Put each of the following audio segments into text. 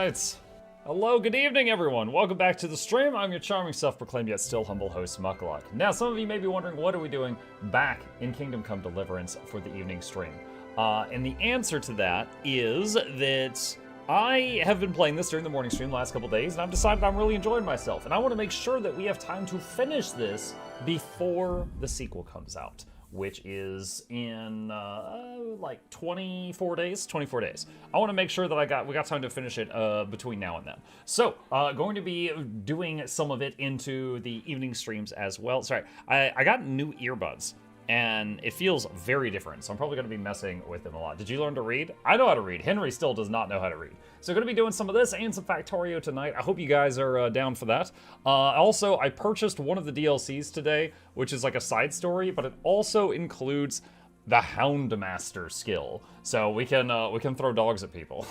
Right. Hello, good evening, everyone. Welcome back to the stream. I'm your charming, self-proclaimed yet still humble host, Mukluk. Now, some of you may be wondering, what are we doing back in Kingdom Come Deliverance for the evening stream? And the answer to that is that I have been playing this during the morning stream the last couple days, and I've decided I'm really enjoying myself. And I want to make sure that we have time to finish this before the sequel comes out, which is in like 24 days. 24 days. I want to make sure that we got time to finish it between now and then. So, going to be doing some of it into the evening streams as well. Sorry, I got new earbuds, and it feels very different, so I'm probably going to be messing with them a lot. Did you learn to read? I know how to read. Henry still does not know how to read. So going to be doing some of this and some Factorio tonight. I hope you guys are down for that. Also, I purchased one of the DLCs today, which is like a side story, but it also includes the Houndmaster skill. So we can throw dogs at people.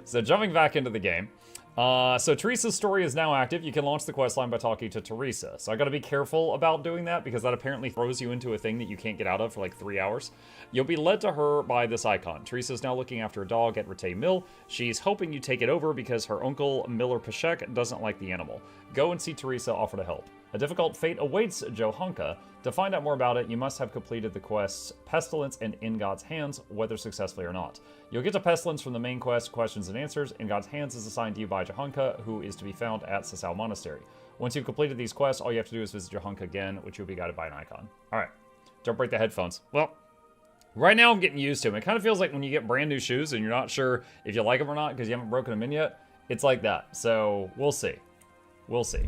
So jumping back into the game. So Teresa's story is now active. You can launch the questline by talking to Teresa. So I gotta be careful about doing that because that apparently throws you into a thing that you can't get out of for like 3 hours. You'll be led to her by this icon. Teresa's now looking after a dog at Rete Mill. She's hoping you take it over because her uncle, Miller Pashek, doesn't like the animal. Go and see Teresa offer to help. A difficult fate awaits Johanka. To find out more about it, you must have completed the quests Pestilence and In God's Hands, whether successfully or not. You'll get to Pestilence from the main quest, Questions and Answers. In God's Hands is assigned to you by Johanka, who is to be found at Sasau Monastery. Once you've completed these quests, all you have to do is visit Johanka again, which you'll be guided by an icon. Alright, don't break the headphones. Well, right now I'm getting used to them. It kind of feels like when you get brand new shoes and you're not sure if you like them or not because you haven't broken them in yet. It's like that, so we'll see. We'll see.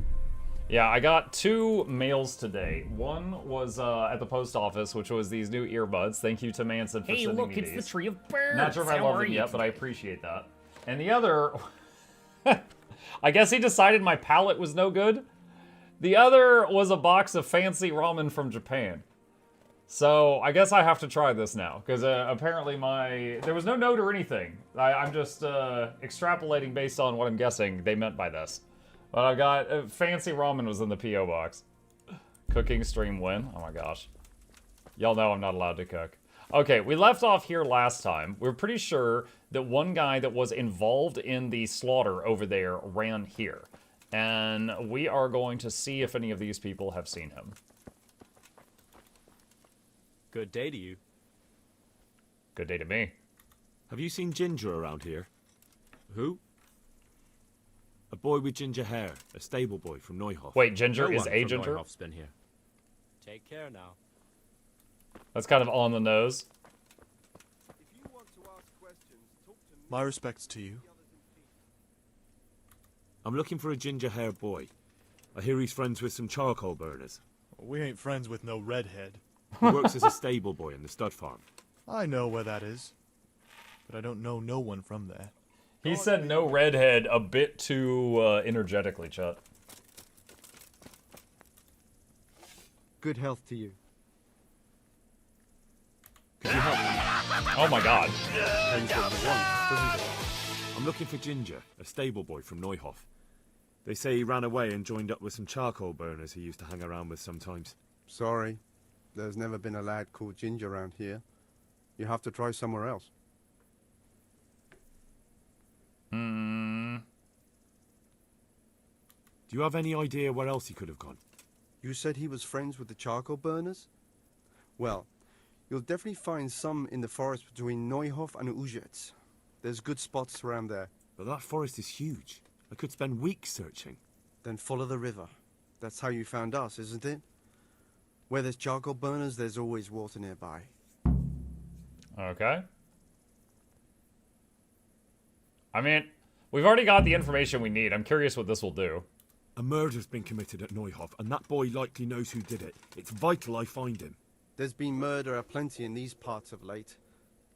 Yeah, I got 2 mails today. One was at the post office, which was these new earbuds. Thank you to Manson for sending me these. Hey, look, it's the Tree of Birds. Not sure if I love them yet, but I appreciate that. And the other, I guess he decided my palate was no good. The other was a box of fancy ramen from Japan. So I guess I have to try this now, because apparently there was no note or anything. I'm just extrapolating based on what I'm guessing they meant by this. But I got fancy ramen was in the P.O. box. Cooking stream win. Oh my gosh. Y'all know I'm not allowed to cook. Okay, we left off here last time. We're pretty sure that one guy that was involved in the slaughter over there ran here. And we are going to see if any of these people have seen him. Good day to you. Good day to me. Have you seen Ginger around here? Who? A boy with ginger hair, a stable boy from Neuhof. Wait, Ginger No is a Ginger? Neuhof's been here. Take care now. That's kind of on the nose. If you want to ask questions, talk to me. My respects to you. I'm looking for a ginger-haired boy. I hear he's friends with some charcoal burners. We ain't friends with no redhead. He works as a stable boy in the stud farm. I know where that is, but I don't know no one from there. He said no redhead a bit too energetically, Chet. Good health to you. Could you help me? Oh my god. Depends what you want, doesn't it? I'm looking for Ginger, a stable boy from Neuhof. They say he ran away and joined up with some charcoal burners he used to hang around with sometimes. Sorry, there's never been a lad called Ginger around here. You have to try somewhere else. Do you have any idea where else he could have gone? You said he was friends with the charcoal burners? Well, you'll definitely find some in the forest between Neuhof and Uzhitz. There's good spots around there. But that forest is huge. I could spend weeks searching. Then follow the river. That's how you found us, isn't it? Where there's charcoal burners, there's always water nearby. Okay. I mean, we've already got the information we need. I'm curious what this will do. A murder's been committed at Neuhof, and that boy likely knows who did it. It's vital I find him. There's been murder aplenty in these parts of late.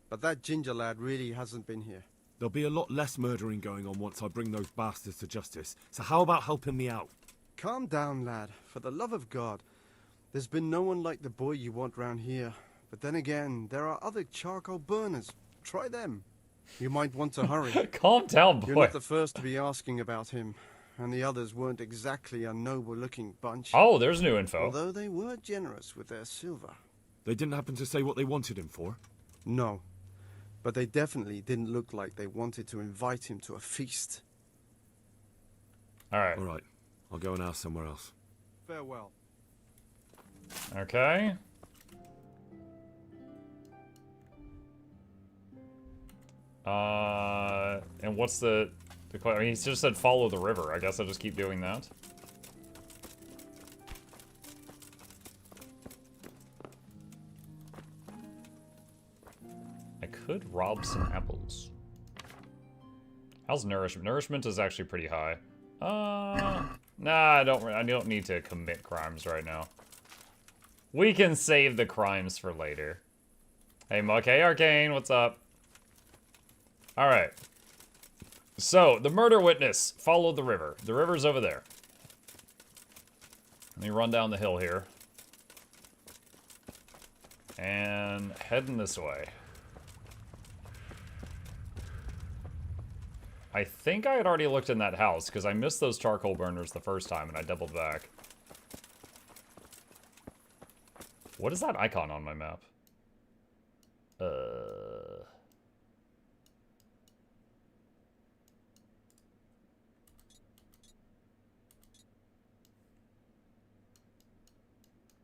But that Ginger lad really hasn't been here. There'll be a lot less murdering going on once I bring those bastards to justice. So how about helping me out? Calm down, lad. For the love of God. There's been no one like the boy you want round here. But then again, there are other charcoal burners. Try them. You might want to hurry. Calm down, boy. You're not the first to be asking about him. And the others weren't exactly a noble-looking bunch. Oh, there's new info. Although they were generous with their silver. They didn't happen to say what they wanted him for? No. but they definitely didn't look like they wanted to invite him to a feast. Alright. Alright, I'll go and ask somewhere else. Farewell. Okay. And what's the I mean, he just said follow the river. I guess I'll just keep doing that. I could rob some apples. How's nourishment? Nourishment is actually pretty high. Nah, I don't need to commit crimes right now. We can save the crimes for later. Hey, Muck. Hey, Arcane. What's up? Alright. So, the murder witness followed the river. The river's over there. Let me run down the hill here. And heading this way. I think I had already looked in that house, because I missed those charcoal burners the first time, and I doubled back. What is that icon on my map?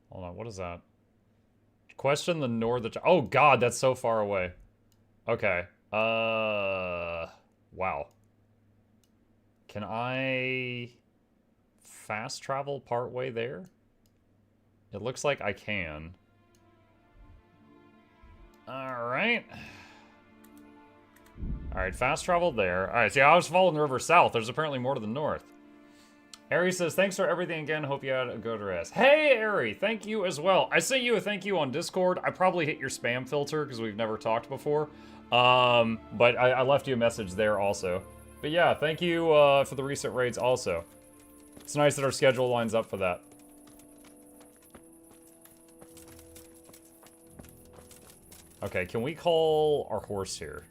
Hold on, what is that? Question the northern... Oh god, that's so far away. Okay. Wow. Can I fast travel partway there? It looks like I can. Alright. Alright, fast travel there. Alright, see, I was following the river south. There's apparently more to the north. Ari says, thanks for everything again. Hope you had a good rest. Hey, Ari, thank you as well. I sent you a thank you on Discord. I probably hit your spam filter because we've never talked before. But I left you a message there also. But yeah, thank you for the recent raids also. It's nice that our schedule lines up for that. Okay, can we call our horse here?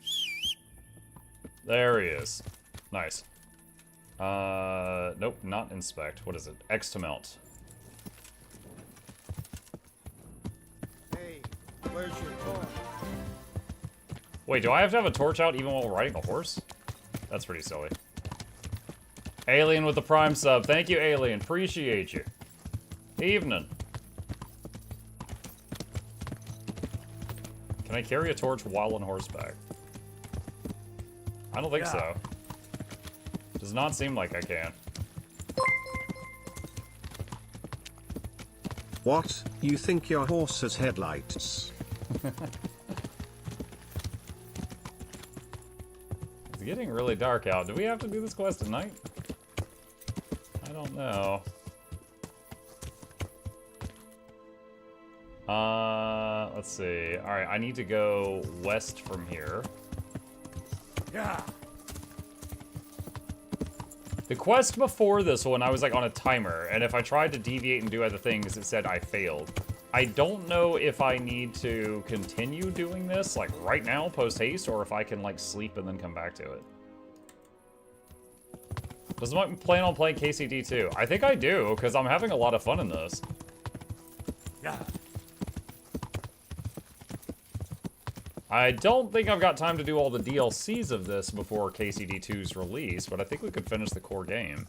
There he is. Nice. Nope, not inspect. What is it? X to mount. Hey, where's your torch? Wait, do I have to have a torch out even while riding a horse? That's pretty silly. Alien with the Prime sub. Thank you, Alien. Appreciate you. Evening. Can I carry a torch while on horseback? I don't think so. Does not seem like I can. What? You think your horse has headlights? It's getting really dark out. Do we have to do this quest at night? I don't know. Let's see. Alright, I need to go west from here. Yeah. The quest before this one, I was like on a timer, and if I tried to deviate and do other things, it said I failed. I don't know if I need to continue doing this, like right now, post-haste, or if I can like sleep and then come back to it. Does Mutt plan on playing KCD too? I think I do, because I'm having a lot of fun in this. Yeah. I don't think I've got time to do all the DLCs of this before KCD 2's release, but I think we could finish the core game.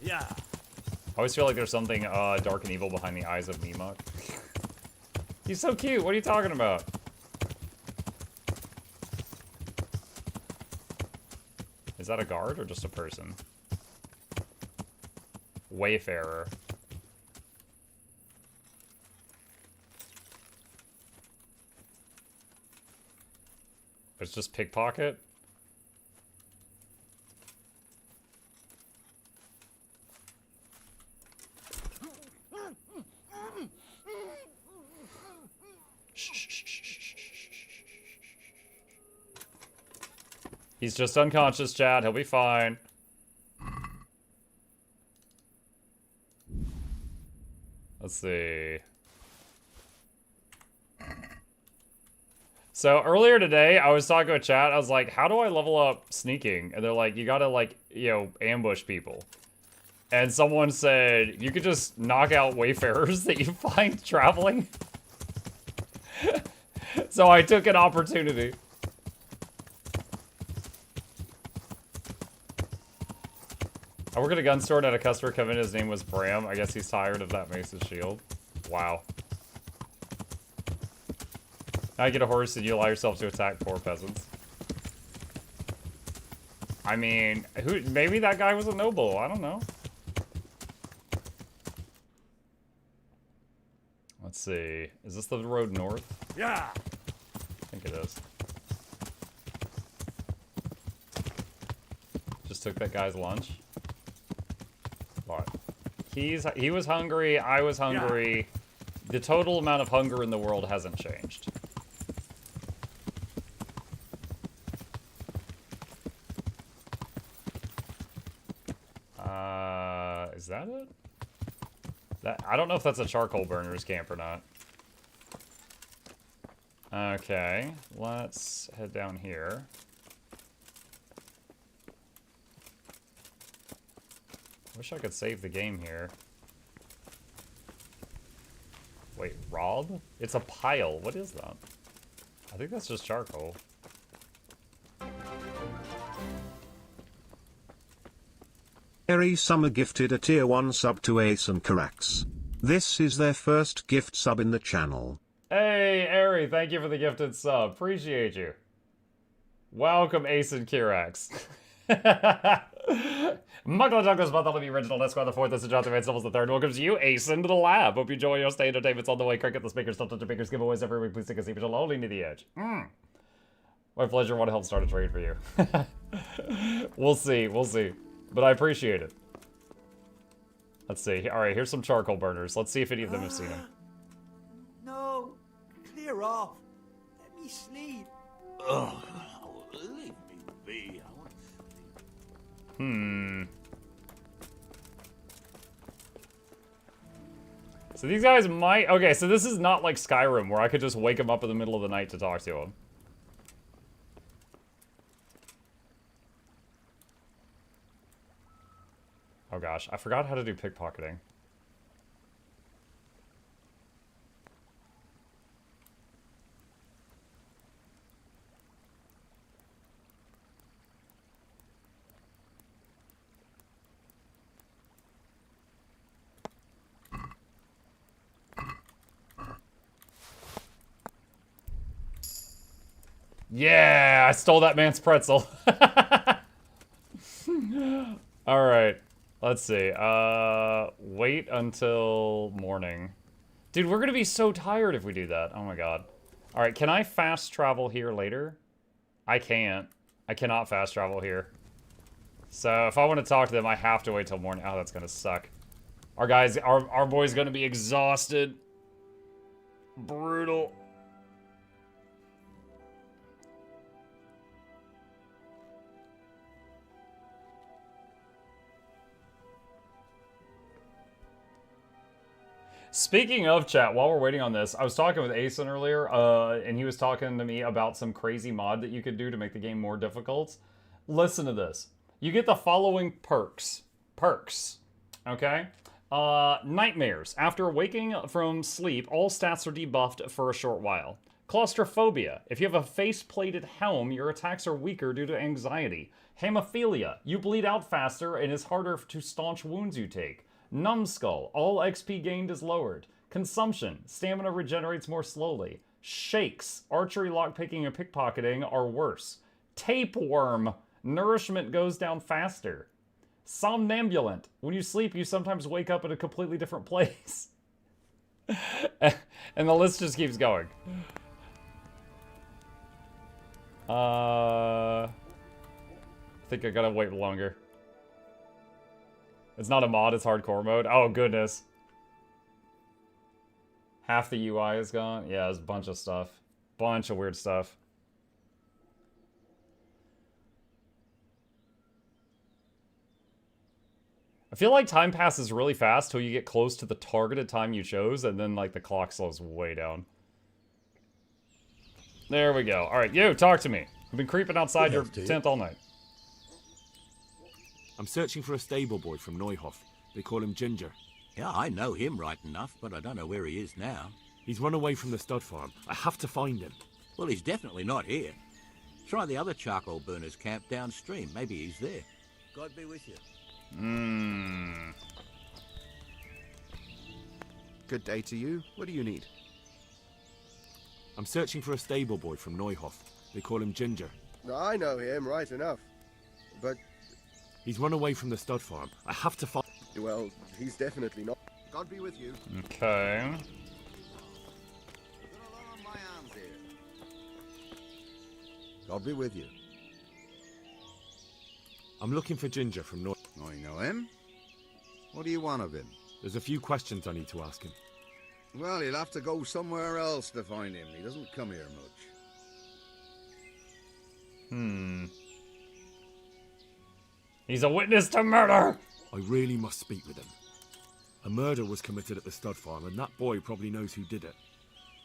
Yeah. I always feel like there's something dark and evil behind the eyes of Mukluk. He's so cute. What are you talking about? Is that a guard or just a person? Wayfarer. It's just pickpocket? He's just unconscious, chat. He'll be fine. Let's see. So earlier today, I was talking with chat. I was like, how do I level up sneaking? And they're like, you gotta like, you know, ambush people. and someone said you could just knock out wayfarers that you find traveling. So I took an opportunity. I work at a gun store and had a customer come in, his name was Bram. I guess he's tired of that mace's shield. Wow. Now you get a horse and you allow yourself to attack poor peasants. I mean, maybe that guy was a noble, I don't know. Let's see, is this the road north? Yeah. I think it is. Just took that guy's lunch. What? He was hungry, I was hungry. Yeah. The total amount of hunger in the world hasn't changed. Is that it? I don't know if that's a charcoal burner's camp or not. Okay, let's head down here. Wish I could save the game here. Wait, rob? It's a pile. What is that? I think that's just charcoal. Harry Summer gifted a tier 1 sub to Ace and Carax. This is their first gift sub in the channel. Hey, Ari, thank you for the gifted sub. Appreciate you. Welcome, Ace and Kirax. Mukluk Douglas, Bartholomew Original, Esquire the 4th, this is Jonathan Van Stovels the 3rd. Welcomes you, Ace, into the lab. Hope you enjoy your stay. Entertainment's on the way. Cricket the speakers, don't touch your fingers, giveaways every week. Please take a seat, but you'll only need the edge. My pleasure. Want to help start a trade for you. We'll see, we'll see. But I appreciate it. Let's see. Alright, here's some charcoal burners. Let's see if any of them have seen them. No, clear off. Let me sleep. Ugh, leave me be. I want to sleep. So these guys might... Okay, so this is not like Skyrim, where I could just wake them up in the middle of the night to talk to them. Oh gosh, I forgot how to do pickpocketing. Yeah, I stole that man's pretzel. All right. Let's see, wait until morning. Dude, we're gonna be so tired if we do that. Oh my god. All right, can I fast travel here later? I can't. I cannot fast travel here. So if I want to talk to them, I have to wait till morning. Oh, that's gonna suck. Our guys, our boy's gonna be exhausted. Brutal. Speaking of chat, while we're waiting on this, I was talking with Asen earlier, and he was talking to me about some crazy mod that you could do to make the game more difficult. Listen to this. You get the following perks. Okay? Nightmares. After waking from sleep, all stats are debuffed for a short while. Claustrophobia. If you have a face-plated helm, your attacks are weaker due to anxiety. Hemophilia. You bleed out faster and it's harder to staunch wounds you take. Numbskull, all XP gained is lowered. Consumption, stamina regenerates more slowly. Shakes, archery, lockpicking, and pickpocketing are worse. Tapeworm, nourishment goes down faster. Somnambulant, when you sleep, you sometimes wake up in a completely different place. And the list just keeps going. I think I gotta wait longer. It's not a mod, it's hardcore mode. Oh, goodness. Half the UI is gone. Yeah, there's a bunch of stuff. Bunch of weird stuff. I feel like time passes really fast till you get close to the targeted time you chose, and then, like, the clock slows way down. There we go. Alright, you, talk to me. I've been creeping outside your tent all night. I'm searching for a stable boy from Neuhof. They call him Ginger. Yeah, I know him right enough, but I don't know where he is now. He's run away from the stud farm. I have to find him. Well, he's definitely not here. Try the other charcoal burners camp downstream. Maybe he's there. God be with you. Good day to you. What do you need? I'm searching for a stable boy from Neuhof. They call him Ginger. I know him, right enough. But, He's run away from the stud farm. I have to find... well, he's definitely not. God be with you. Okay. God be with you. I'm looking for Ginger from Neuhof. I know him. What do you want of him? There's a few questions I need to ask him. Well, he'll have to go somewhere else to find him. He doesn't come here much. He's a witness to murder! I really must speak with him. A murder was committed at the stud farm, and that boy probably knows who did it.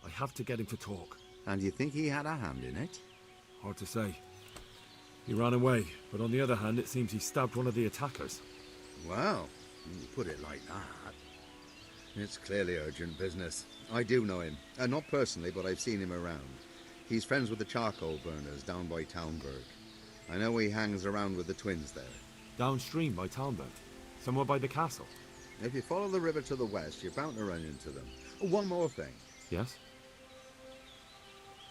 I have to get him to talk. And you think he had a hand in it? Hard to say. He ran away, but on the other hand, it seems he stabbed one of the attackers. Well, you put it like that. It's clearly urgent business. I do know him. Not personally, but I've seen him around. He's friends with the charcoal burners down by Townburg. I know he hangs around with the twins there. Downstream by Townburg, somewhere by the castle. If you follow the river to the west, you're bound to run into them. One more thing. Yes?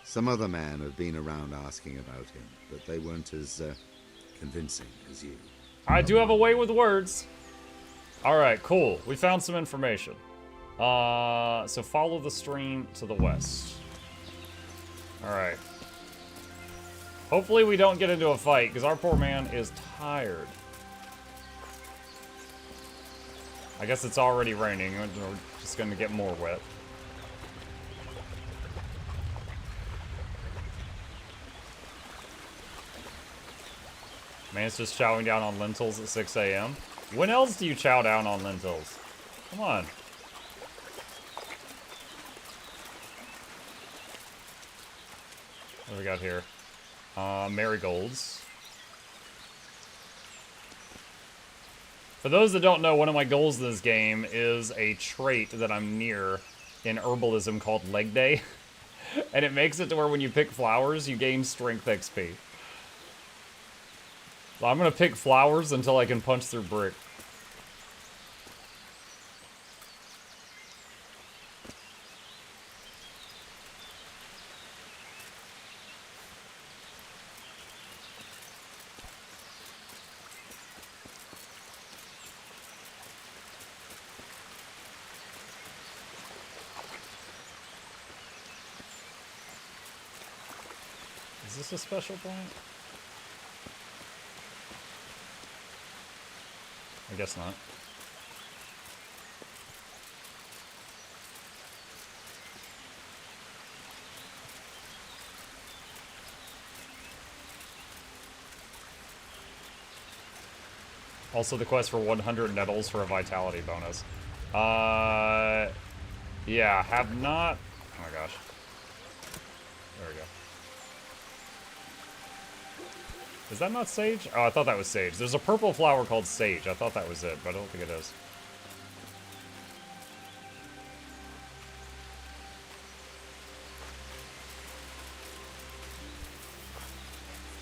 Some other men have been around asking about him, but they weren't as convincing as you. I do have a way with words. Alright, cool. We found some information. So follow the stream to the west. Alright. Hopefully we don't get into a fight, because our poor man is tired. I guess it's already raining. We're just going to get more wet. Man's just chowing down on lentils at 6 a.m. When else do you chow down on lentils? Come on. What do we got here? Marigolds. For those that don't know, one of my goals in this game is a trait that I'm near in herbalism called Leg Day. And it makes it to where when you pick flowers, you gain strength XP. So I'm gonna pick flowers until I can punch through brick. Is this a special point? I guess not. Also the quest for 100 nettles for a vitality bonus. Yeah, have not... Oh my gosh. There we go. Is that not sage? Oh, I thought that was sage. There's a purple flower called sage. I thought that was it, but I don't think it is.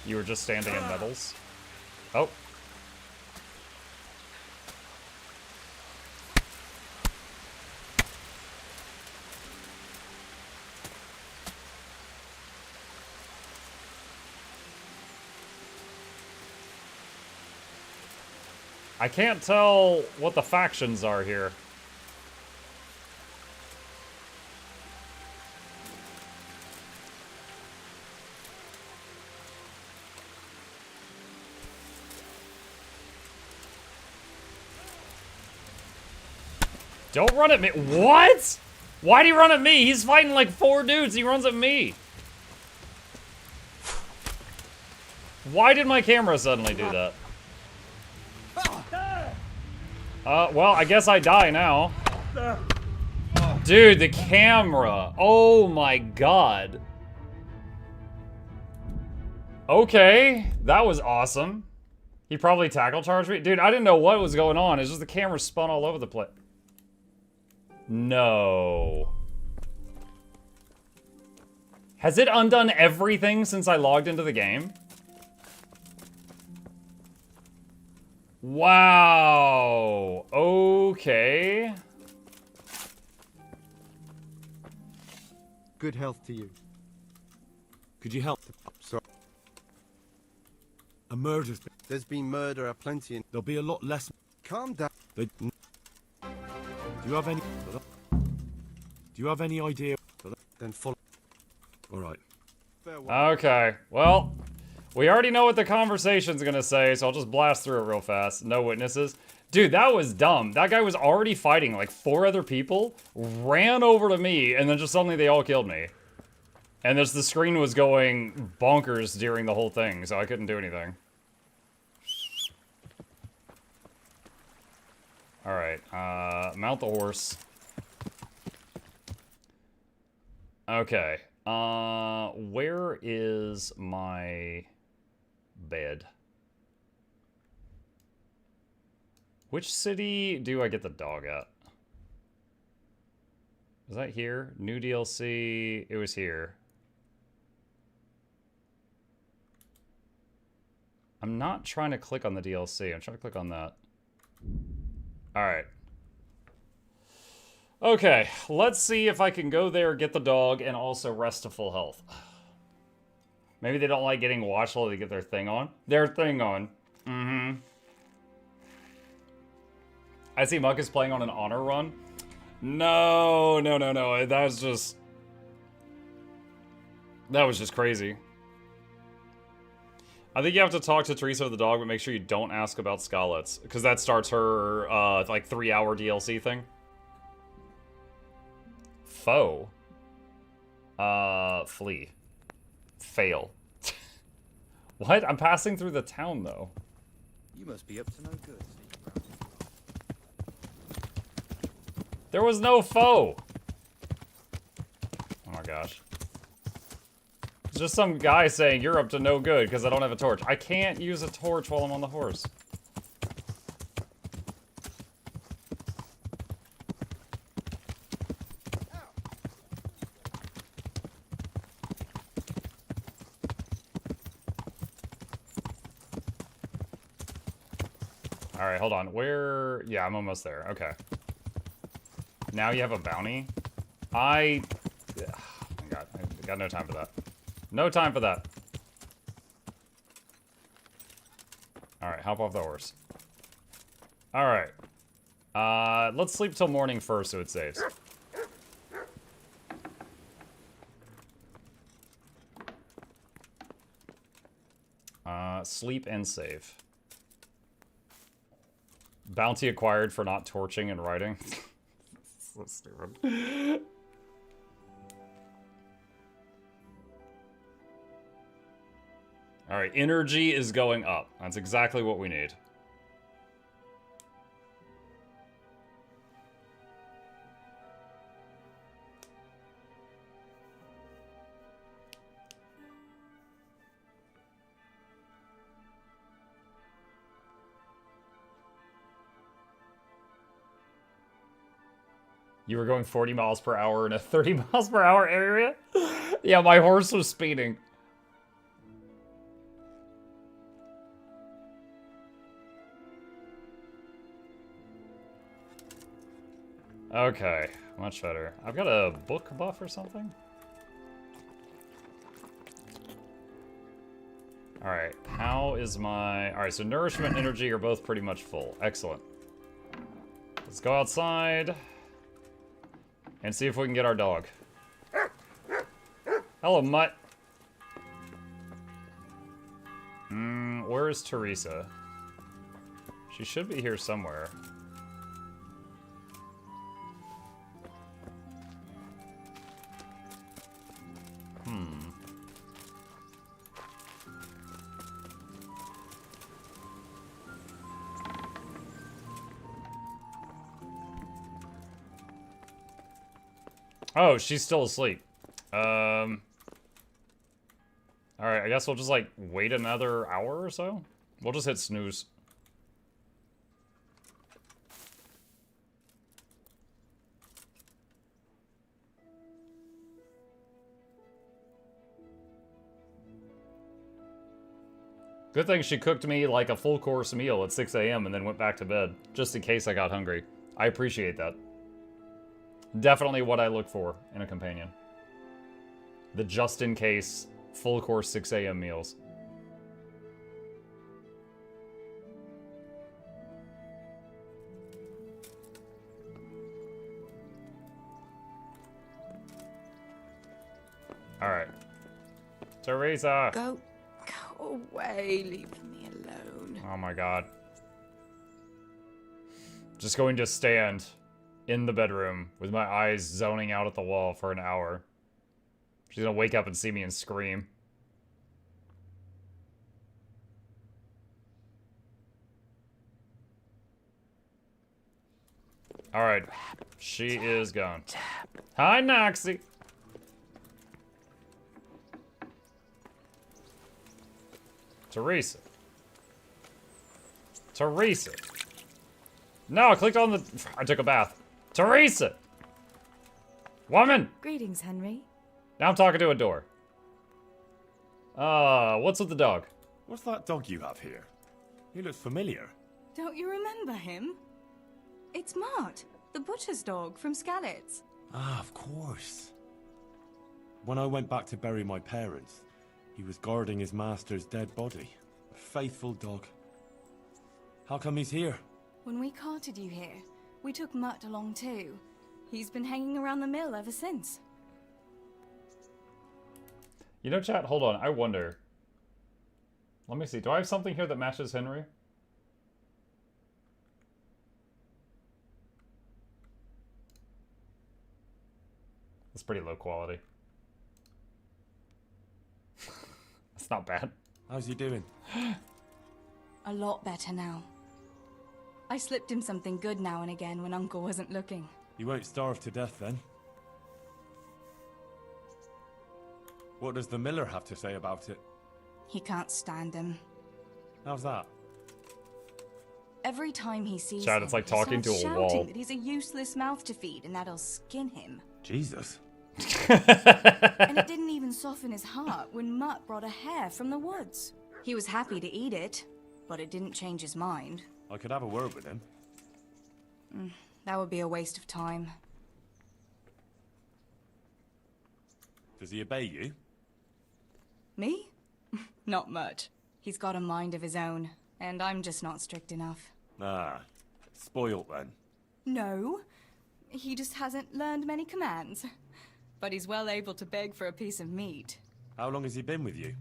You were just standing in nettles? Oh. I can't tell what the factions are here. Don't run at me. What? Why'd he run at me? He's fighting like 4 dudes. He runs at me. Why did my camera suddenly do that? Well, I guess I die now. Dude, the camera. Oh my god. Okay, that was awesome. He probably tackle charged me. Dude, I didn't know what was going on. It's just the camera spun all over the place. No. Has it undone everything since I logged into the game? Wow. Okay. Good health to you. Could you help? Sorry. A murder's been... There's been murder aplenty and... There'll be a lot less... Calm down. Do you have any... Do you have any idea... Then follow. Alright. Okay. Well, we already know what the conversation's gonna say, so I'll just blast through it real fast. No witnesses. Dude, that was dumb. That guy was already fighting like 4 other people, ran over to me, and then just suddenly they all killed me. And the screen was going bonkers during the whole thing, so I couldn't do anything. Alright, mount the horse. Okay, where is my bed? Which city do I get the dog at? Was that here? New DLC, it was here. I'm not trying to click on the DLC, I'm trying to click on that. Alright. Okay, let's see if I can go there, get the dog, and also rest to full health. Maybe they don't like getting watched while they get their thing on. Their thing on. Mm-hmm. I see Muck is playing on an honor run. No, no, no, no. That was just crazy. I think you have to talk to Teresa the dog, but make sure you don't ask about Scarlett's, because that starts her, like, 3-hour DLC thing. Foe. Flee. Fail. What? I'm passing through the town, though. You must be up to no good, Steve. There was no foe! Oh my gosh. It's just some guy saying you're up to no good because I don't have a torch. I can't use a torch while I'm on the horse. Alright, hold on. Where... Yeah, I'm almost there. Okay. Now you have a bounty? Oh my god, I got no time for that. No time for that. Alright, hop off the horse. Alright. Let's sleep till morning first so it saves. Sleep and save. Bounty acquired for not torching and writing. So stupid. Alright, energy is going up. That's exactly what we need. You were going 40 miles per hour in a 30 miles per hour area? Yeah, my horse was speeding. Okay, much better. I've got a book buff or something? Alright, how is my... Alright, so nourishment and energy are both pretty much full. Excellent. Let's go outside and see if we can get our dog. Hello, Mutt. Where is Teresa? She should be here somewhere. Oh, she's still asleep. Alright, I guess we'll just, like, wait another hour or so? We'll just hit snooze. Good thing she cooked me like a full course meal at 6 a.m. and then went back to bed, just in case I got hungry. I appreciate that. Definitely what I look for in a companion. The just in case, full course 6 a.m. meals. Alright. Teresa! Go away, leave me alone. Oh my god. Just going to stand in the bedroom with my eyes zoning out at the wall for an hour. She's gonna wake up and see me and scream. Alright. She is gone. Hi, Noxxi! Teresa. Teresa. No, I clicked on the... I took a bath. Teresa! Woman! Greetings, Henry. Now I'm talking to a door. What's with the dog? What's that dog you have here? He looks familiar. Don't you remember him? It's Mutt, the butcher's dog from Skalitz. Ah, of course. When I went back to bury my parents, he was guarding his master's dead body. A faithful dog. How come he's here? When we carted you here, we took Mutt along too. He's been hanging around the mill ever since. You know, chat, hold on. I wonder. Let me see. Do I have something here that matches Henry? It's pretty low quality. That's not bad. How's he doing? A lot better now. I slipped him something good now and again when Uncle wasn't looking. He won't starve to death then. What does the miller have to say about it? He can't stand him. How's that? Every time he sees Chad, him, it's like he talking starts to a shouting wall. that he's a useless mouth to feed and that'll skin him. Jesus. And it didn't even soften his heart when Mutt brought a hare from the woods. He was happy to eat it, but it didn't change his mind. I could have a word with him. That would be a waste of time. Does he obey you? Me? Not much. He's got a mind of his own, and I'm just not strict enough. Ah, spoilt then. No, he just hasn't learned many commands. But he's well able to beg for a piece of meat. How long has he been with you?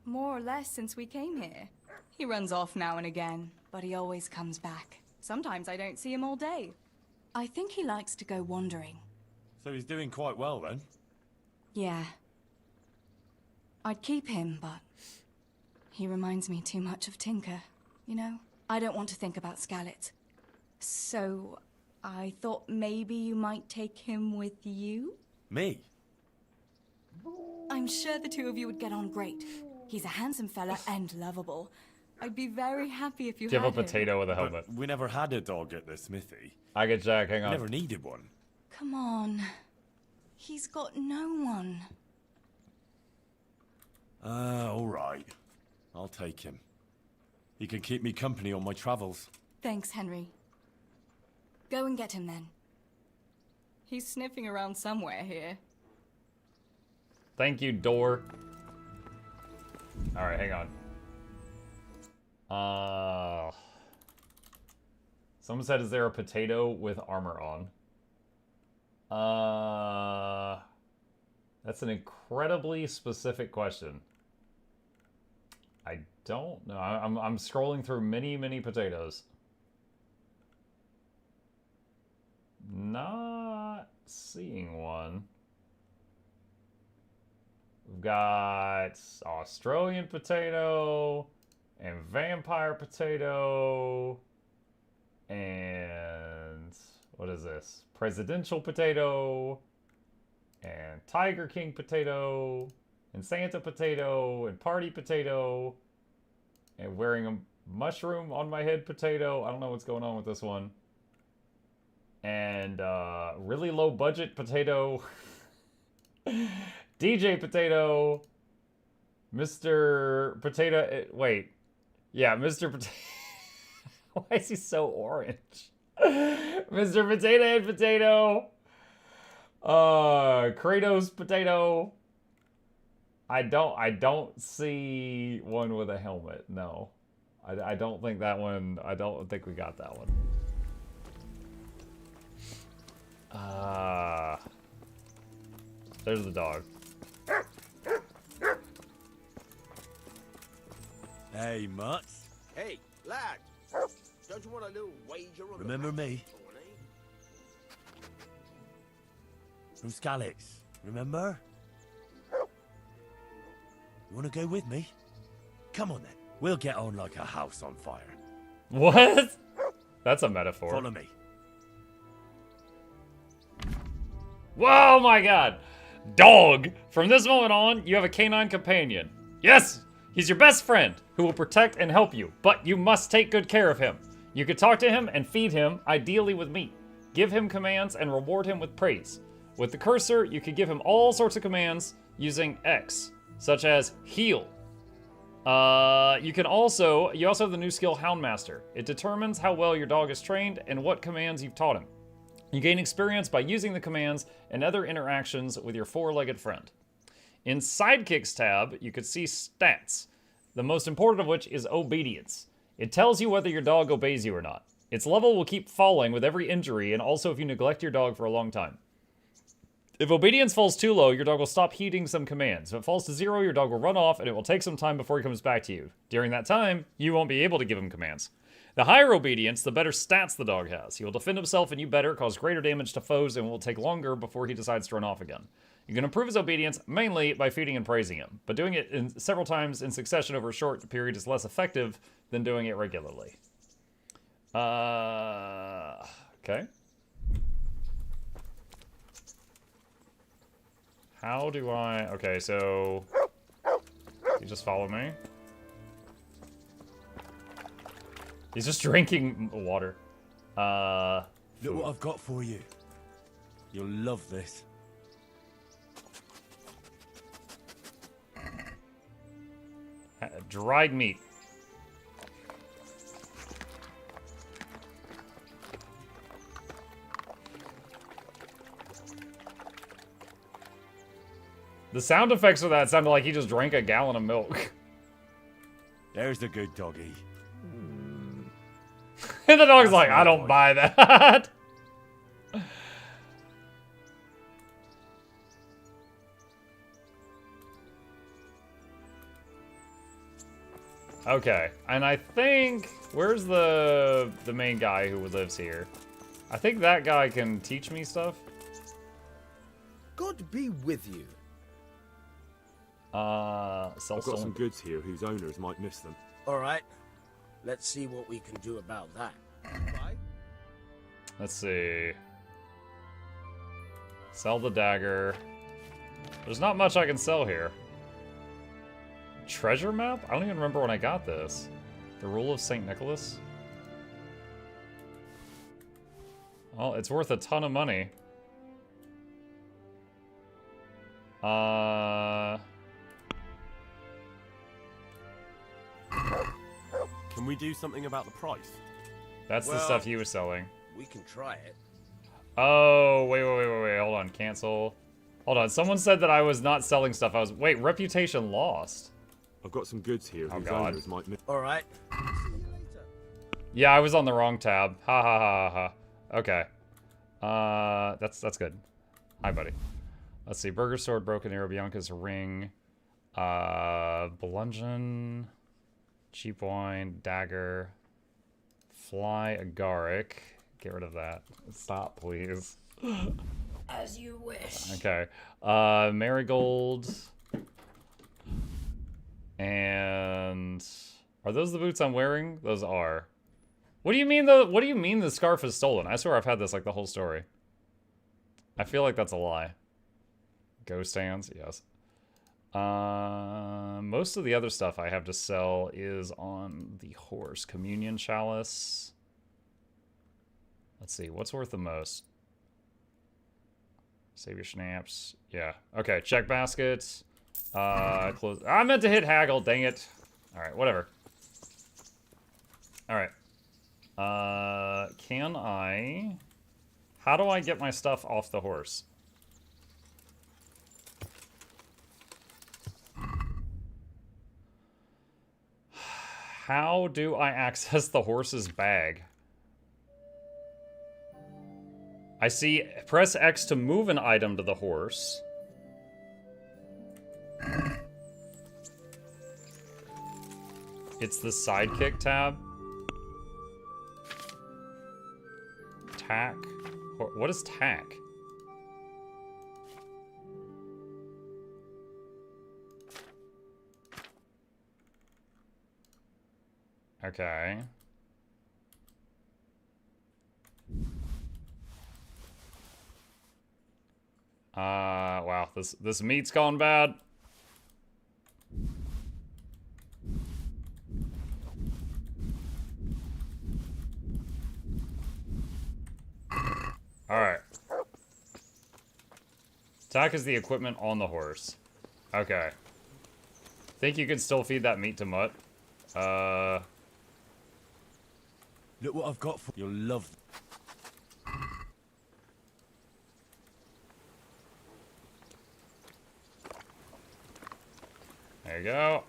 More or less since we came here. He runs off now and again, but he always comes back. Sometimes I don't see him all day. I think he likes to go wandering. So he's doing quite well then? Yeah. I'd keep him, but he reminds me too much of Tinker, you know? I don't want to think about Skalitz. So I thought maybe you might take him with you? Me? I'm sure the two of you would get on great. He's a handsome fella and lovable. I'd be very happy if you Give had a potato with a But helmet. we never had a dog at the smithy. I get Jack, hang We on. never needed one. Come on. He's got no one. Alright. I'll take him. He can keep me company on my travels. Thanks, Henry. Go and get him then. He's sniffing around somewhere here. Thank you, door. Alright, hang on. Someone said, is there a potato with armor on? That's an incredibly specific question. I don't know. I'm scrolling through many potatoes. Not seeing one. We've got Australian potato and vampire potato and what is this? Presidential potato and Tiger King potato and Santa potato and party potato And wearing a mushroom on my head potato. I don't know what's going on with this one. And really low budget potato. DJ Potato. Mr. Potato. Wait. Yeah, Mr. Potato. Why is he so orange? Mr. Potato Head Potato. Kratos Potato. I don't see one with a helmet. No. I don't think that one. I don't think we got that one. There's the dog. Hey, Mutt. Hey, lad. Don't you want a little wager on Remember me? From Skalitz. Remember? You want to go with me? Come on then. We'll get on like a house on fire. What? That's a metaphor. Follow me. Whoa, my god. Dog. From this moment on, you have a canine companion. Yes! He's your best friend, who will protect and help you, but you must take good care of him. You can talk to him and feed him, ideally with meat. Give him commands and reward him with praise. With the cursor, you can give him all sorts of commands using X, such as heal. You also have the new skill Houndmaster. It determines how well your dog is trained and what commands you've taught him. You gain experience by using the commands and other interactions with your four-legged friend. In Sidekicks tab, you could see stats, the most important of which is obedience. It tells you whether your dog obeys you or not. Its level will keep falling with every injury and also if you neglect your dog for a long time. If obedience falls too low, your dog will stop heeding some commands. If it falls to 0, your dog will run off and it will take some time before he comes back to you. During that time, you won't be able to give him commands. The higher obedience, the better stats the dog has. He will defend himself and you better, cause greater damage to foes, and will take longer before he decides to run off again. You can improve his obedience mainly by feeding and praising him, but doing it several times in succession over a short period is less effective than doing it regularly. Okay. How do I... Okay, so... You just follow me? He's just drinking water. Look what I've got for you. You'll love this. Dried meat. The sound effects for that sounded like he just drank a gallon of milk. There's the good doggy. And the dog's like, I don't buy that. Okay, and I think, where's the main guy who lives here? I think that guy can teach me stuff. God be with you. I've got some goods here whose owners might miss them. All right. Let's see what we can do about that. Right? Let's see. Sell the dagger. There's not much I can sell here. Treasure map? I don't even remember when I got this. The Rule of St. Nicholas? Well, it's worth a ton of money. Can we do something about the price? That's the stuff he was selling. We can try it. Oh, wait. Hold on. Cancel. Hold on. Someone said that I was not selling stuff. Wait, reputation lost. I've got some goods here whose God. owners might miss. All right. Yeah, I was on the wrong tab. Ha ha ha ha. Okay. That's good. Hi, buddy. Let's see. Burger sword, broken arrow, Bianca's ring, bludgeon, cheap wine, dagger, fly agaric. Get rid of that. Stop, please. As you wish. Okay. Marigold. And are those the boots I'm wearing? Those are. What do you mean though? What do you mean the scarf is stolen? I swear I've had this like the whole story. I feel like that's a lie. Ghost hands, yes. Most of the other stuff I have to sell is on the horse. Communion chalice. Let's see, what's worth the most? Save your schnapps. Yeah. Okay, check baskets. Close. I meant to hit haggle, dang it. Alright, whatever. Alright. Can I... How do I get my stuff off the horse? How do I access the horse's bag? I see, press X to move an item to the horse. It's the sidekick tab. Tack. What is tack? Okay. Wow, this meat's gone bad. Alright. Tack is the equipment on the horse. Okay. Think you could still feed that meat to Mutt? Look what I've got for you. You'll love. There you go.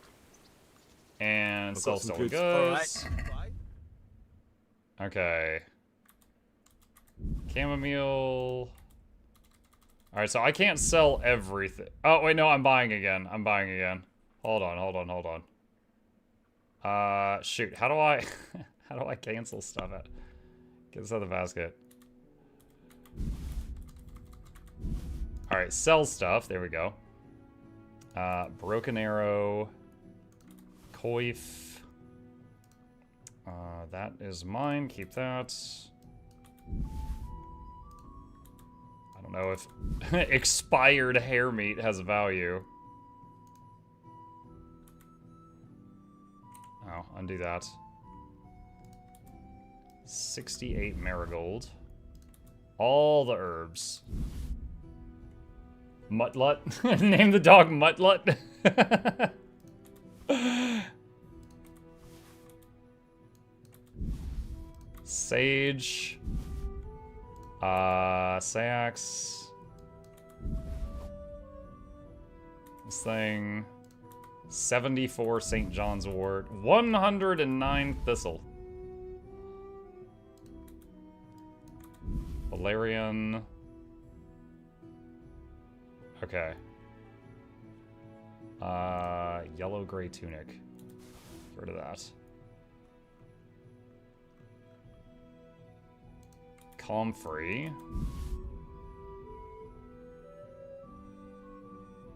And sell stolen goods. Alright. Okay. Chamomile. Alright, so I can't sell everything. Oh, wait, no, I'm buying again. I'm buying again. Hold on, hold on, hold on. Shoot, how do I... how do I cancel stuff out? Get this out of the basket. Alright, sell stuff. There we go. Broken arrow. Coif. That is mine. Keep that. I don't know if expired hair meat has value. Oh, undo that. 68 marigold. All the herbs. Muttlut. Name the dog Muttlut. Sage. Sax. This thing. 74 St. John's wort. 109 thistle. Valerian. Okay. Yellow gray tunic. Get rid of that. Comfrey.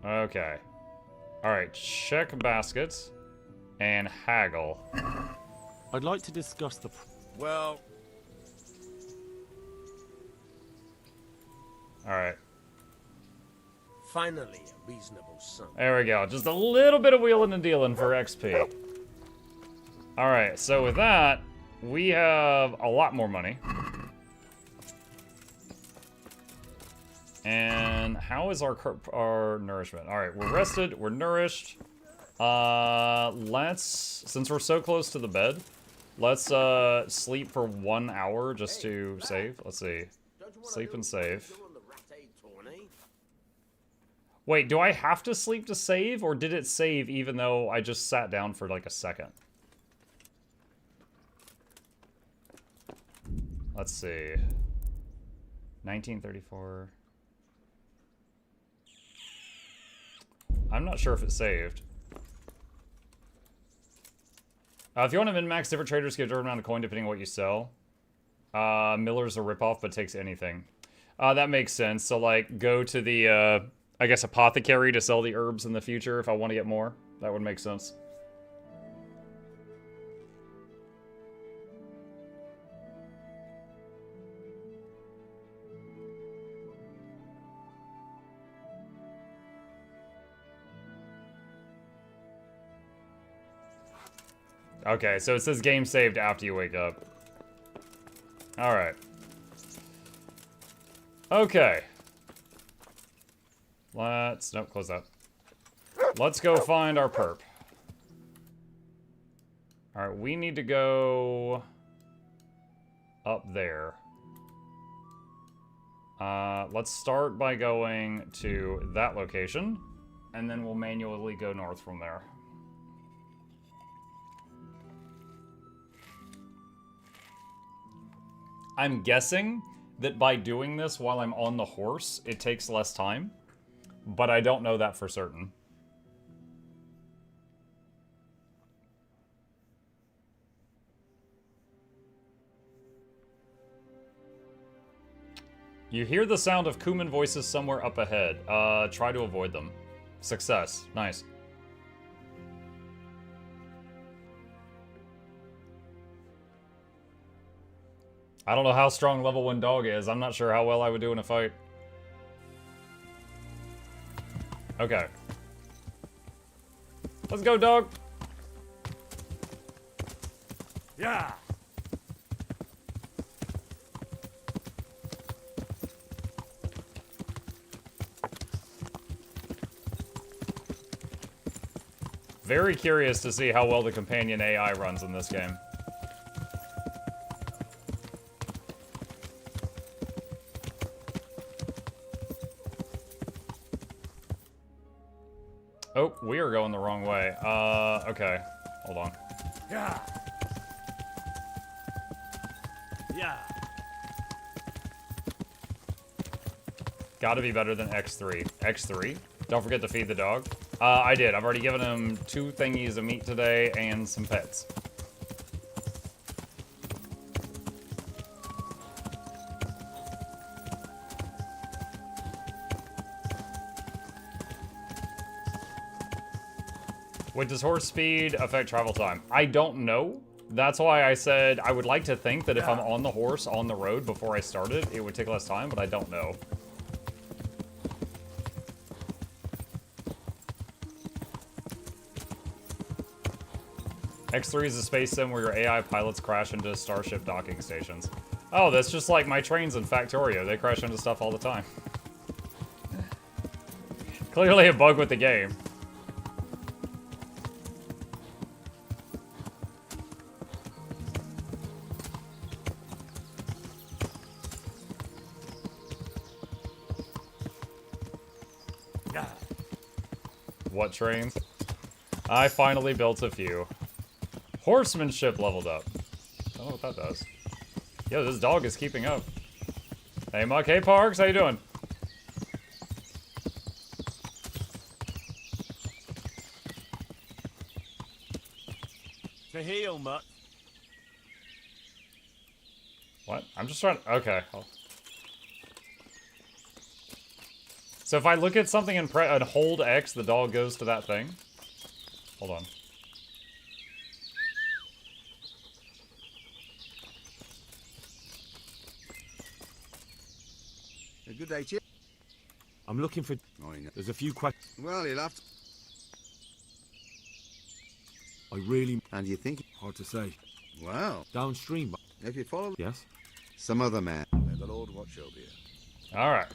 Okay. Alright, check baskets and haggle. I'd like to discuss the. Well. Alright. Finally, a reasonable sum. There we go. Just a little bit of wheeling and dealing for XP. Alright, so with that, we have a lot more money. And how is our nourishment? Alright, we're rested, we're nourished. Since we're so close to the bed, let's sleep for 1 hour just to save. Let's see. Sleep and save. Wait, do I have to sleep to save, or did it save even though I just sat down for like a second? Let's see. 1934. I'm not sure if it saved. If you want to min-max, different traders give a different amount of coin depending on what you sell. Miller's a ripoff, but takes anything. That makes sense. So, like, go to the, I guess, apothecary to sell the herbs in the future if I want to get more. That would make sense. Okay, so it says game saved after you wake up. Alright. Okay. Nope, close that. Let's go find our perp. Alright, we need to go up there. Let's start by going to that location, and then we'll manually go north from there. I'm guessing that by doing this while I'm on the horse, it takes less time, but I don't know that for certain. You hear the sound of Kuman voices somewhere up ahead. Try to avoid them. Success. Nice. I don't know how strong level 1 dog is. I'm not sure how well I would do in a fight. Okay. Let's go, dog. Yeah. Very curious to see how well the companion AI runs in this game. Oh, we are going the wrong way. Okay. Hold on. Yeah. Yeah. Gotta be better than X3. X3? Don't forget to feed the dog. I did. I've already given him 2 thingies of meat today and some pets. Wait, does horse speed affect travel time? I don't know. That's why I said I would like to think that if I'm on the horse on the road before I started, it would take less time, but I don't know. X3 is a space sim where your AI pilots crash into starship docking stations. Oh, that's just like my trains in Factorio. They crash into stuff all the time. Clearly a bug with the game. What trains? I finally built a few. Horsemanship leveled up. I don't know what that does. Yo, this dog is keeping up. Hey, Muck. Hey, Parks. How you doing? To heal, Mutt. What? I'm just trying to... Okay. So if I look at something and hold X, the dog goes to that thing? Hold on. A good day, Chip. I'm looking for... Oh, I know. There's a few questions. Well, you'll have to... I really... And you think... Hard to say. Wow. Downstream, but... If you follow... Yes? Some other man. May the Lord watch over you. Alright.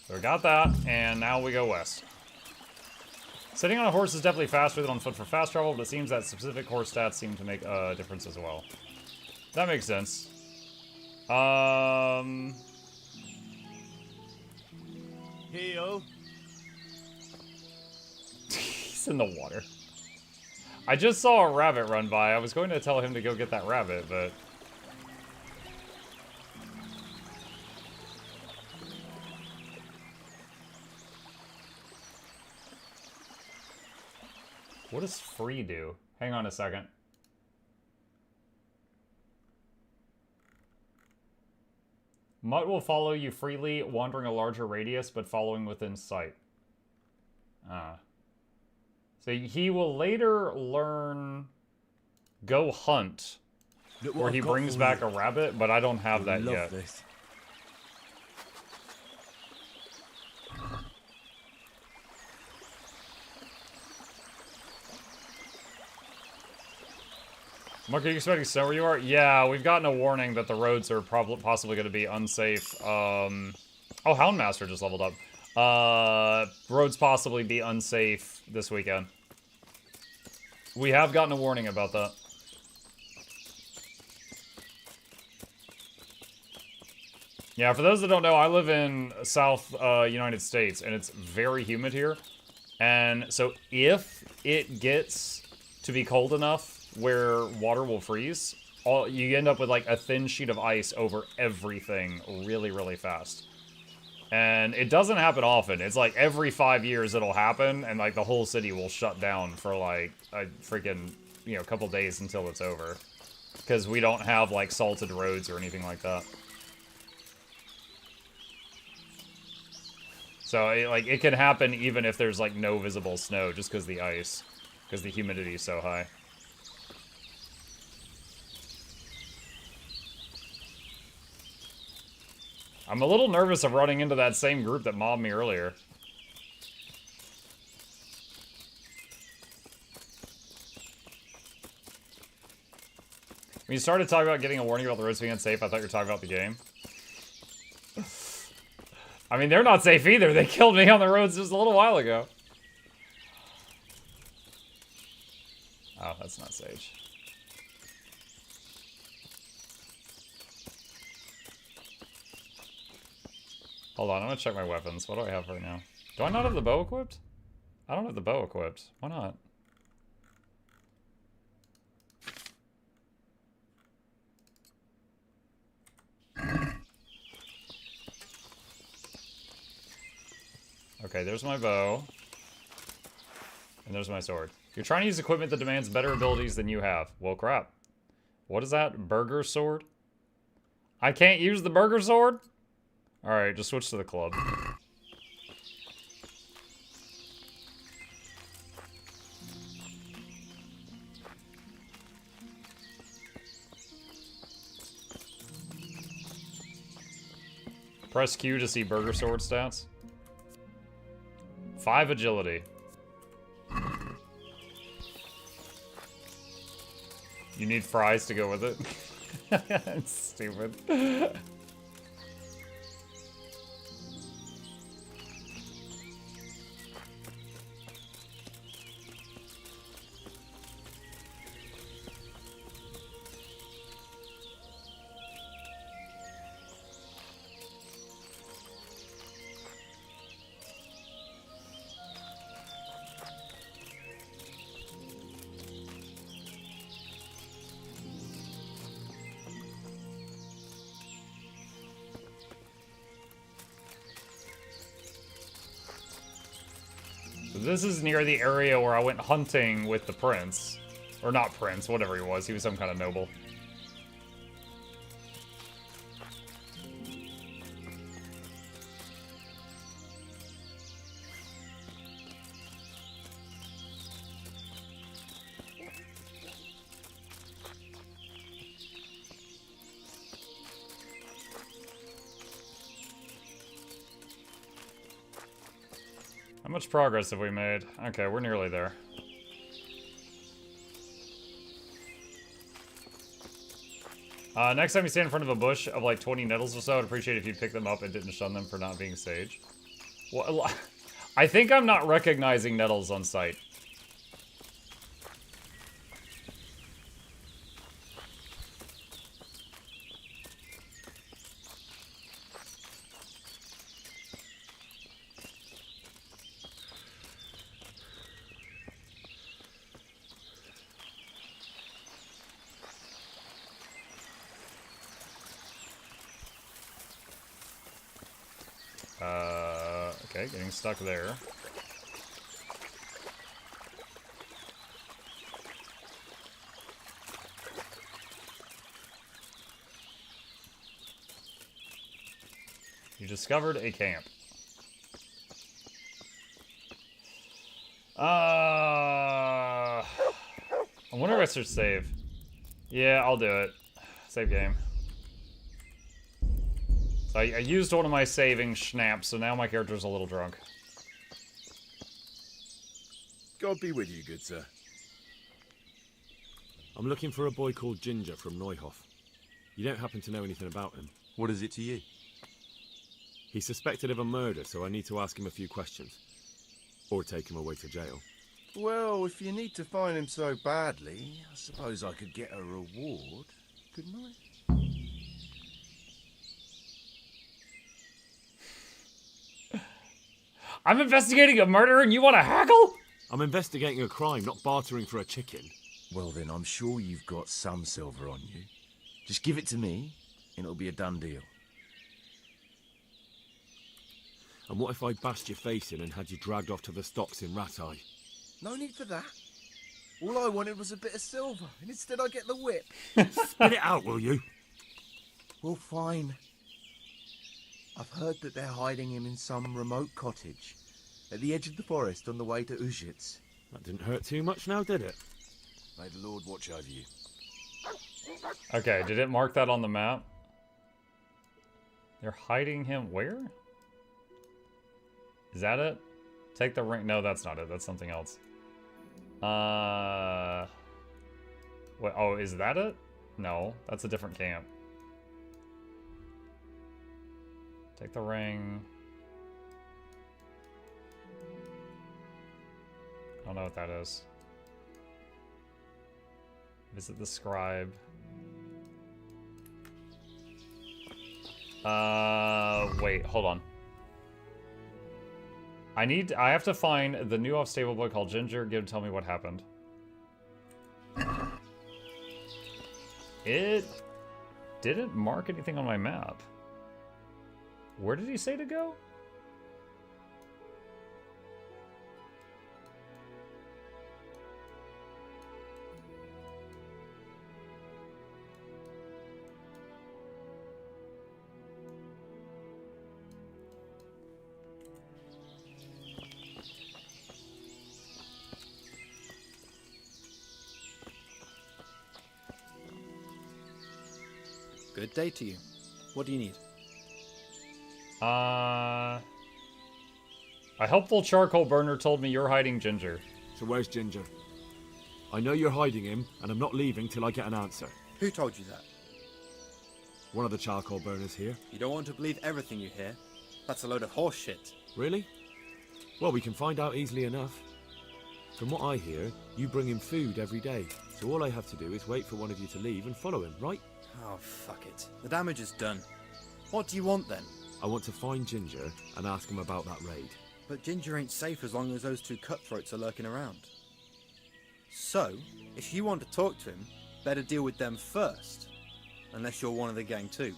So we got that, and now we go west. Sitting on a horse is definitely faster than on foot for fast travel, but it seems that specific horse stats seem to make a difference as well. That makes sense. Heal. He's in the water. I just saw a rabbit run by. I was going to tell him to go get that rabbit, but... What does free do? Hang on a second. Mutt will follow you freely, wandering a larger radius, but following within sight. So he will later learn Go Hunt, where he brings back a rabbit, but I don't have that yet. This. Mark, are you expecting snow where you are? Yeah, we've gotten a warning that the roads are possibly going to be unsafe. Oh, Houndmaster just leveled up. Roads possibly be unsafe this weekend. We have gotten a warning about that. Yeah, for those that don't know, I live in South United States, and it's very humid here. And so if it gets to be cold enough where water will freeze, you end up with like a thin sheet of ice over everything really, really fast. And it doesn't happen often. It's like every 5 years it'll happen, and like the whole city will shut down for like a freaking, you know, couple days until it's over. Because we don't have like salted roads or anything like that. So, it can happen even if there's, like, no visible snow, just because the ice. Because the humidity is so high. I'm a little nervous of running into that same group that mobbed me earlier. When you started talking about getting a warning about the roads being unsafe, I thought you were talking about the game. I mean, they're not safe either. They killed me on the roads just a little while ago. Oh, that's not Sage. Hold on, I'm gonna check my weapons. What do I have right now? Do I not have the bow equipped? I don't have the bow equipped. Why not? Okay, there's my bow. And there's my sword. You're trying to use equipment that demands better abilities than you have. Well, crap. What is that? Burger sword? I can't use the burger sword? Alright, just switch to the club. Press Q to see burger sword stats. 5 agility. You need fries to go with it? That's stupid. This is near the area where I went hunting with the prince. Or not prince, whatever he was. He was some kind of noble. How much progress have we made? Okay, we're nearly there. Next time you stand in front of a bush of like 20 nettles or so, I'd appreciate if you pick them up and didn't shun them for not being sage. Well, I think I'm not recognizing nettles on sight. Okay, getting stuck there. You discovered a camp. I wonder if I should save. Yeah, I'll do it. Save game. So I used one of my saving schnaps, so now my character's a little drunk. God be with you, good sir. I'm looking for a boy called Ginger from Neuhof. You don't happen to know anything about him? What is it to you? He's suspected of a murder, so I need to ask him a few questions. Or take him away to jail. Well, if you need to find him so badly, I suppose I could get a reward, couldn't I? I'm investigating a murder and you want to haggle? I'm investigating a crime, not bartering for a chicken. Well then, I'm sure you've got some silver on you. Just give it to me, and it'll be a done deal. And what if I bashed your face in and had you dragged off to the stocks in Ratai? No need for that. All I wanted was a bit of silver, and instead I get the whip. Spit it out, will you? Well, fine. I've heard that they're hiding him in some remote cottage at the edge of the forest on the way to Uzhitz. That didn't hurt too much now, did it? May the Lord watch over you. Okay, did it mark that on the map? They're hiding him where? Is that it? Take the ring. No, that's not it. That's something else. What? Oh, is that it? No, that's a different camp. Take the ring. I don't know what that is. Visit the scribe. Wait, hold on. I have to find the new off-stable boy called Ginger. Tell me what happened. It didn't mark anything on my map. Where did he say to go? Good day to you. What do you need? A helpful charcoal burner told me you're hiding Ginger. So where's Ginger? I know you're hiding him, and I'm not leaving till I get an answer. Who told you that? One of the charcoal burners here. You don't want to believe everything you hear. That's a load of horse shit. Really? Well, we can find out easily enough. From what I hear, you bring him food every day, so all I have to do is wait for one of you to leave and follow him, right? Oh, fuck it. The damage is done. What do you want then? I want to find Ginger and ask him about that raid. But Ginger ain't safe as long as those two cutthroats are lurking around. So, if you want to talk to him, better deal with them first. Unless you're one of the gang too.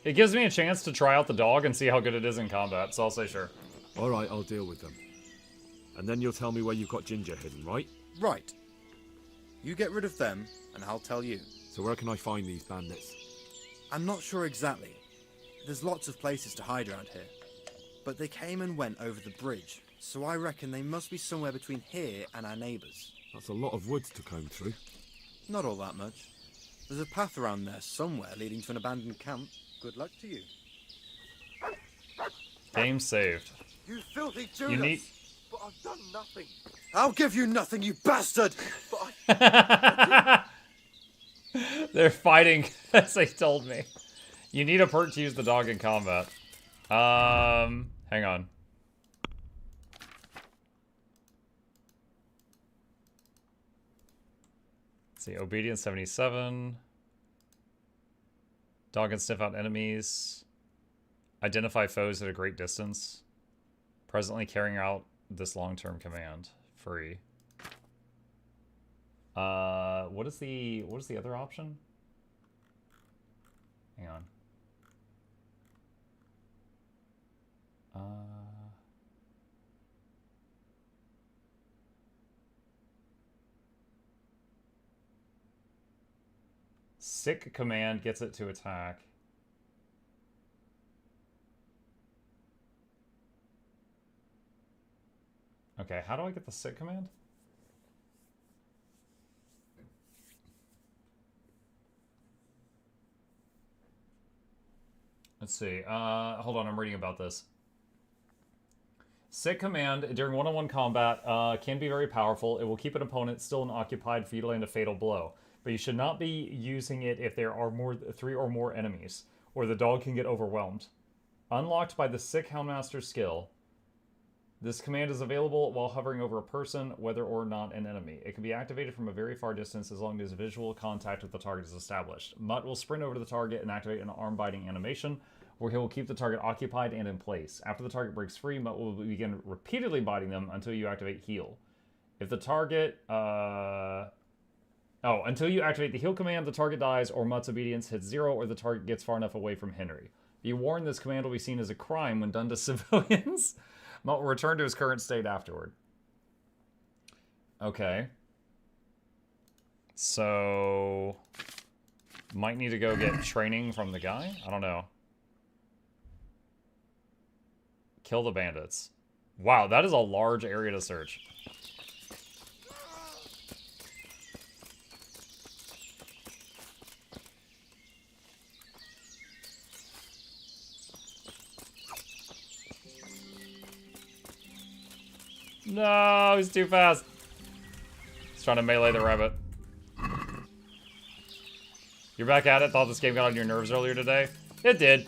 It gives me a chance to try out the dog and see how good it is in combat, so I'll say sure. Alright, I'll deal with them. And then you'll tell me where you've got Ginger hidden, right? Right. You get rid of them, and I'll tell you. So where can I find these bandits? I'm not sure exactly. There's lots of places to hide around here. But they came and went over the bridge, so I reckon they must be somewhere between here and our neighbours. That's a lot of woods to comb through. Not all that much. There's a path around there somewhere leading to an abandoned camp. Good luck to you. Game saved. You filthy Judas! You need... But I've done nothing. I'll give you nothing, you bastard! They're fighting, as they told me. You need a perk to use the dog in combat. Hang on. Let's see, obedience 77. Dog can sniff out enemies. Identify foes at a great distance. Presently carrying out this long-term command. Free. What is the other option? Hang on. Sick command gets it to attack. Okay, how do I get the sick command? Let's see. Hold on, I'm reading about this. Sick command during one-on-one combat can be very powerful. It will keep an opponent still and occupied for you to land a fatal blow. But you should not be using it if there are 3 or more enemies, or the dog can get overwhelmed. Unlocked by the Sick Houndmaster skill, this command is available while hovering over a person, whether or not an enemy. It can be activated from a very far distance as long as visual contact with the target is established. Mutt will sprint over to the target and activate an arm-biting animation, where he will keep the target occupied and in place. After the target breaks free, Mutt will begin repeatedly biting them until you activate heal. If the target, until you activate the heal command, the target dies, or Mutt's obedience hits 0, or the target gets far enough away from Henry. Be warned, this command will be seen as a crime when done to civilians. Mutt will return to his current state afterward. Okay. So... might need to go get training from the guy? I don't know. Kill the bandits. Wow, that is a large area to search. No, he's too fast. He's trying to melee the rabbit. You're back at it? Thought this game got on your nerves earlier today? It did.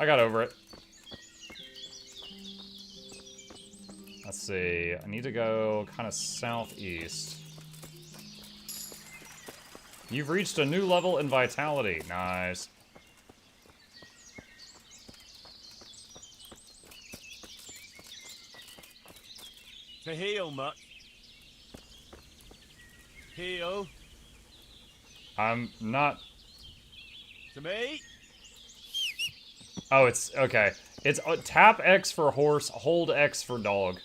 I got over it. Let's see. I need to go kind of southeast. You've reached a new level in vitality. Nice. To heal, Mutt. Heal. I'm not... To me. Oh, it's... okay. It's tap X for horse, hold X for dog.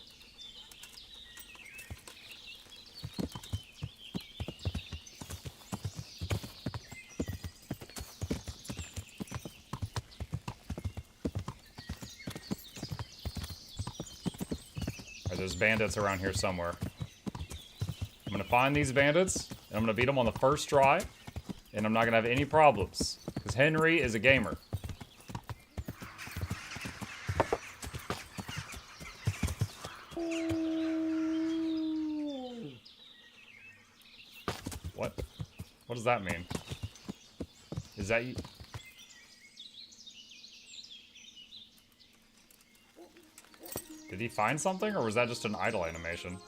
There's bandits around here somewhere. I'm gonna find these bandits, and I'm gonna beat them on the first try, and I'm not gonna have any problems, because Henry is a gamer. What? What does that mean? Is that you? Did he find something, or was that just an idle animation?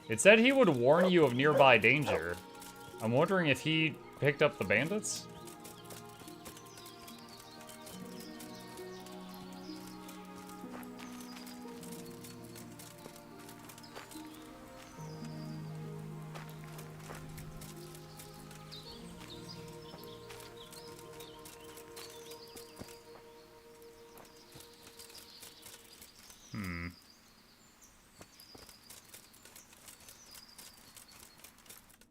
It said he would warn you of nearby danger. I'm wondering if he picked up the bandits?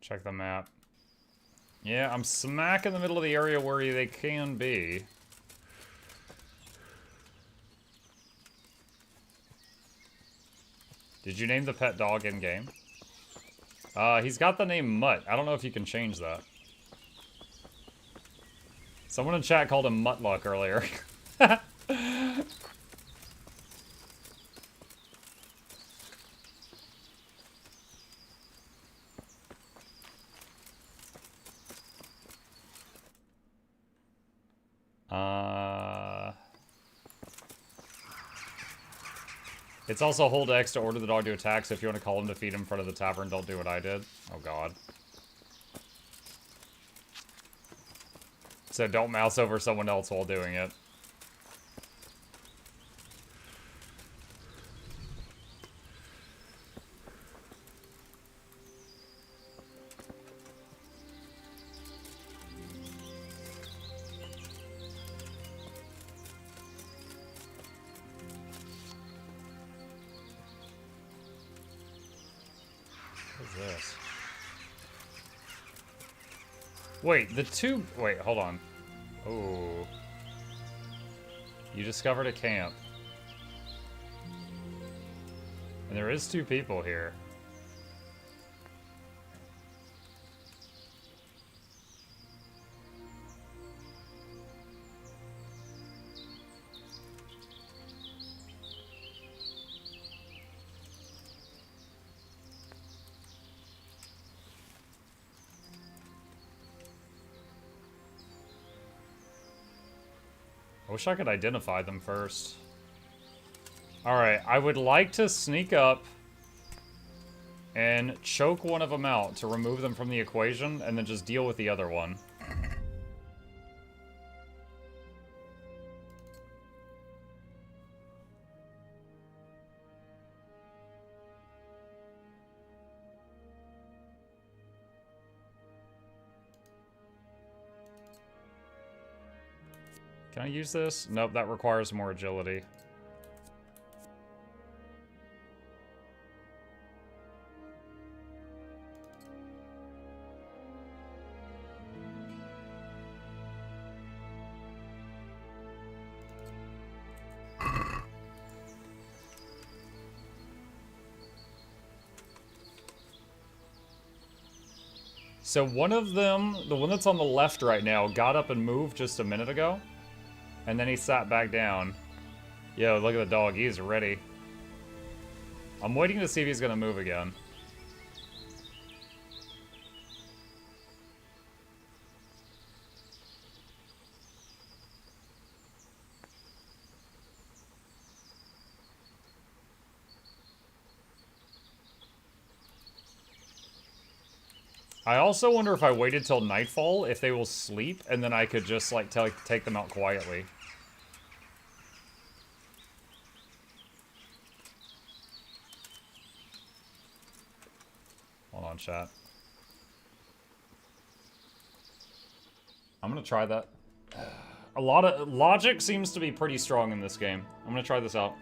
Check the map. Yeah, I'm smack in the middle of the area where they can be. Did you name the pet dog in-game? He's got the name Mutt. I don't know if you can change that. Someone in chat called him Mukluk earlier. It's also hold X to order the dog to attack, so if you want to call him to feed him in front of the tavern, don't do what I did. Oh god. So don't mouse over someone else while doing it. This. Wait, wait, hold on. Oh. You discovered a camp. And there is 2 people here. wish I could identify them first. Alright, I would like to sneak up and choke one of them out to remove them from the equation, and then just deal with the other one. Can I use this? Nope, that requires more agility. So one of them, the one that's on the left right now, got up and moved just a minute ago. And then he sat back down. Yo, look at the dog. He's ready. I'm waiting to see if he's going to move again. I also wonder if I waited till nightfall, if they will sleep, and then I could just, like, take them out quietly. Hold on, chat. I'm gonna try that. A lot of logic seems to be pretty strong in this game. I'm gonna try this out.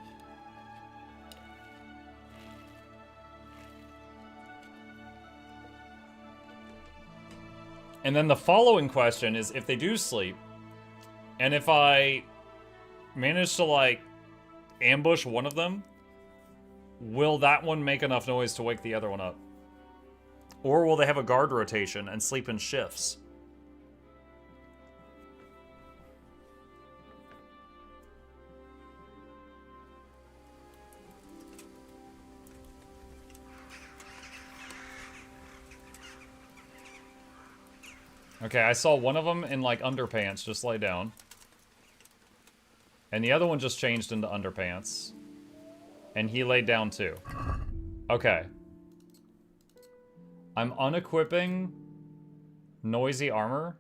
And then the following question is, if they do sleep, and if I manage to, like, ambush one of them, will that one make enough noise to wake the other one up? Or will they have a guard rotation and sleep in shifts? Okay, I saw one of them in, like, underpants just lay down. And the other one just changed into underpants. And he laid down too. Okay. I'm unequipping noisy armor.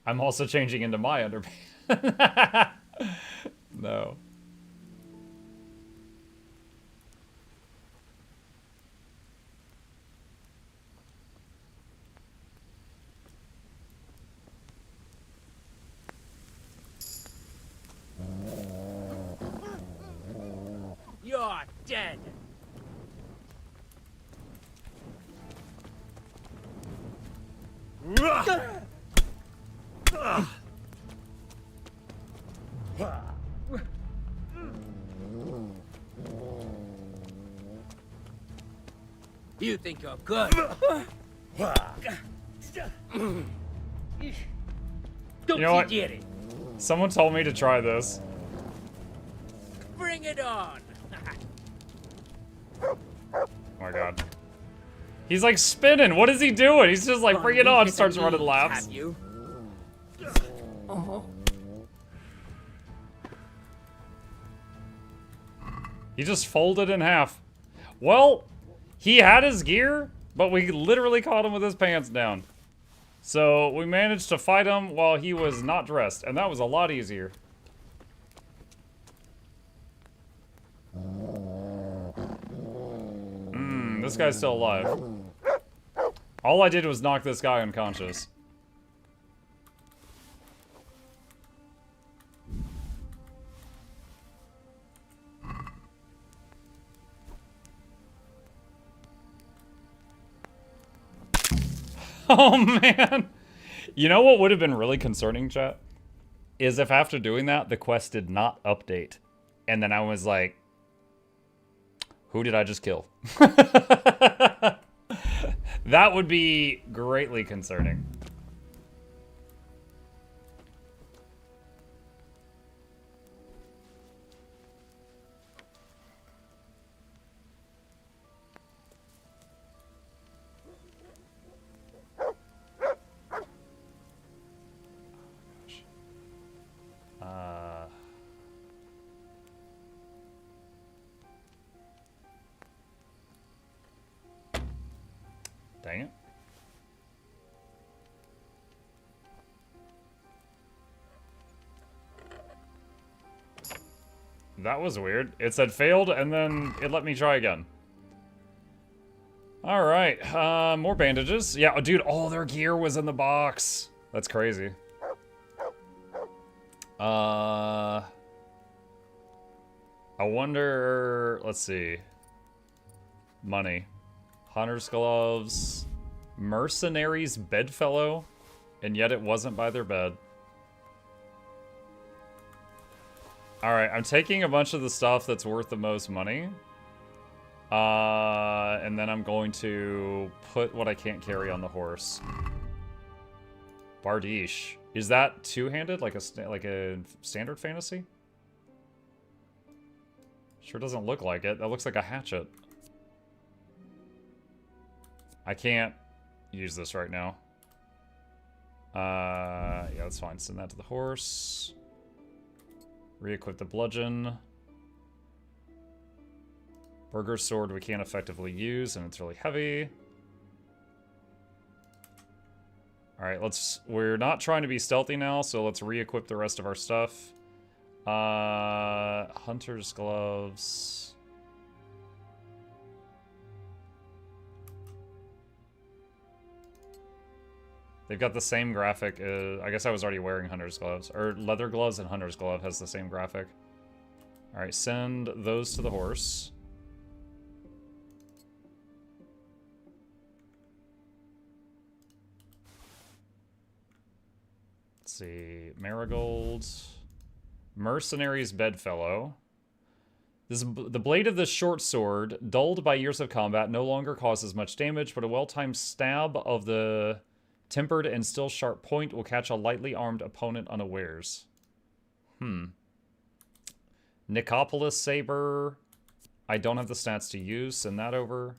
I'm also changing into my underpants. No. You're dead. You think you're good? You know what? Someone told me to try this. Bring it on. Oh my god. He's like spinning. What is he doing? He's just like, bring it on. Starts running laps. Have you? He just folded in half. Well, he had his gear, but we literally caught him with his pants down. So we managed to fight him while he was not dressed, and that was a lot easier. This guy's still alive. All I did was knock this guy unconscious. Oh, man. You know what would have been really concerning, chat? Is if after doing that, the quest did not update. And then I was like, who did I just kill? That would be greatly concerning. That was weird. It said failed, and then it let me try again. Alright, more bandages. Yeah, oh, dude, all their gear was in the box. That's crazy. I wonder... Let's see. Money. Hunter's gloves. Mercenaries bedfellow. And yet it wasn't by their bed. Alright, I'm taking a bunch of the stuff that's worth the most money. And then I'm going to put what I can't carry on the horse. Bardiche. Is that two-handed, like a standard fantasy? Sure doesn't look like it. That looks like a hatchet. I can't use this right now. Yeah, that's fine. Send that to the horse. Re-equip the bludgeon. Burger's sword we can't effectively use, and it's really heavy. Alright, we're not trying to be stealthy now, so let's re-equip the rest of our stuff. Hunter's gloves. They've got the same graphic. I guess I was already wearing Hunter's gloves. Or leather gloves and Hunter's glove has the same graphic. Alright, send those to the horse. Let's see. Marigold. Mercenaries bedfellow. The blade of this short sword, dulled by years of combat, no longer causes much damage, but a well-timed stab of the tempered and still sharp point will catch a lightly armed opponent unawares. Nicopolis saber. I don't have the stats to use. Send that over.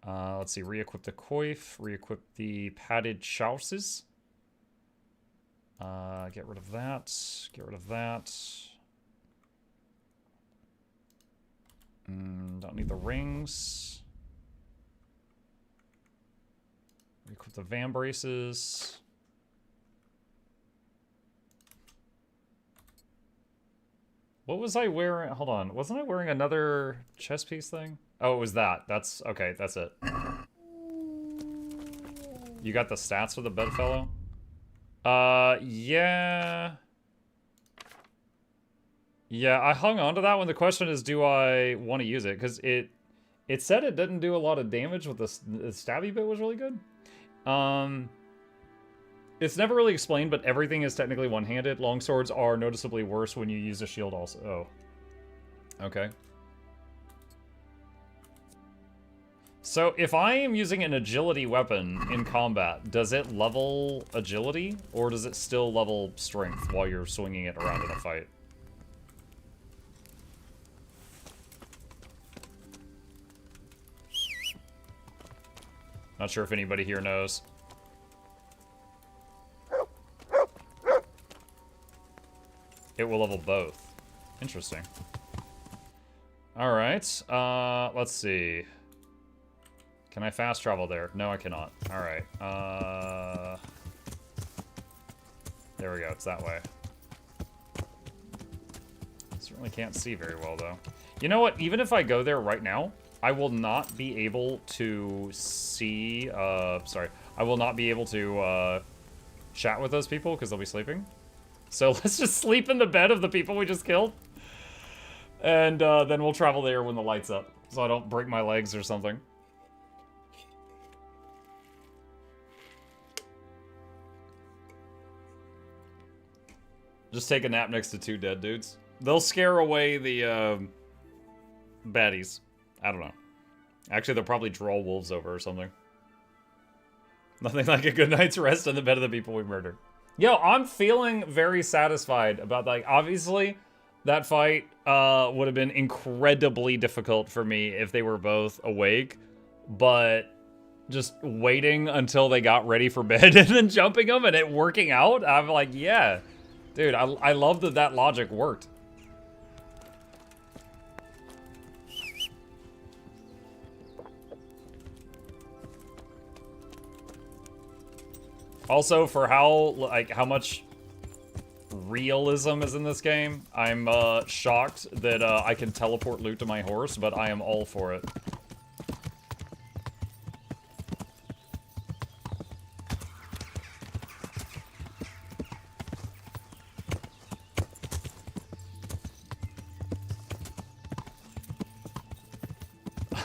Let's see. Re-equip the coif. Re-equip the padded chausses. Get rid of that. Get rid of that. Don't need the rings. Equip the van braces. What was I wearing? Hold on. Wasn't I wearing another chest piece thing? Oh, it was that. That's okay. That's it. You got the stats for the bedfellow? Yeah. Yeah, I hung on to that one. The question is, do I want to use it? Because it said it didn't do a lot of damage, but the stabby bit was really good. It's never really explained, but everything is technically one-handed. Longswords are noticeably worse when you use a shield also. Oh. Okay. So if I am using an agility weapon in combat, does it level agility? Or does it still level strength while you're swinging it around in a fight? Not sure if anybody here knows. It will level both. Interesting. Alright, let's see. Can I fast travel there? No, I cannot. Alright, there we go, it's that way. Certainly can't see very well, though. You know what? Even if I go there right now, I will not be able to see, sorry. I will not be able to, chat with those people because they'll be sleeping. So let's just sleep in the bed of the people we just killed. And, then we'll travel there when the light's up. So I don't break my legs or something. Just take a nap next to two dead dudes. They'll scare away the, baddies. I don't know. Actually, they'll probably draw wolves over or something. Nothing like a good night's rest in the bed of the people we murdered. Yo, I'm feeling very satisfied about, like, obviously, that fight would have been incredibly difficult for me if they were both awake. But just waiting until they got ready for bed and then jumping them and it working out, I'm like, yeah. Dude, I love that that logic worked. Also, for how much realism is in this game. I'm shocked that I can teleport loot to my horse, but I am all for it.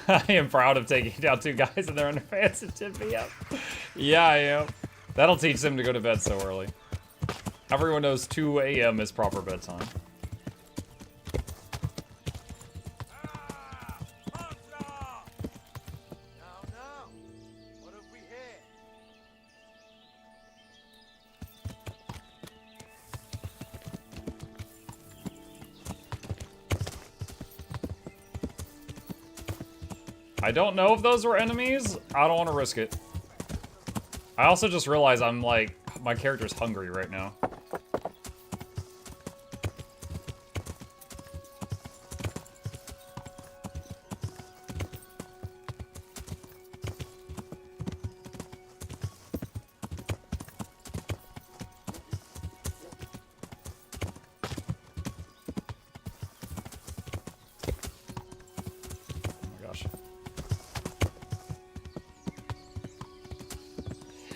I am proud of taking down 2 guys in their underpants at 10 p.m. Yeah, I am. That'll teach them to go to bed so early. Everyone knows 2 a.m. is proper bedtime. I don't know if those were enemies. I don't want to risk it. I also just realized I'm like, my character's hungry right now.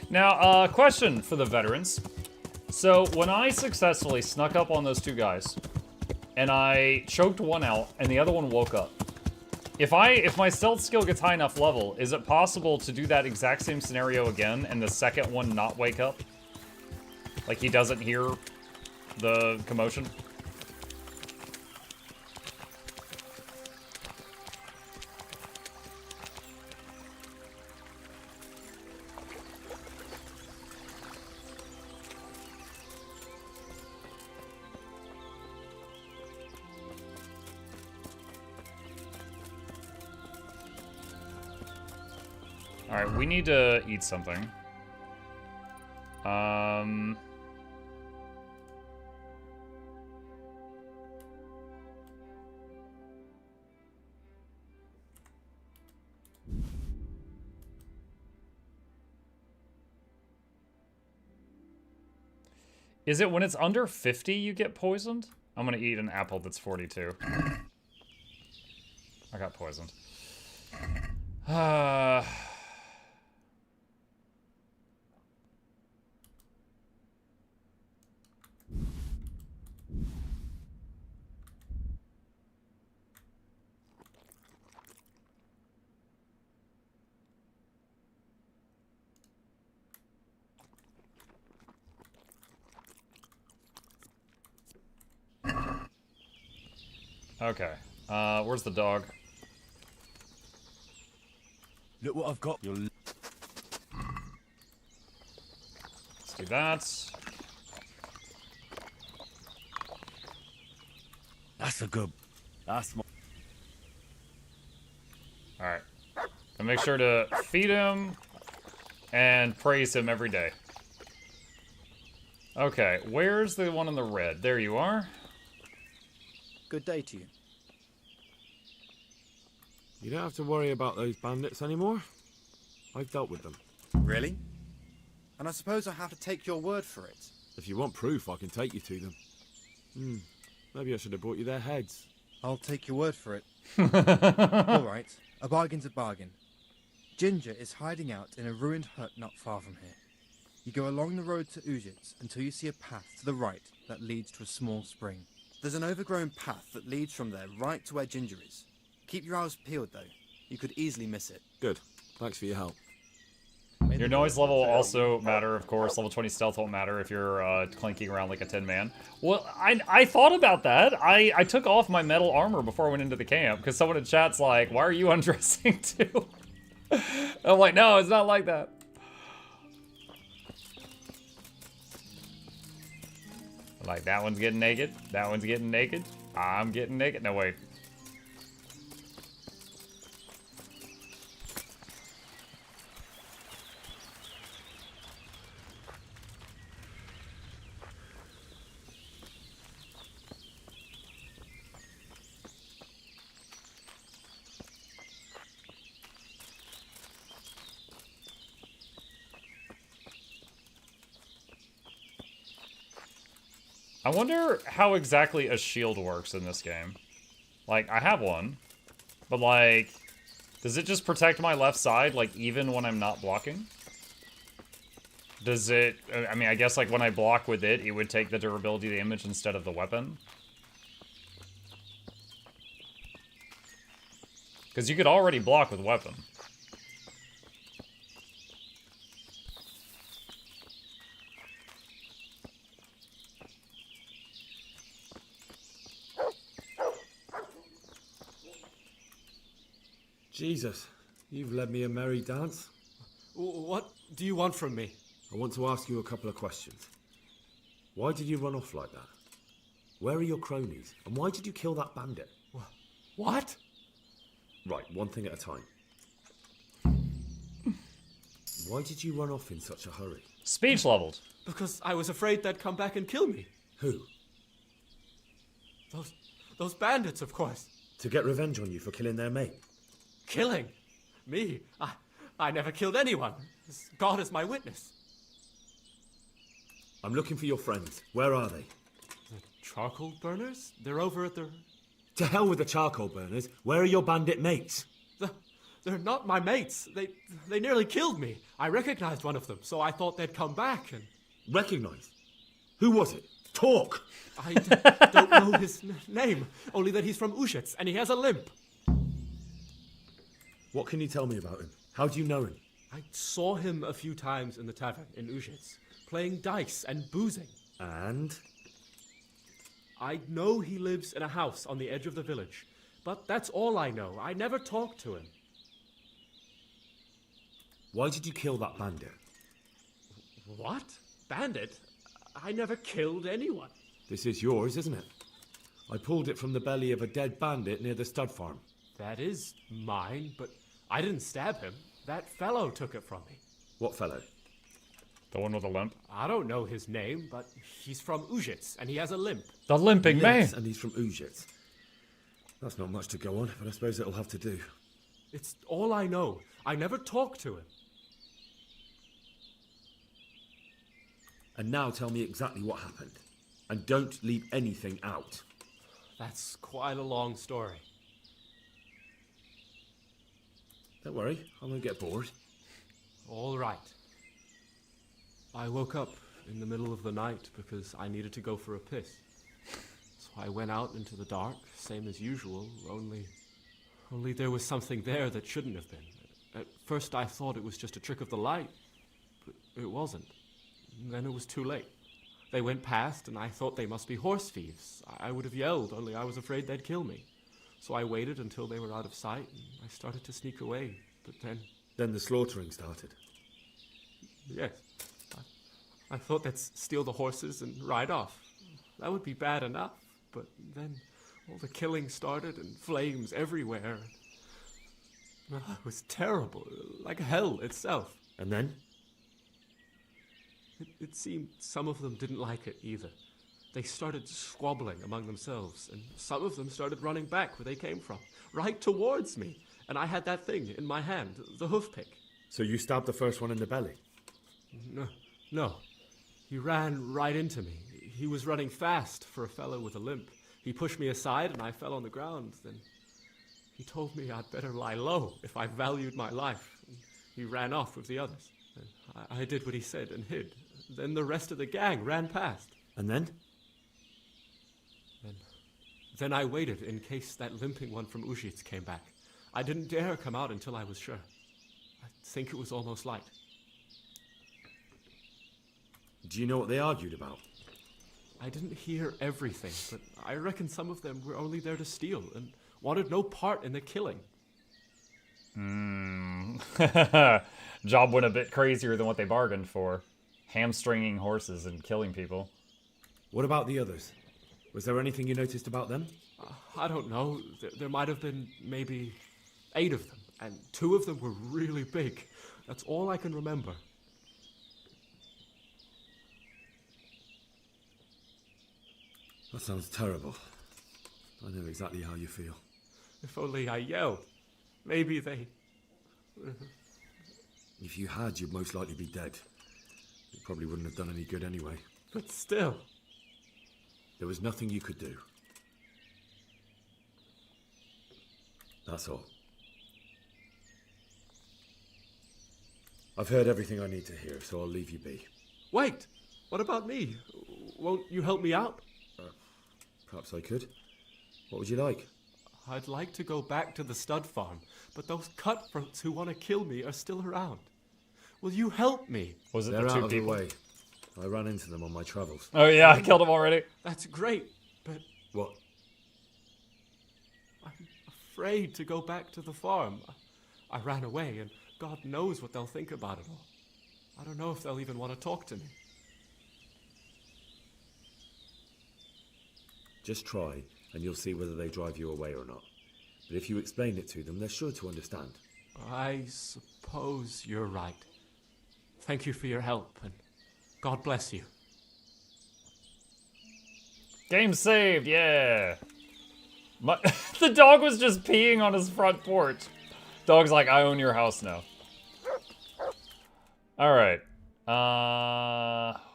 Now, question for the veterans. So, when I successfully snuck up on those 2 guys, and I choked one out, and the other one woke up, if my stealth skill gets high enough level, is it possible to do that exact same scenario again, and the second one not wake up? Like he doesn't hear the commotion? Alright, we need to eat something. Is it when it's under 50 you get poisoned? I'm gonna eat an apple that's 42. I got poisoned. Okay. Where's the dog? Look what I've got. Let's do that. That's a good. That's my. Alright. And make sure to feed him and praise him every day. Okay, where's the one in the red? There you are. Good day to you. You don't have to worry about those bandits anymore. I've dealt with them. Really? And I suppose I have to take your word for it. If you want proof, I can take you to them. Maybe I should have brought you their heads. I'll take your word for it. All right, a bargain's a bargain. Ginger is hiding out in a ruined hut not far from here. You go along the road to Uzhitz until you see a path to the right that leads to a small spring. There's an overgrown path that leads from there right to where Ginger is. Keep your eyes peeled, though. You could easily miss it. Good. Thanks for your help. Your noise level will also matter, of course. Level 20 stealth won't matter if you're clanking around like a 10-man. Well, I thought about that. I took off my metal armor before I went into the camp, because someone in chat's like, why are you undressing too? I'm like, no, it's not like that. Like, that one's getting naked. That one's getting naked. I'm getting naked. No, wait. I wonder how exactly a shield works in this game. Like, I have one, but like, does it just protect my left side, like, even when I'm not blocking? Does it, I mean, I guess, like, when I block with it, it would take the durability damage instead of the weapon? Because you could already block with weapon. Jesus, you've led me a merry dance. What do you want from me? I want to ask you a couple of questions. Why did you run off like that? Where are your cronies? And why did you kill that bandit? What? Right, one thing at a time. Why did you run off in such a hurry? Speech leveled. Because I was afraid they'd come back and kill me. Who? Those bandits, of course. To get revenge on you for killing their mate? Killing? Me? I never killed anyone. God is my witness. I'm looking for your friends. Where are they? The charcoal burners? They're over at the... To hell with the charcoal burners. Where are your bandit mates? They're not my mates. They nearly killed me. I recognized one of them, so I thought they'd come back and... Recognized? Who was it? Talk! I don't know his name, only that he's from Uzhitz, and he has a limp. What can you tell me about him? How do you know him? I saw him a few times in the tavern in Uzhitz, playing dice and boozing. And? I know he lives in a house on the edge of the village, but that's all I know. I never talked to him. Why did you kill that bandit? What? Bandit? I never killed anyone. This is yours, isn't it? I pulled it from the belly of a dead bandit near the stud farm. That is mine, but I didn't stab him. That fellow took it from me. What fellow? The one with the limp? I don't know his name, but he's from Uzhitz, and he has a limp. The limping man! And he's from Uzhitz. That's not much to go on, but I suppose it'll have to do. It's all I know. I never talked to him. And now tell me exactly what happened. And don't leave anything out. That's quite a long story. Don't worry, I won't get bored. All right. I woke up in the middle of the night because I needed to go for a piss. So I went out into the dark, same as usual, only there was something there that shouldn't have been. At first I thought it was just a trick of the light, but it wasn't. And then it was too late. They went past and I thought they must be horse thieves. I would have yelled, only I was afraid they'd kill me. So I waited until they were out of sight and I started to sneak away, but then... Then the slaughtering started? Yes. I thought they'd steal the horses and ride off. That would be bad enough, but then all the killing started and flames everywhere. It was terrible, like hell itself. And then? It seemed some of them didn't like it either. They started squabbling among themselves, and some of them started running back where they came from, right towards me. And I had that thing in my hand, the hoof pick. So you stabbed the first one in the belly? No. He ran right into me. He was running fast for a fellow with a limp. He pushed me aside and I fell on the ground. Then he told me I'd better lie low if I valued my life. He ran off with the others. I did what he said and hid. Then the rest of the gang ran past. And then? Then I waited in case that limping one from Uzhitz came back. I didn't dare come out until I was sure. I think it was almost light. Do you know what they argued about? I didn't hear everything, but I reckon some of them were only there to steal and wanted no part in the killing. Job went a bit crazier than what they bargained for. Hamstringing horses and killing people. What about the others? Was there anything you noticed about them? I don't know. There might have been maybe 8 of them, and 2 of them were really big. That's all I can remember. That sounds terrible. I know exactly how you feel. If only I yelled. Maybe they... If you had, you'd most likely be dead. It probably wouldn't have done any good anyway. But still... There was nothing you could do. That's all. I've heard everything I need to hear, so I'll leave you be. Wait! What about me? Won't you help me out? Perhaps I could. What would you like? I'd like to go back to the stud farm, but those cutthroats who want to kill me are still around. Will you help me? Was it They're the two out of people? the way. I ran into them on my travels. Oh yeah, I killed them already. That's great, but... What? I'm afraid to go back to the farm. I ran away, and God knows what they'll think about it all. I don't know if they'll even want to talk to me. Just try, and you'll see whether they drive you away or not. But if you explain it to them, they're sure to understand. I suppose you're right. Thank you for your help, and God bless you. Game saved, yeah. The dog was just peeing on his front porch. Dog's like, I own your house now. All right.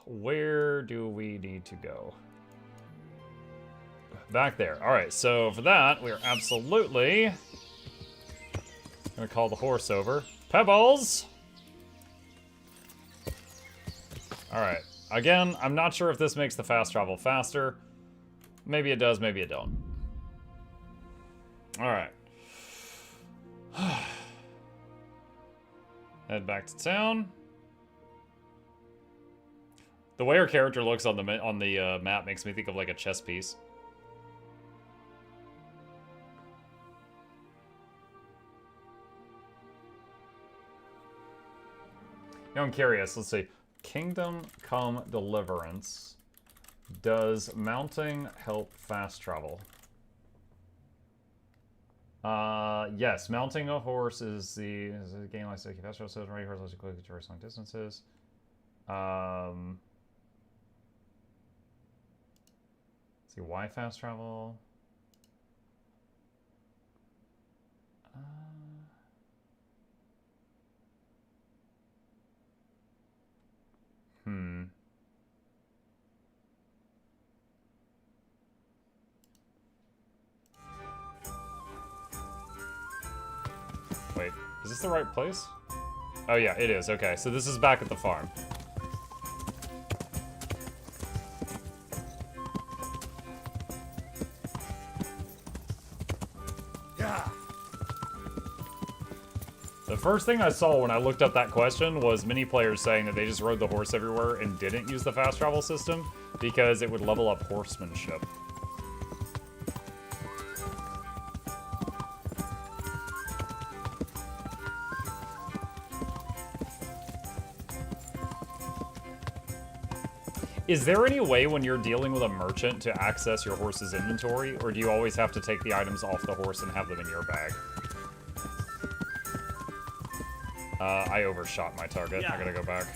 Where do we need to go? Back there. All right, so for that, we are absolutely gonna call the horse over. Pebbles! All right. Again, I'm not sure if this makes the fast travel faster. Maybe it does, maybe it don't. All right. Head back to town. The way her character looks on the map makes me think of like a chess piece. Now I'm curious. Let's see. Kingdom Come Deliverance. Does mounting help fast travel? Yes. Mounting a horse is a game like Sticky Fast Travel, so ready horse lets you quickly traverse long distances. Let's see, why fast travel? Wait, is this the right place? Oh yeah, it is. Okay, so this is back at the farm. Yeah. The first thing I saw when I looked up that question was many players saying that they just rode the horse everywhere and didn't use the fast travel system because it would level up horsemanship. Is there any way when you're dealing with a merchant to access your horse's inventory, or do you always have to take the items off the horse and have them in your bag? I overshot my target. I gotta go back.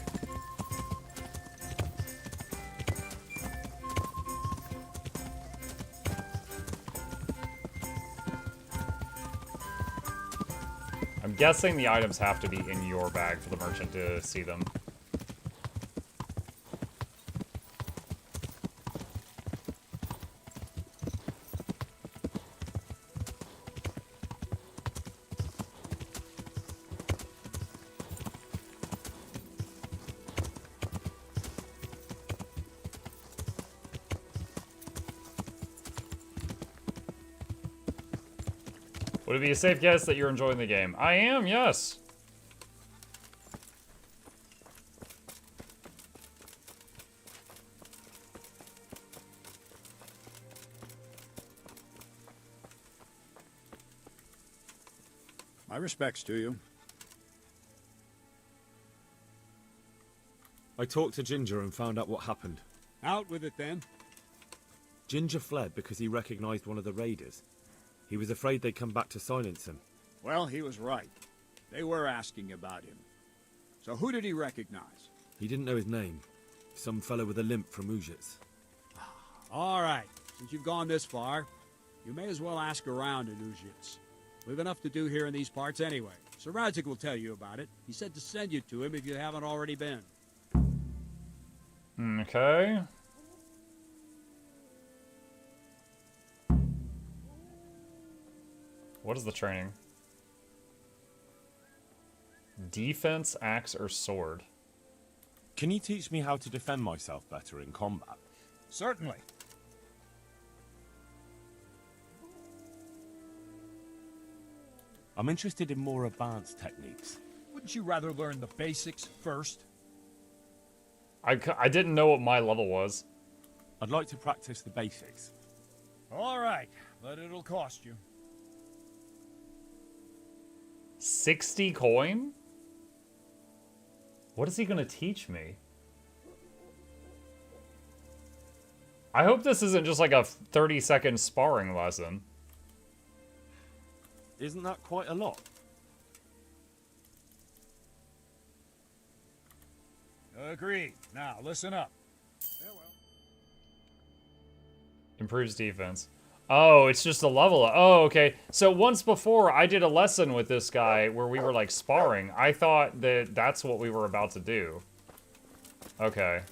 I'm guessing the items have to be in your bag for the merchant to see them. Would it be a safe guess that you're enjoying the game? I am, yes. My respects to you. I talked to Ginger and found out what happened. Out with it then. Ginger fled because he recognized one of the raiders. He was afraid they'd come back to silence him. Well, he was right. They were asking about him. So who did he recognize? He didn't know his name. Some fellow with a limp from Uzhitz. All right. Since you've gone this far, you may as well ask around in Uzhitz. We've enough to do here in these parts anyway. Sir Radzik will tell you about it. He said to send you to him if you haven't already been. Okay. What is the training? Defense, axe, or sword? Can you teach me how to defend myself better in combat? Certainly. I'm interested in more advanced techniques. Wouldn't you rather learn the basics first? I didn't know what my level was. I'd like to practice the basics. All right, but it'll cost you. 60 coin? What is he gonna teach me? I hope this isn't just like a 30-second sparring lesson. Isn't that quite a lot? Agreed. Now, listen up. Farewell. Improves defense. Oh, it's just a level. Oh, okay. So once before, I did a lesson with this guy where we were like sparring. I thought that that's what we were about to do. Okay.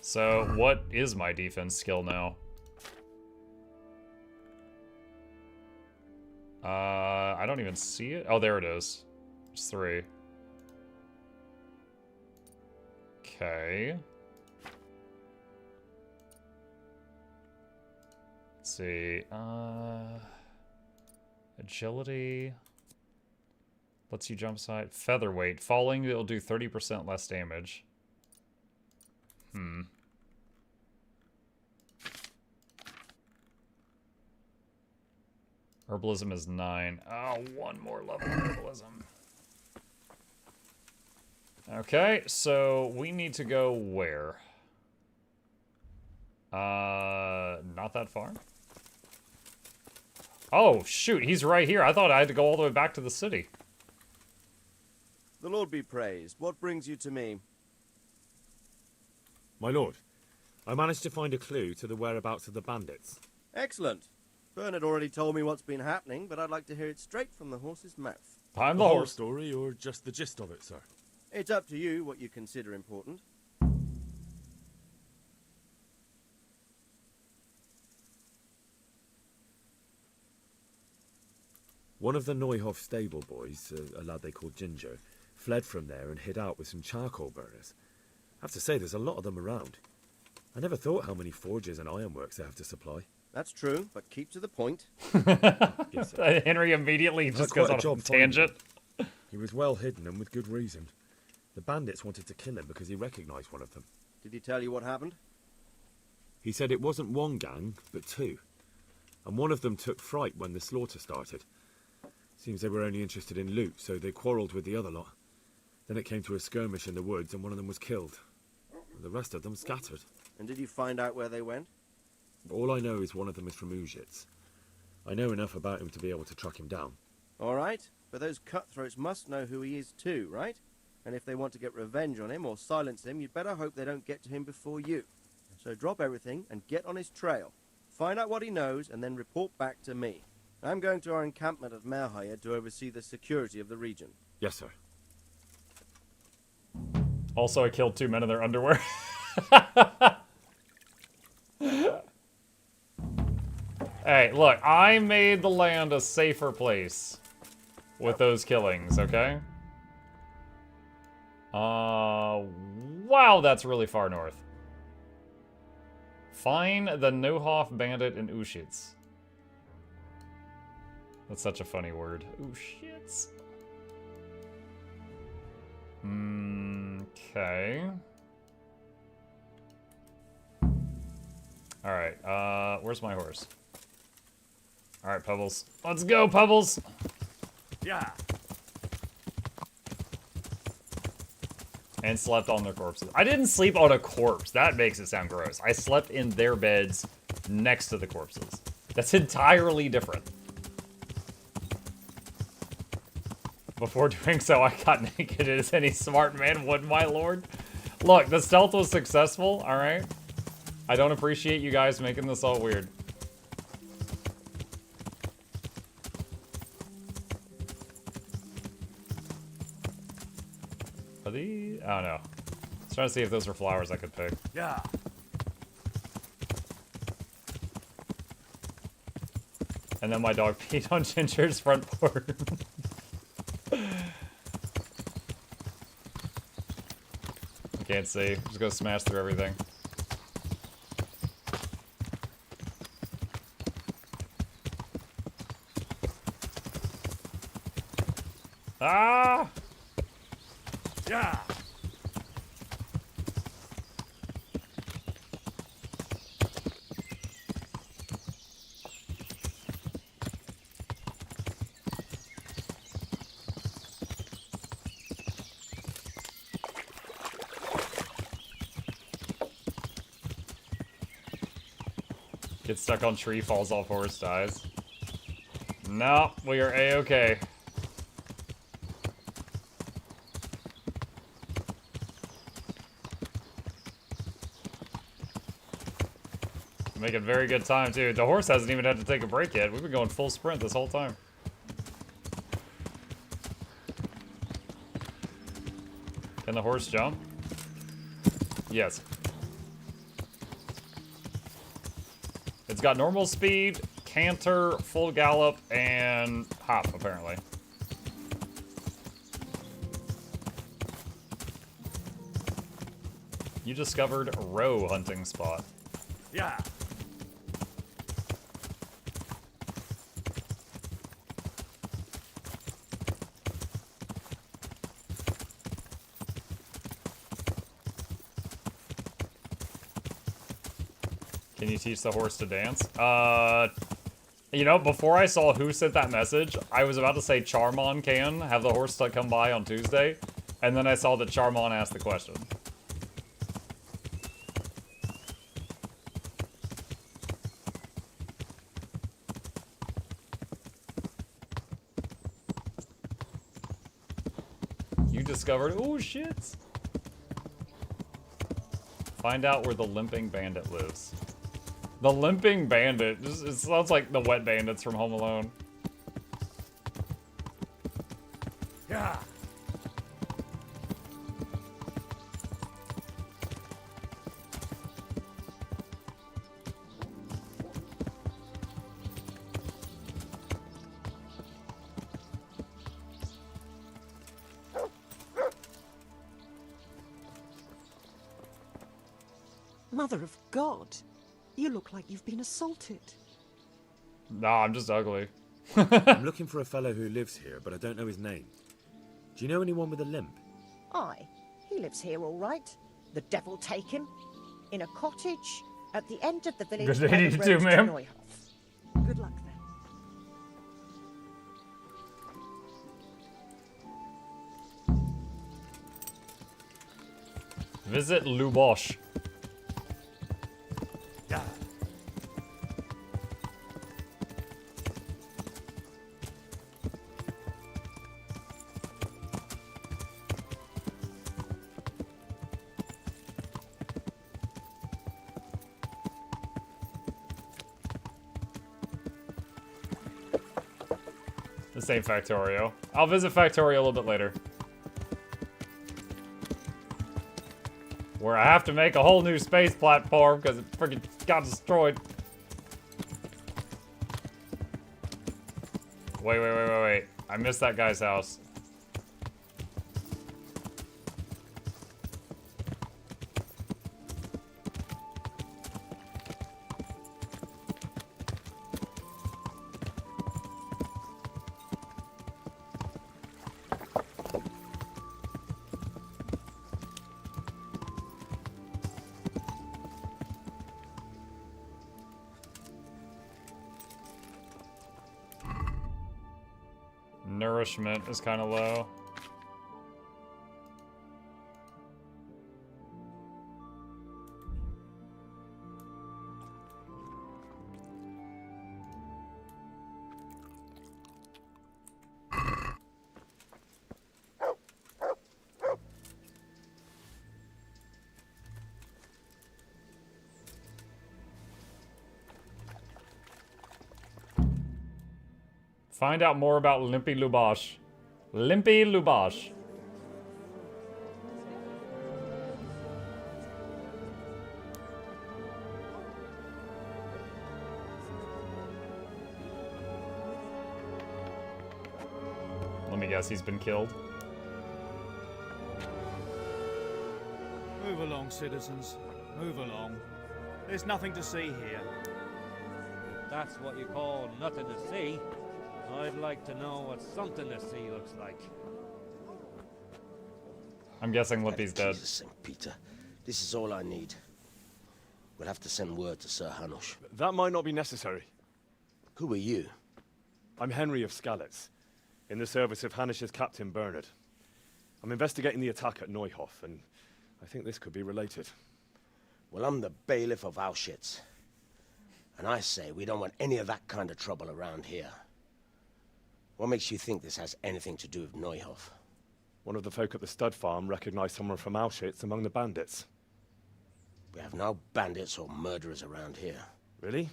So what is my defense skill now? I don't even see it. Oh, there it is. It's 3. Okay. Let's see. Agility. Lets you jump side. Featherweight. Falling, it'll do 30% less damage. Herbalism is 9. Oh, one more level of herbalism. Okay, so we need to go where? Not that far. Oh, shoot, he's right here. I thought I had to go all the way back to the city. The Lord be praised. What brings you to me? My lord, I managed to find a clue to the whereabouts of the bandits. Excellent. Bernard already told me what's been happening, but I'd like to hear it straight from the horse's mouth. I'm the the whole horse. Story or just the gist of it, sir? It's up to you what you consider important. One of the Neuhoff stable boys, a lad they called Ginger, fled from there and hid out with some charcoal burners. I have to say, there's a lot of them around. I never thought how many forges and ironworks they have to supply. That's true, but keep to the point. Yes, sir. Henry immediately just Quite goes on a job finding tangent. him. He was well hidden and with good reason. The bandits wanted to kill him because he recognized one of them. Did he tell you what happened? He said it wasn't one gang, but 2. And one of them took fright when the slaughter started. Seems they were only interested in loot, so they quarrelled with the other lot. Then it came to a skirmish in the woods and one of them was killed. The rest of them scattered. And did you find out where they went? All I know is one of them is from Uzhitz. I know enough about him to be able to track him down. All right, but those cutthroats must know who he is too, right? And if they want to get revenge on him or silence him, you'd better hope they don't get to him before you. So drop everything and get on his trail. Find out what he knows and then report back to me. I'm going to our encampment at Merhayed to oversee the security of the region. Yes, sir. Also, I killed 2 men in their underwear. Hey, look, I made the land a safer place with those killings, okay? Wow, that's really far north. Find the Neuhoff bandit in Uzhitz. That's such a funny word. Uzhitz. Okay. Alright, where's my horse? Alright, Pebbles. Let's go, Pebbles! Yeah. And slept on their corpses. I didn't sleep on a corpse. That makes it sound gross. I slept in their beds next to the corpses. That's entirely different. Before doing so, I got naked as any smart man would, my lord. Look, the stealth was successful, alright? I don't appreciate you guys making this all weird. Are these? Oh no. I was trying to see if those were flowers I could pick. Yeah. And then my dog peed on Ginger's front porch. I can't see. Just go smash through everything. Ah! Yeah. Gets stuck on tree, falls off horse, dies. No, we are A-okay. Making very good time, too. The horse hasn't even had to take a break yet. We've been going full sprint this whole time. Can the horse jump? Yes. It's got normal speed, canter, full gallop, and hop, apparently. You discovered a roe hunting spot. Yeah. Can you teach the horse to dance? You know, before I saw who sent that message, I was about to say Charmon can have the horse come by on Tuesday, and then I saw that Charmon asked the question. You discovered, oh shit! Find out where the limping bandit lives. The limping bandit. It sounds like the wet bandits from Home Alone. Yeah. Mother of God, you look like you've been assaulted. Nah, I'm just ugly. I'm looking for a fellow who lives here, but I don't know his name. Do you know anyone with a limp? Aye, he lives here all right. The devil take him. In a cottage at the end of the village. Good day to you too, ma'am. Good luck then. Visit Lubosh. Yeah. This ain't Factorio. I'll visit Factorio a little bit later. Where I have to make a whole new space platform because it freaking got destroyed. Wait. I missed that guy's house. Nourishment is kind of low. Find out more about Limpy Lubosh. Limpy Lubosh. guess he's been killed. Move along, citizens. Move along. There's nothing to see here. If that's what you call nothing to see, I'd like to know what something to see looks like. I'm guessing Lippy's dead. Jesus, St. Peter. This is all I need. We'll have to send word to Sir Hanush. That might not be necessary. Who are you? I'm Henry of Skalitz, in the service of Hanush's Captain Bernard. I'm investigating the attack at Neuhof, and I think this could be related. Well, I'm the bailiff of Uzhitz. And I say we don't want any of that kind of trouble around here. What makes you think this has anything to do with Neuhof? One of the folk at the stud farm recognized someone from Auschwitz among the bandits. We have no bandits or murderers around here. Really?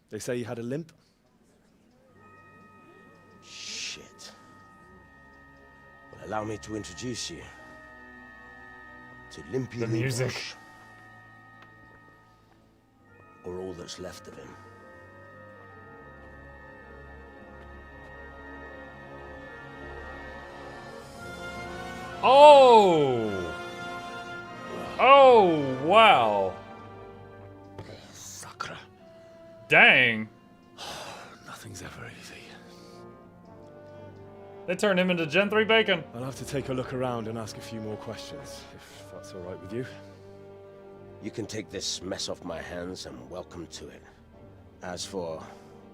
They say he had a limp? Shit. Well, allow me to introduce you to Limping. The music. Or all that's left of him. Oh! Oh, wow. Sakra. Dang. Nothing's ever easy. They turned him into Gen 3 bacon. I'll have to take a look around and ask a few more questions, if that's all right with you. You can take this mess off my hands and welcome to it. As for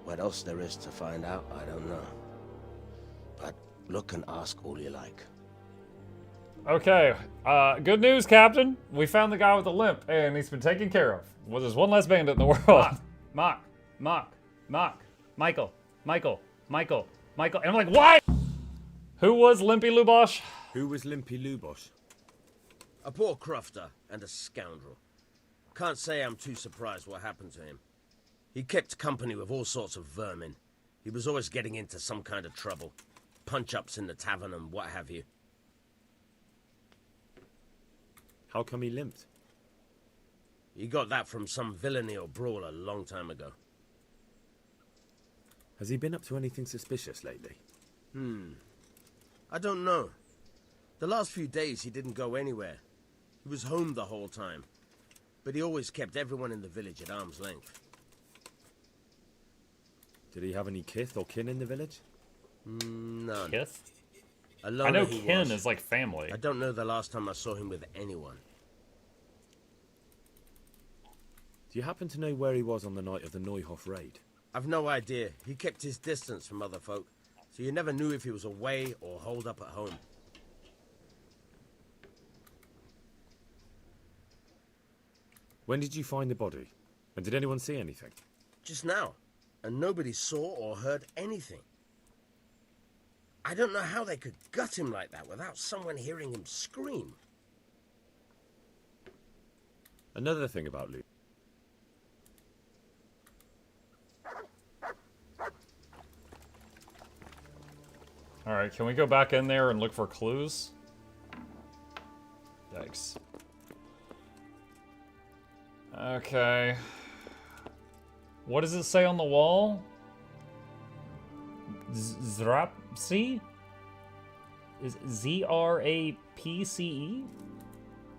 what else there is to find out, I don't know. But look and ask all you like. Okay, good news, Captain. We found the guy with the limp, and he's been taken care of. Well, there's one less bandit in the world. Michael. And I'm like, what? Who was Limpy Lubosh? Who was Limpy Lubosh? A poor crofter and a scoundrel. Can't say I'm too surprised what happened to him. He kept company with all sorts of vermin. He was always getting into some kind of trouble. Punch-ups in the tavern and what have you. How come he limped? He got that from some villainy or brawl a long time ago. Has he been up to anything suspicious lately? I don't know. The last few days he didn't go anywhere. He was home the whole time. But he always kept everyone in the village at arm's length. Did he have any kith or kin in the village? None. Kith? Alone I know he kin was. is like family. I don't know the last time I saw him with anyone. Do you happen to know where he was on the night of the Neuhof raid? I've no idea. He kept his distance from other folk, so you never knew if he was away or holed up at home. When did you find the body? And did anyone see anything? Just now, and nobody saw or heard anything. I don't know how they could gut him like that without someone hearing him scream. Another thing about Luke. Alright, can we go back in there and look for clues? Yikes. Okay. What does it say on the wall? Zrapce? Is Z-R-A-P-C-E?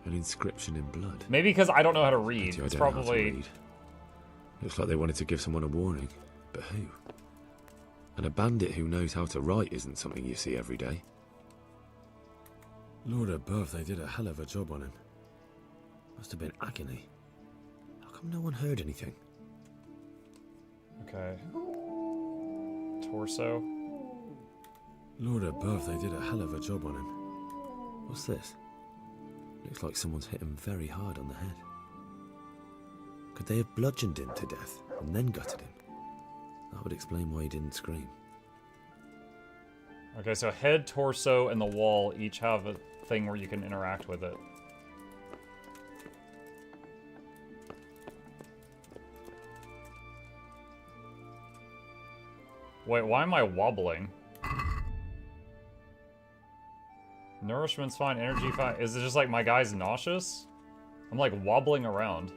An inscription in blood. Maybe because I don't know how to read. I It's don't know how to probably... read. Looks like they wanted to give someone a warning. But who? And a bandit who knows how to write isn't something you see every day. Lord above, they did a hell of a job on him. Must have been agony. How come no one heard anything? Okay. Torso. Lord above, they did a hell of a job on him. What's this? Looks like someone's hit him very hard on the head. Could they have bludgeoned him to death and then gutted him? That would explain why he didn't scream. Okay, so head, torso, and the wall each have a thing where you can interact with it. Wait, why am I wobbling? Nourishment's fine, energy fine. Is it just like my guy's nauseous? I'm like wobbling around.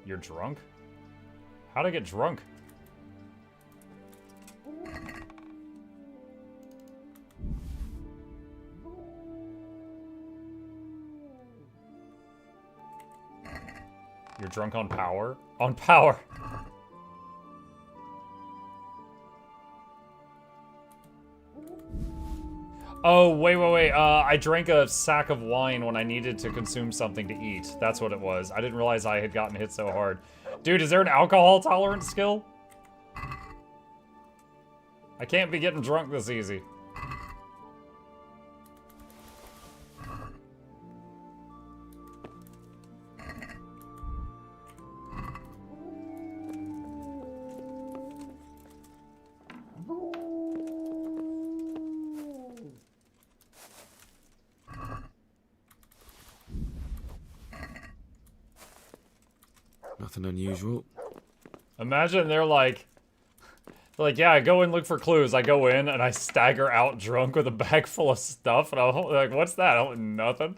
You're drunk? How'd I get drunk? You're drunk on power? On power! Oh, wait. I drank a sack of wine when I needed to consume something to eat. That's what it was. I didn't realize I had gotten hit so hard. Dude, is there an alcohol tolerance skill? I can't be getting drunk this easy. Nothing unusual. Imagine they're like, yeah, I go and look for clues. I go in and I stagger out drunk with a bag full of stuff, and I'm like, what's that? Nothing.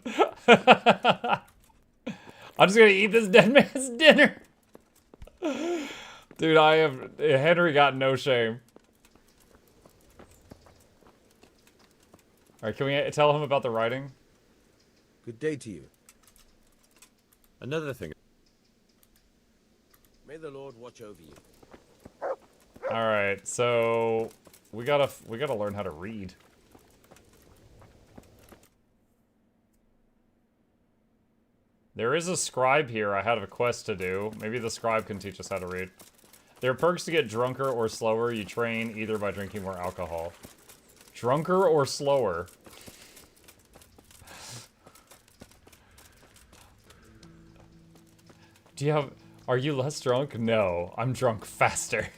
I'm just gonna eat this dead man's dinner. Dude, Henry got no shame. Alright, can we tell him about the writing? Good day to you. Another thing. May the Lord watch over you. Alright, so we gotta learn how to read. There is a scribe here I had a quest to do. Maybe the scribe can teach us how to read. There are perks to get drunker or slower. You train either by drinking more alcohol. Drunker or slower? Are you less drunk? No, I'm drunk faster.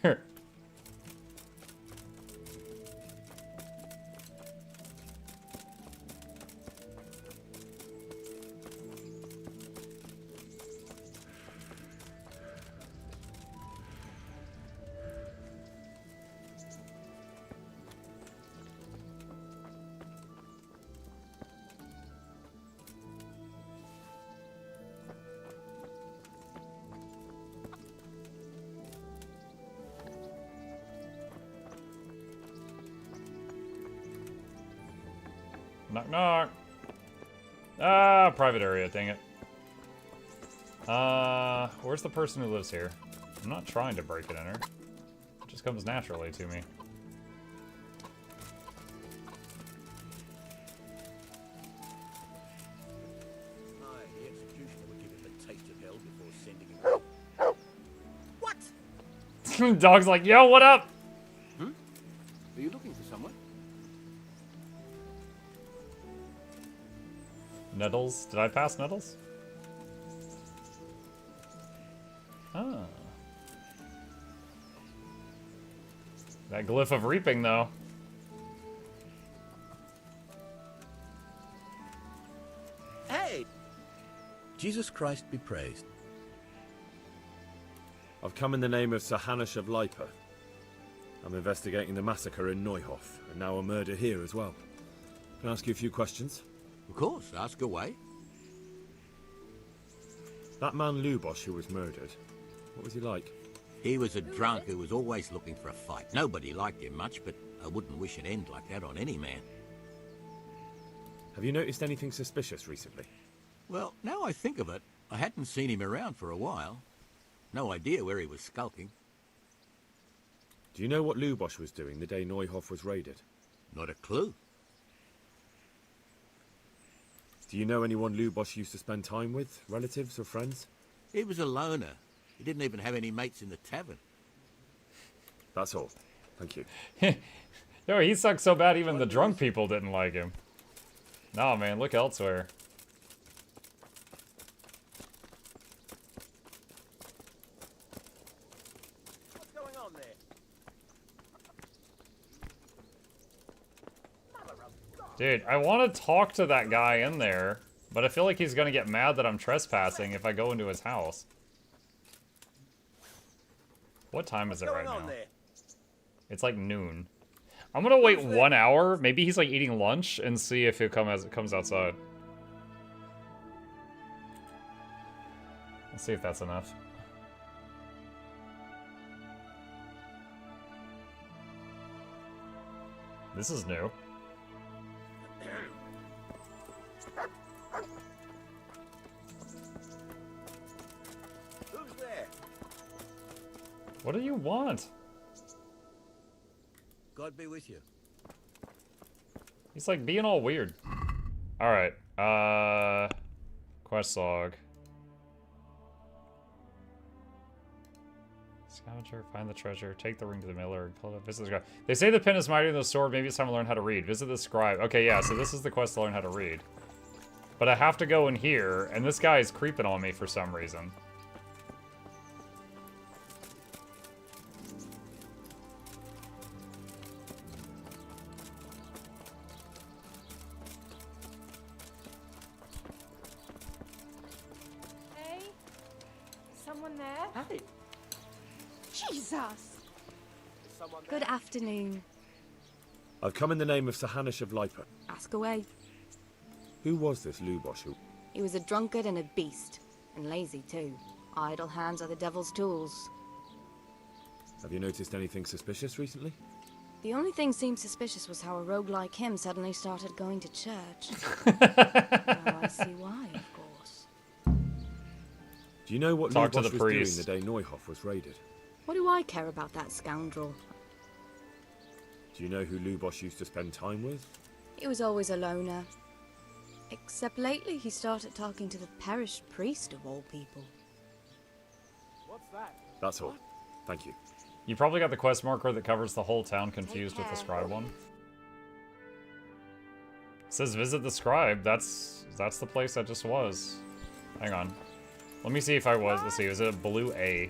Knock, knock. Ah, private area, dang it. Where's the person who lives here? I'm not trying to break it in her. It just comes naturally to me. The executioner would give him a taste of hell before sending him. What? Dog's like, yo, what up? Are you looking for someone? Nettles? Did I pass Nettles? Ah. That glyph of reaping, though. Hey! Jesus Christ be praised. I've come in the name of Sir Hanush of Lipa. I'm investigating the massacre in Neuhof, and now a murder here as well. Can I ask you a few questions? Of course, ask away. That man Lubosh who was murdered, what was he like? He was a drunk who was always looking for a fight. Nobody liked him much, but I wouldn't wish an end like that on any man. Have you noticed anything suspicious recently? Well, now I think of it, I hadn't seen him around for a while. No idea where he was skulking. Do you know what Lubosh was doing the day Neuhof was raided? Not a clue. Do you know anyone Lubosh used to spend time with? Relatives or friends? He was a loner. He didn't even have any mates in the tavern. That's all. Thank you. Yo, he sucks so bad even the drunk people didn't like him. Nah, man, look elsewhere. What's going on there? Dude, I want to talk to that guy in there, but I feel like he's gonna get mad that I'm trespassing if I go into his house. What time is it right now? It's like noon. I'm gonna wait 1 hour. Maybe he's like eating lunch and see if it comes outside. Let's see if that's enough. This is new. Who's there? What do you want? God be with you. He's like being all weird. Alright, quest log. Scavenger, find the treasure, take the ring to the miller, and pull it, visit the scribe. They say the pen is mightier than the sword, maybe it's time to learn how to read. Visit the scribe. Okay, yeah, so this is the quest to learn how to read. But I have to go in here, and this guy is creeping on me for some reason. Hey? Someone there? Hey. Jesus! Good afternoon. I've come in the name of Sahanish of Lipa. Ask away. Who was this Lubosh who... He was a drunkard and a beast. And lazy, too. Idle hands are the devil's tools. Have you noticed anything suspicious recently? The only thing seemed suspicious was how a rogue like him suddenly started going to church. Now I see why, of course. Do you know what Talk to Lubosh the was priest. doing the day Neuhoff was raided? What do I care about that scoundrel? Do you know who Lubosh used to spend time with? He was always a loner. Except lately he started talking to the parish priest of all people. What's that? That's all. Thank you. You probably got the quest marker that covers the whole town confused with the scribe one. It says visit the scribe. That's the place I just was. Hang on. Let me see if I was. Let's see. Is it blue A?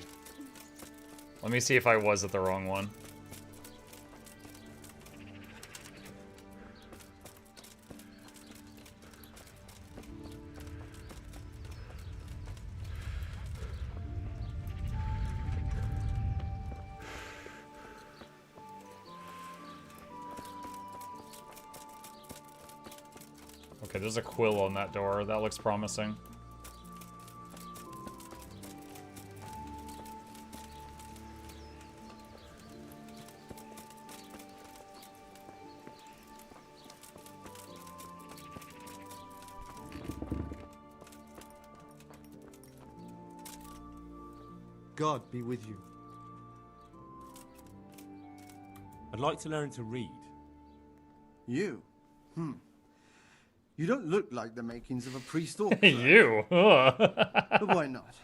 Let me see if I was at the wrong one. Okay, there's a quill on that door. That looks promising. God be with you. I'd like to learn to read. You? You don't look like the makings of a priest or cleric. You? But why not?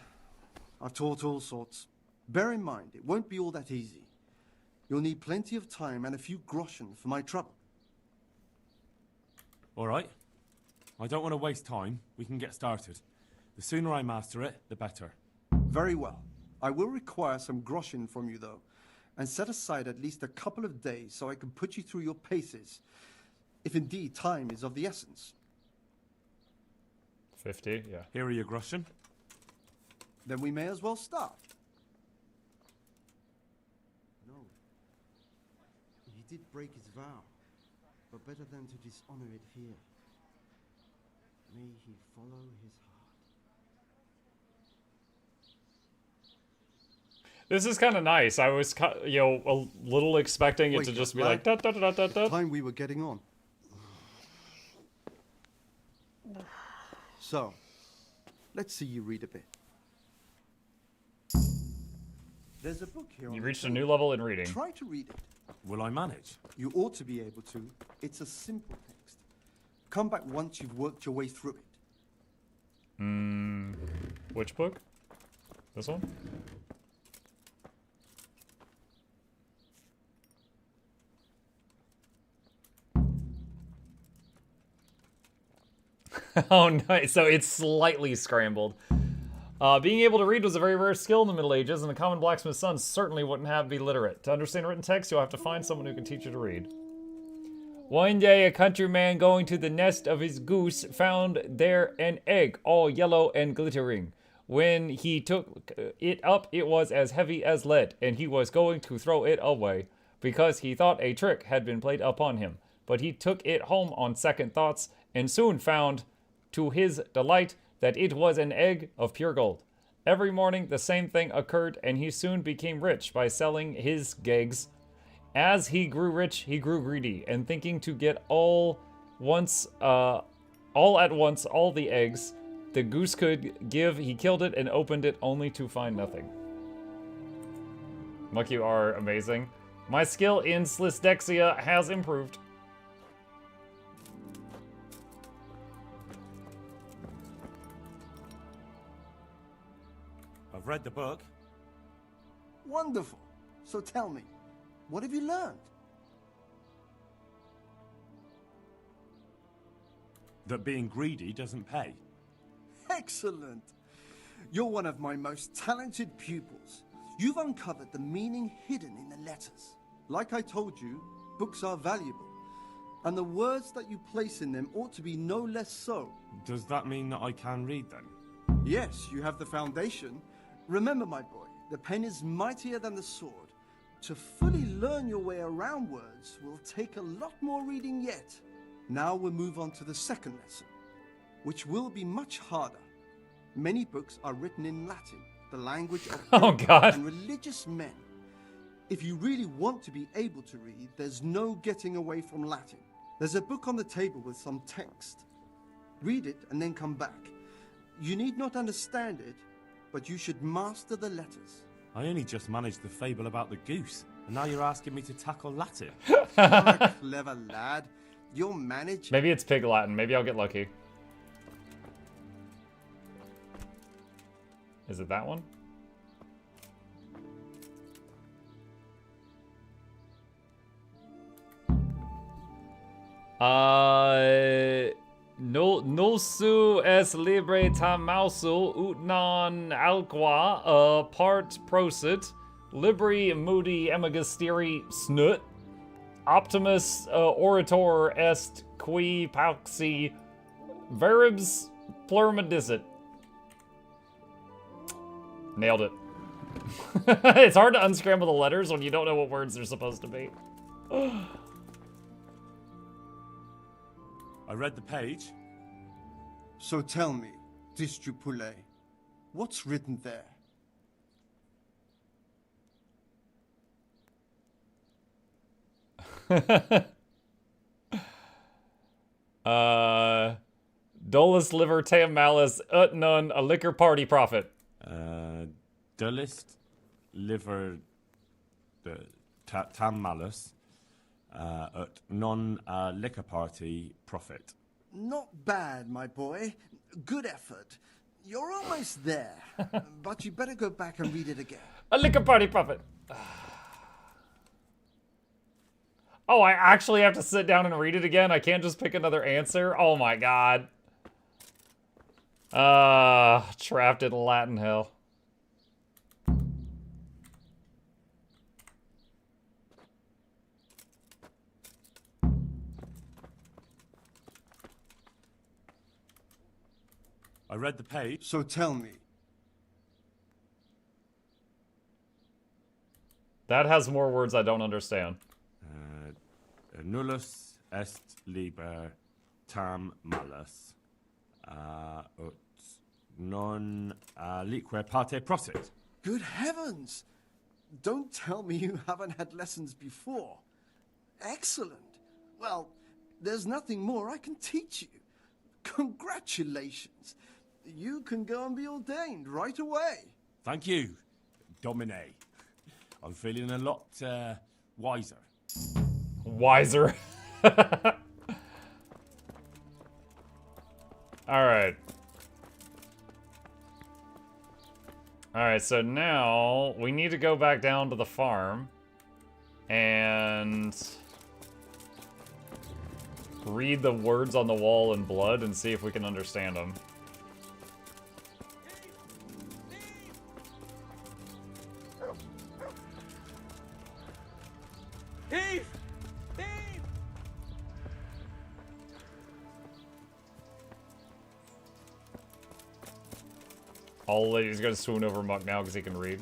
I've taught all sorts. Bear in mind, it won't be all that easy. You'll need plenty of time and a few groschen for my trouble. All right. I don't want to waste time. We can get started. The sooner I master it, the better. Very well. I will require some groschen from you, though, and set aside at least a couple of days so I can put you through your paces, if indeed time is of the essence. 50, yeah. Here are your groschen. Then we may as well start. No. He did break his vow, but better than to dishonor it here. May he follow his heart. This is kind of nice. I was, a little expecting it to just be like, da da da da da. Time we were getting on. So, let's see you read a bit. There's a book here. You reached a new level in reading. Try to read it. Will I manage? You ought to be able to. It's a simple text. Come back once you've worked your way through it. Which book? This one? Oh, nice. So it's slightly scrambled. Being able to read was a very rare skill in the Middle Ages, and the common blacksmith's son certainly wouldn't have to be literate. To understand written text, you'll have to find someone who can teach you to read. One day, a countryman going to the nest of his goose found there an egg, all yellow and glittering. When he took it up, it was as heavy as lead, and he was going to throw it away, because he thought a trick had been played upon him. But he took it home on second thoughts, and soon found, to his delight, that it was an egg of pure gold. Every morning the same thing occurred, and he soon became rich by selling his eggs As he grew rich, he grew greedy, and thinking to get all at once all the eggs the goose could give, he killed it and opened it only to find nothing. Muck, you are amazing. My skill in Slisdexia has improved. I've read the book. Wonderful. So tell me, what have you learned? That being greedy doesn't pay. Excellent. You're one of my most talented pupils. You've uncovered the meaning hidden in the letters. Like I told you, books are valuable, and the words that you place in them ought to be no less so. Does that mean that I can read then? Yes, you have the foundation. Remember, my boy, the pen is mightier than the sword. To fully learn your way around words will take a lot more reading yet. Now we'll move on to the second lesson, which will be much harder. Many books are written in Latin, the language of God. and religious men. If you really want to be able to read, there's no getting away from Latin. There's a book on the table with some text. Read it and then come back. You need not understand it, but you should master the letters. I only just managed the fable about the goose, and now you're asking me to tackle Latin. You're a clever lad. You'll manage. Maybe it's Pig Latin. Maybe I'll get lucky. Is it that one? Nosu es libre tamausu utnan alqua part prosit libri moody emagasteri snut optimus orator est qui pauxi veribs plurmedicit. Nailed it. It's hard to unscramble the letters when you don't know what words they're supposed to be. I read the page. So tell me, Distrupule, what's written there? Dolus liver tam malus ut nun a liquor party profit. Dullest liver tam malus at non liquor party profit. Not bad, my boy. Good effort. You're almost there. But you better go back and read it again. A liquor party profit. Oh, I actually have to sit down and read it again? I can't just pick another answer? Oh my god. Trapped in Latin hell. I read the page. So tell me. That has more words I don't understand. Nullus est liber tam malus ut non lique parte prosit. Good heavens! Don't tell me you haven't had lessons before. Excellent. Well, there's nothing more I can teach you. Congratulations. You can go and be ordained right away. Thank you, Domine. I'm feeling a lot wiser. Wiser. Alright. Alright, so now we need to go back down to the farm and read the words on the wall in blood and see if we can understand them. Thief! Thief! All lady's gonna swoon over Muck now because he can read.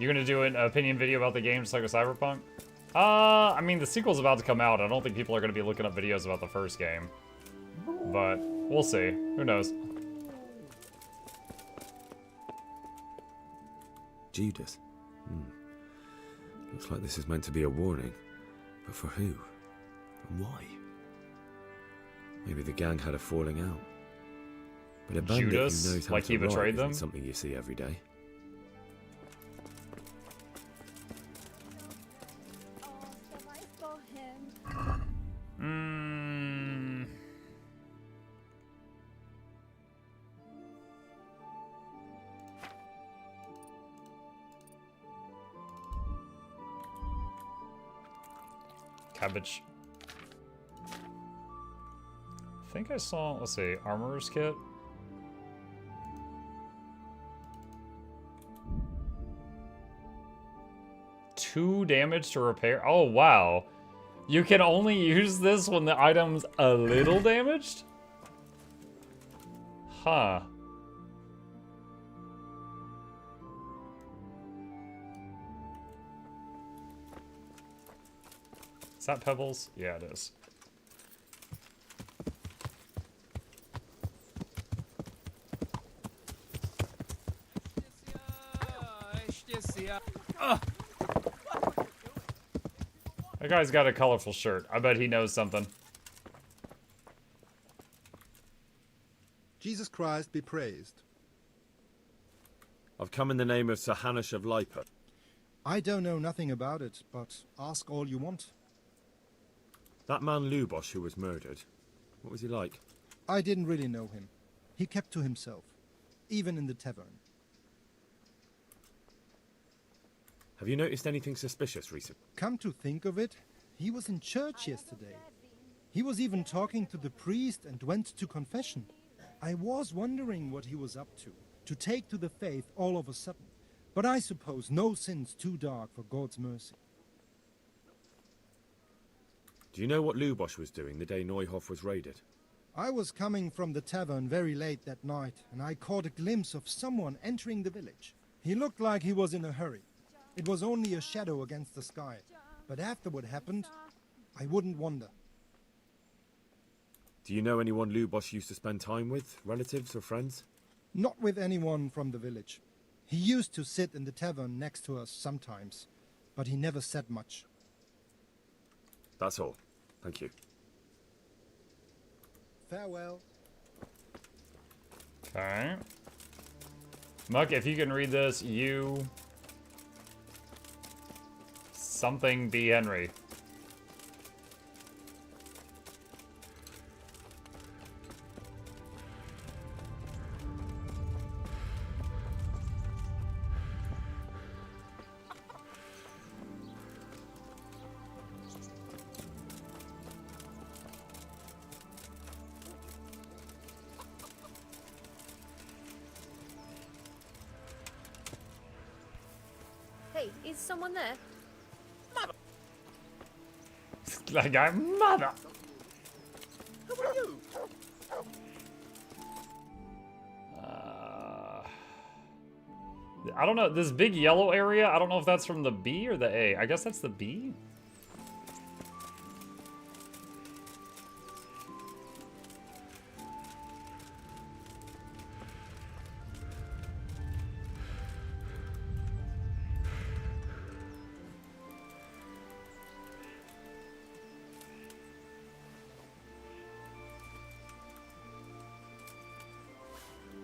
You gonna do an opinion video about the game just like with Cyberpunk? I mean, the sequel's about to come out. I don't think people are gonna be looking up videos about the first game. But, we'll see. Who knows? Judas. Looks like this is meant to be a warning. But for who? And why? Maybe the gang had a falling out. But a bandit Judas, who knows how like to he betrayed ride them? isn't something you see every day. Cabbage. I think I saw, let's see, armorer's kit. Two damage to repair. Oh, wow. You can only use this when the item's a little damaged? Huh. Is that pebbles? Yeah, it is. That guy's got a colorful shirt. I bet he knows something. Jesus Christ be praised. I've come in the name of Sir Hanush of Lipa. I don't know nothing about it, but ask all you want. That man Lubosh who was murdered, what was he like? I didn't really know him. He kept to himself, even in the tavern. Have you noticed anything suspicious recently? Come to think of it, he was in church yesterday. He was even talking to the priest and went to confession. I was wondering what he was up to take to the faith all of a sudden. But I suppose no sin's too dark for God's mercy. Do you know what Lubosh was doing the day Neuhof was raided? I was coming from the tavern very late that night, and I caught a glimpse of someone entering the village. He looked like he was in a hurry. It was only a shadow against the sky. But after what happened, I wouldn't wonder. Do you know anyone Lubosh used to spend time with? Relatives or friends? Not with anyone from the village. He used to sit in the tavern next to us sometimes, but he never said much. That's all. Thank you. Farewell. Okay. Muck, if you can read this, you... Something B. Henry. Hey, is someone there? Like I'm mother. Who are you? I don't know. This big yellow area, I don't know if that's from the B or the A. I guess that's the B?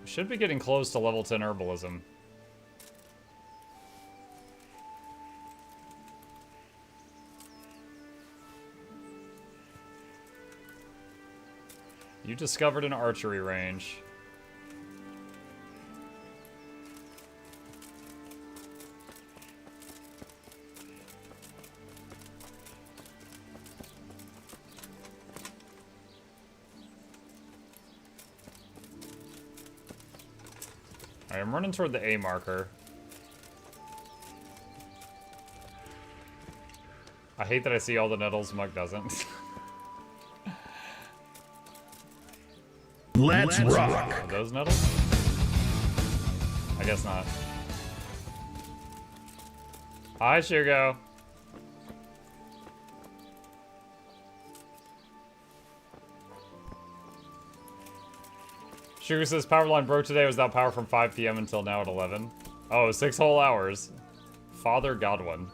Should be getting close to level 10 herbalism. You discovered an archery range. I'm running toward the A marker. I hate that I see all the nettles, Mug doesn't. Let's rock! Are those nettles? I guess not. Hi, Shugo. Shugo says power line broke today. Was without power from 5 p.m. until now at 11. Oh, 6 whole hours. Father Godwin.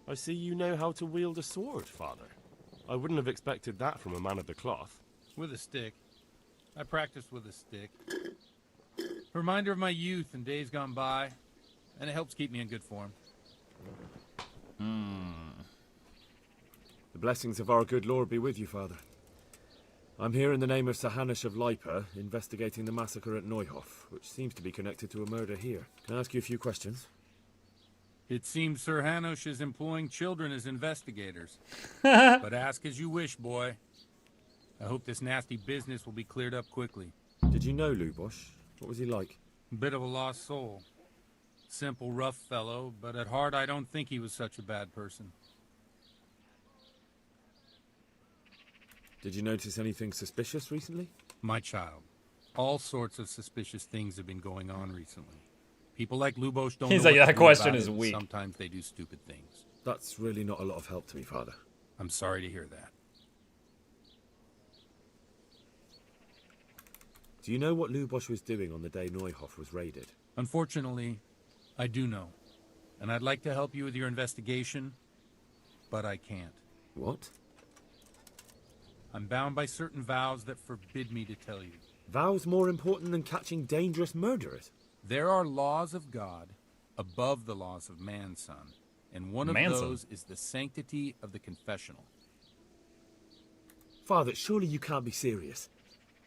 I see you know how to wield a sword, Father. I wouldn't have expected that from a man of the cloth. With a stick. I practiced with a stick. A reminder of my youth and days gone by, and it helps keep me in good form. The blessings of our good Lord be with you, Father. I'm here in the name of Sir Hanush of Lipa, investigating the massacre at Neuhof, which seems to be connected to a murder here. Can I ask you a few questions? It seems Sir Hanush is employing children as investigators. But ask as you wish, boy. I hope this nasty business will be cleared up quickly. Did you know Lubosh? What was he like? Bit of a lost soul. Simple, rough fellow, but at heart I don't think he was such a bad person. Did you notice anything suspicious recently? My child, all sorts of suspicious things have been going on recently. People like Lubosh don't He's know like, what that to do question about is it, and weak. sometimes they do stupid things. That's really not a lot of help to me, Father. I'm sorry to hear that. Do you know what Lubosh was doing on the day Neuhof was raided? Unfortunately, I do know. And I'd like to help you with your investigation, but I can't. What? I'm bound by certain vows that forbid me to tell you. Vows more important than catching dangerous murderers? There are laws of God above the laws of man, son. And one of those is the sanctity of the confessional. Father, surely you can't be serious.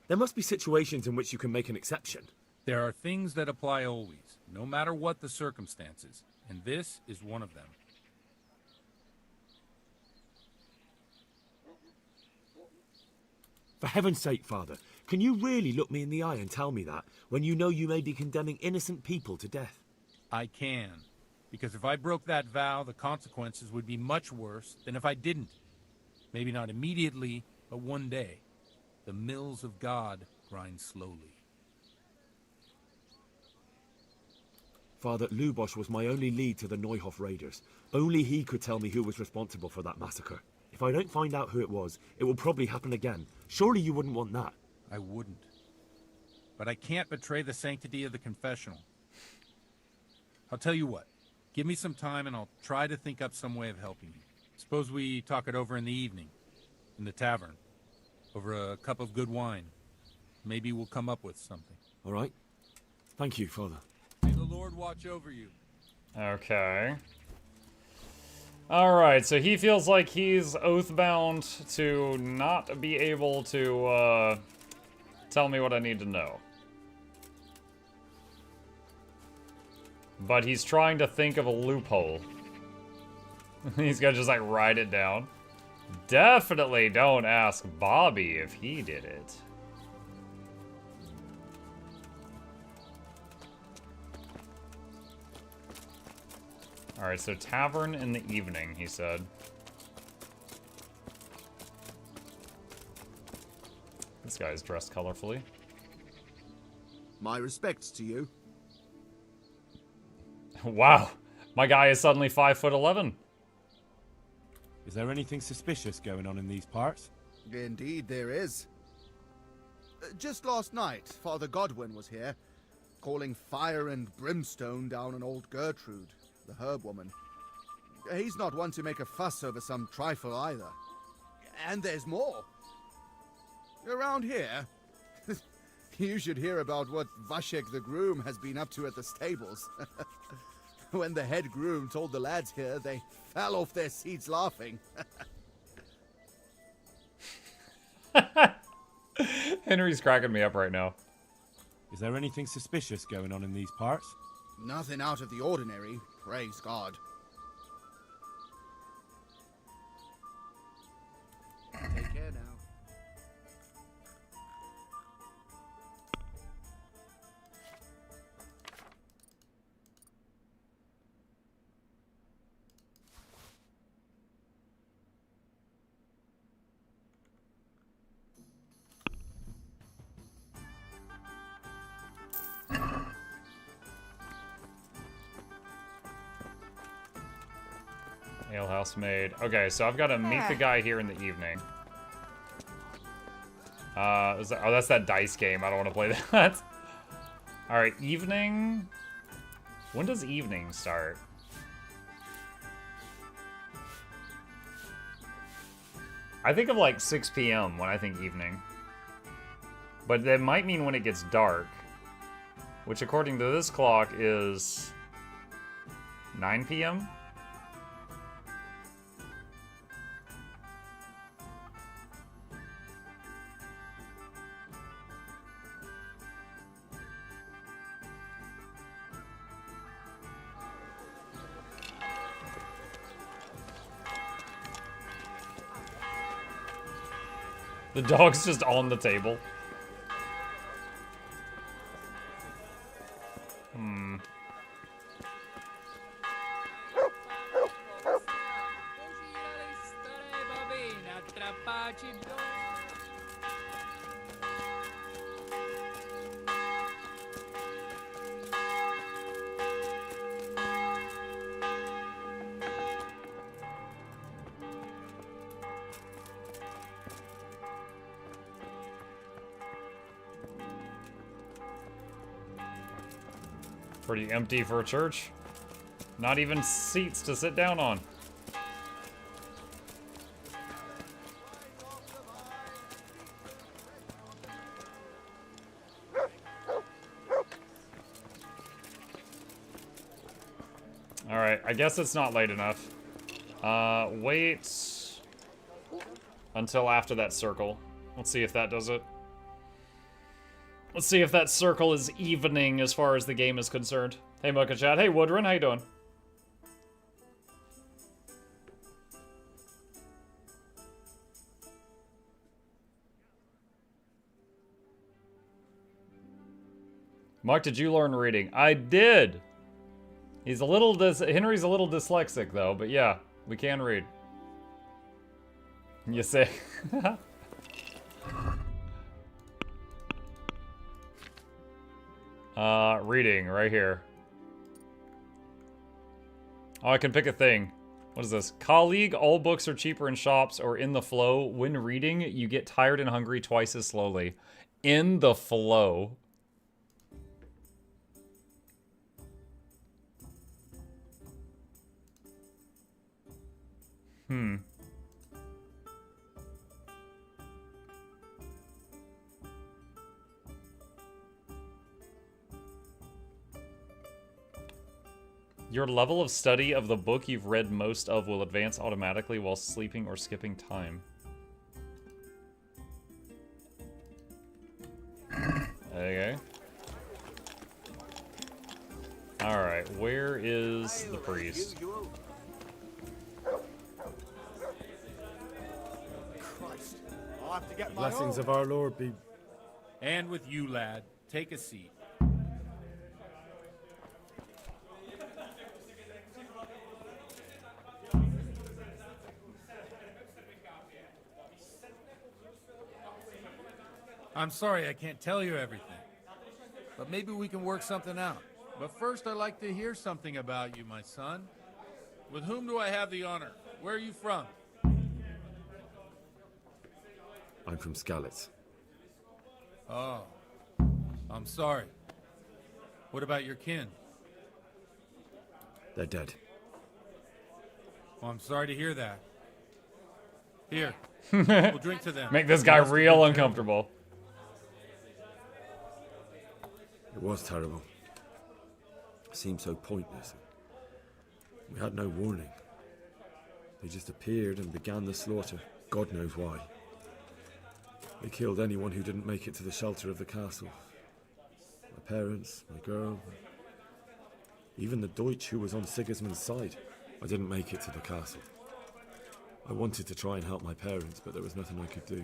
There must be situations in which you can make an exception. There are things that apply always, no matter what the circumstances, and this is one of them. For heaven's sake, Father, can you really look me in the eye and tell me that, when you know you may be condemning innocent people to death? I can, because if I broke that vow, the consequences would be much worse than if I didn't. Maybe not immediately, but one day. The mills of God grind slowly. Father, Lubosh was my only lead to the Neuhof raiders. Only he could tell me who was responsible for that massacre. If I don't find out who it was, it will probably happen again. Surely you wouldn't want that. I wouldn't. But I can't betray the sanctity of the confessional. I'll tell you what. Give me some time and I'll try to think up some way of helping you. Suppose we talk it over in the evening, in the tavern, over a cup of good wine. Maybe we'll come up with something. All right. Thank you, Father. May the Lord watch over you. Okay. Alright, so he feels like he's oath-bound to not be able to, tell me what I need to know. But he's trying to think of a loophole. He's gonna just, like, write it down. Definitely don't ask Bobby if he did it. Alright, so tavern in the evening, he said. This guy's dressed colorfully. My respects to you. Wow, my guy is suddenly 5'11". Is there anything suspicious going on in these parts? Indeed there is. Just last night, Father Godwin was here, calling fire and brimstone down on old Gertrude, the herb woman. He's not one to make a fuss over some trifle either. And there's more. Around here, you should hear about what Vashek the groom has been up to at the stables. When the head groom told the lads here, they fell off their seats laughing. Henry's cracking me up right now. Is there anything suspicious going on in these parts? Nothing out of the ordinary, praise God. Take care now. Alehouse made. Okay, so I've got to meet the guy here in the evening. Oh, that's that dice game. I don't want to play that. Alright, evening. When does evening start? I think of like 6 p.m. when I think evening. But that might mean when it gets dark. Which according to this clock is 9 p.m.? The dog's just on the table. Hmm. Pretty empty for a church. Not even seats to sit down on. Alright, I guess it's not late enough. Wait until after that circle. Let's see if that does it. Let's see if that circle is evening as far as the game is concerned. Hey, Mocha Chat. Hey, Woodrun. How you doing? Mark, did you learn reading? I did. He's a little Henry's a little dyslexic though, but yeah, we can read. You say. Reading right here. Oh, I can pick a thing. What is this? Colleague, all books are cheaper in shops or in the flow. When reading, you get tired and hungry twice as slowly. In the flow. Hmm. Your level of study of the book you've read most of will advance automatically while sleeping or skipping time. Okay. Alright, where is the priest? Christ, I'll have to get my blessings of our Lord be... And with you, lad. Take a seat. I'm sorry I can't tell you everything, but maybe we can work something out. But first, I'd like to hear something about you, my son. With whom do I have the honor? Where are you from? I'm from Skalitz. Oh, I'm sorry. What about your kin? They're dead. Well, I'm sorry to hear that. Here, we'll drink to them. Make this guy real uncomfortable. It was terrible. It seemed so pointless. We had no warning. They just appeared and began the slaughter. God knows why. They killed anyone who didn't make it to the shelter of the castle. My parents, my girl, even the Deutsch who was on Sigismund's side. I didn't make it to the castle. I wanted to try and help my parents, but there was nothing I could do.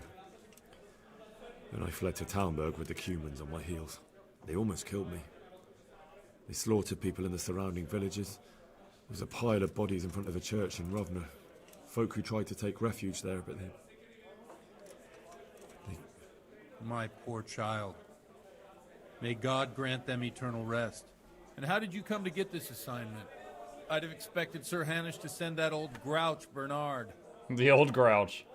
Then I fled to Talmberg with the Cumans on my heels. They almost killed me. They slaughtered people in the surrounding villages. There was a pile of bodies in front of the church in Rovna. Folk who tried to take refuge there, but they... My poor child. May God grant them eternal rest. And how did you come to get this assignment? I'd have expected Sir Hanish to send that old grouch, Bernard. The old grouch.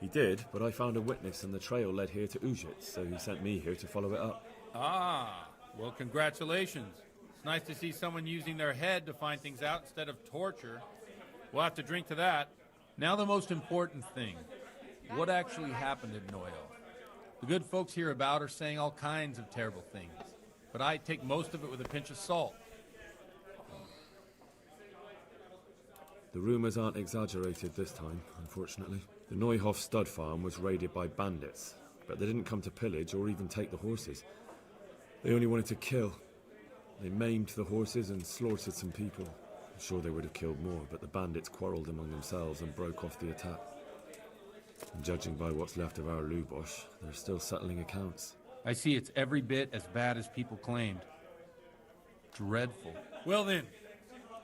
He did, but I found a witness and the trail led here to Uzhitz, so he sent me here to follow it up. Ah, well, congratulations. It's nice to see someone using their head to find things out instead of torture. We'll have to drink to that. Now the most important thing. What actually happened at Noyo? The good folks hereabout are saying all kinds of terrible things, but I take most of it with a pinch of salt. The rumours aren't exaggerated this time, unfortunately. The Neuhof stud farm was raided by bandits, but they didn't come to pillage or even take the horses. They only wanted to kill. They maimed the horses and slaughtered some people. I'm sure they would have killed more, but the bandits quarrelled among themselves and broke off the attack. And judging by what's left of our Lubosh, they're still settling accounts. I see it's every bit as bad as people claimed. Dreadful. Well then,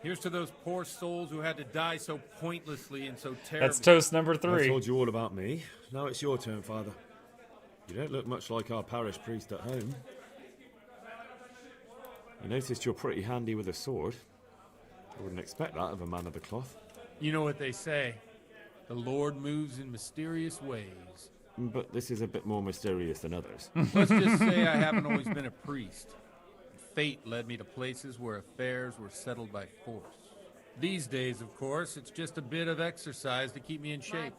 here's to those poor souls who had to die so pointlessly and so terribly. That's toast number 3. I told you all about me. Now it's your turn, Father. You don't look much like our parish priest at home. I noticed you're pretty handy with a sword. I wouldn't expect that of a man of the cloth. You know what they say. The Lord moves in mysterious ways. But this is a bit more mysterious than others. Let's just say I haven't always been a priest. Fate led me to places where affairs were settled by force. These days, of course, it's just a bit of exercise to keep me in shape.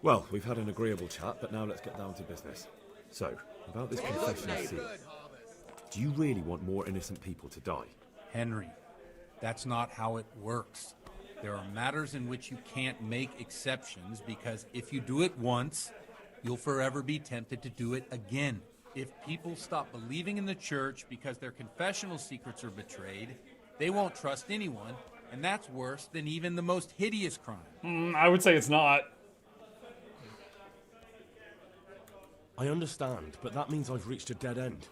Well, we've had an agreeable chat, but now let's get down to business. So, about this confessional seal. Do you really want more innocent people to die? Henry, that's not how it works. There are matters in which you can't make exceptions because if you do it once, you'll forever be tempted to do it again. If people stop believing in the church because their confessional secrets are betrayed, they won't trust anyone, and that's worse than even the most hideous crime. I would say it's not. I understand, but that means I've reached a dead end.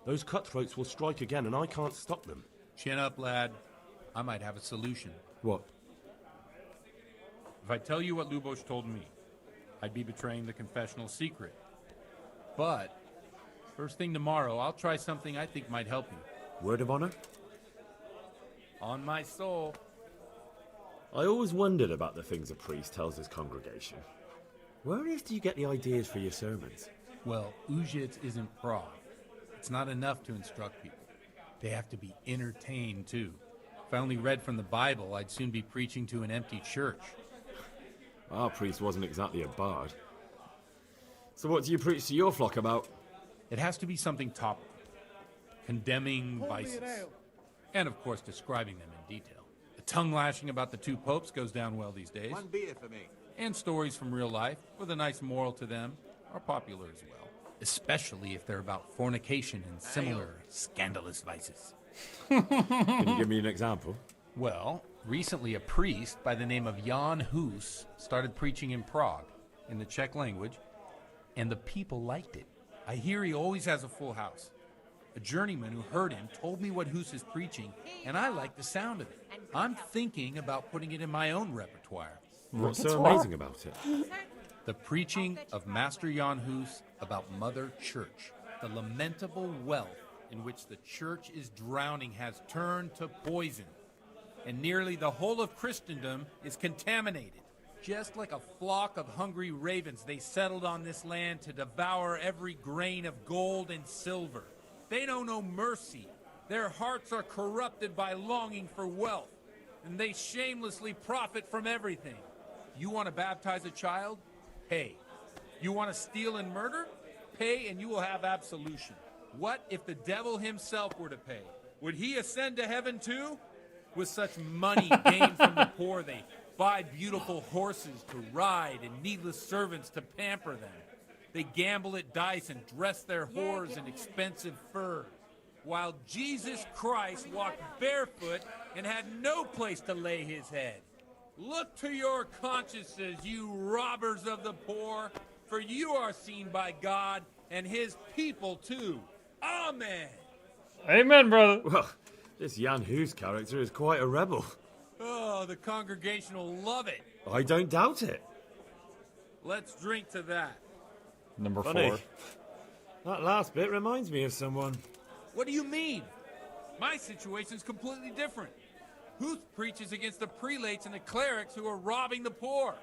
Those cutthroats will strike again, and I can't stop them. Chin up, lad. I might have a solution. What? If I tell you what Lubosh told me, I'd be betraying the confessional secret. But first thing tomorrow, I'll try something I think might help you. Word of honor? On my soul. I always wondered about the things a priest tells his congregation. Where on earth do you get the ideas for your sermons? Well, Uzhitz isn't Prague. It's not enough to instruct people. They have to be entertained, too. If I only read from the Bible, I'd soon be preaching to an empty church. Our priest wasn't exactly a bard. So what do you preach to your flock about? It has to be something topical. Condemning vices. And, of course, describing them in detail. The tongue-lashing about the 2 popes goes down well these days. One beer for me. And stories from real life, with a nice moral to them, are popular as well. Especially if they're about fornication and similar scandalous vices. Can you give me an example? Well, recently a priest by the name of Jan Hus started preaching in Prague, in the Czech language, and the people liked it. I hear he always has a full house. A journeyman who heard him told me what Hus is preaching, and I like the sound of it. I'm thinking about putting it in my own repertoire. What's so amazing about it? The preaching of Master Jan Hus about Mother Church. The lamentable wealth in which the church is drowning has turned to poison. And nearly the whole of Christendom is contaminated. Just like a flock of hungry ravens, they settled on this land to devour every grain of gold and silver. They know no mercy. Their hearts are corrupted by longing for wealth, and they shamelessly profit from everything. You want to baptize a child? Pay. You want to steal and murder? Pay and you will have absolution. What if the devil himself were to pay? Would he ascend to heaven too? With such money gained from the poor, they buy beautiful horses to ride and needless servants to pamper them. They gamble at dice and dress their whores in expensive furs, while Jesus Christ walked barefoot and had no place to lay his head. Look to your consciences, you robbers of the poor, for you are seen by God and his people too. Amen. Amen, brother. Well, this Jan Hus character is quite a rebel. Oh, the congregation will love it. I don't doubt it. Let's drink to that. Number Funny. 4. That last bit reminds me of someone. What do you mean? My situation's completely different. Huth preaches against the prelates and the clerics who are robbing the poor.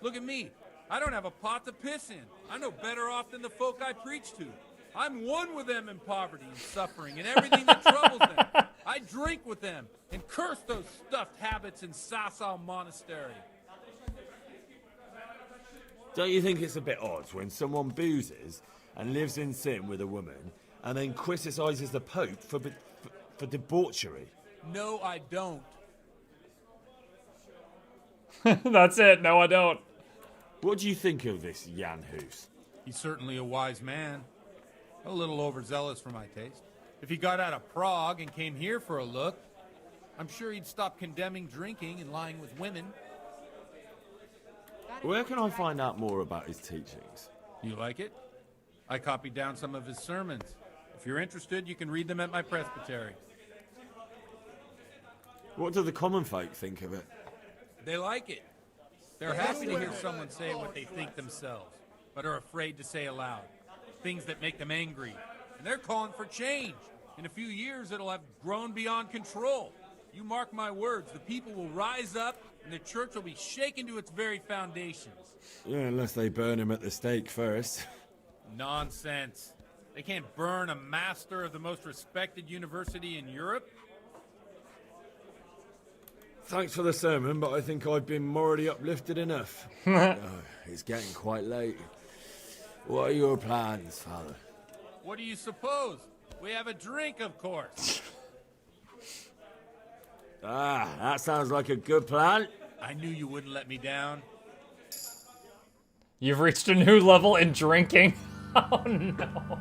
Look at me. I don't have a pot to piss in. I'm no better off than the folk I preach to. I'm one with them in poverty and suffering and everything that troubles them. I drink with them and curse those stuffed habits in Sasau Monastery. Don't you think it's a bit odd when someone boozes and lives in sin with a woman and then criticises the Pope for debauchery? No, I don't. That's it. No, I don't. What do you think of this Jan Hus? He's certainly a wise man. A little overzealous for my taste. If he got out of Prague and came here for a look, I'm sure he'd stop condemning drinking and lying with women. Where can I find out more about his teachings? You like it? I copied down some of his sermons. If you're interested, you can read them at my presbytery. What do the common folk think of it? They like it. They're happy to hear someone say what they think themselves, but are afraid to say aloud. Things that make them angry. And they're calling for change. In a few years, it'll have grown beyond control. You mark my words, the people will rise up, and the church will be shaken to its very foundations. Yeah, unless they burn him at the stake first. Nonsense. They can't burn a master of the most respected university in Europe. Thanks for the sermon, but I think I've been morally uplifted enough. It's getting quite late. What are your plans, Father? What do you suppose? We have a drink, of course. That sounds like a good plan. I knew you wouldn't let me down. You've reached a new level in drinking. Oh no.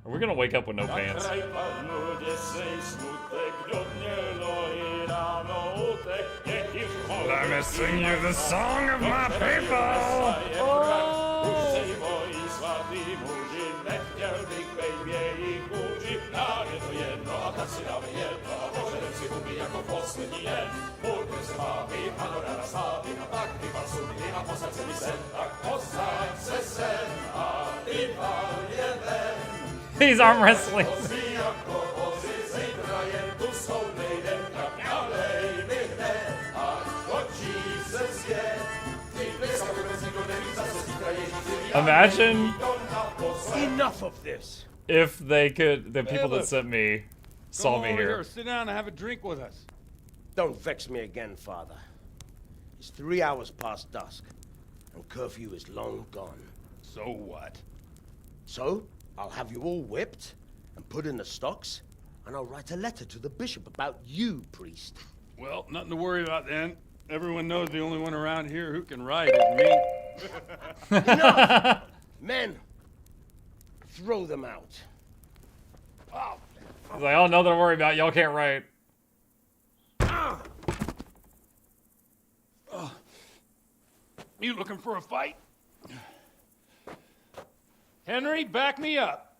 Are we gonna wake up with no pants? Let me sing you the song of my people! He's arm wrestling. Imagine Enough of this. if they could, the people that sent me saw me here. Sit down and have a drink with us. Don't vex me again, Father. It's 3 hours past dusk, and curfew is long gone. So what? So, I'll have you all whipped and put in the stocks, and I'll write a letter to the bishop about you, priest. Well, nothing to worry about then. Everyone knows the only one around here who can ride is me. Enough! Men, throw them out. I was like, oh, nothing to worry about. Y'all can't write. You looking for a fight? Henry, back me up.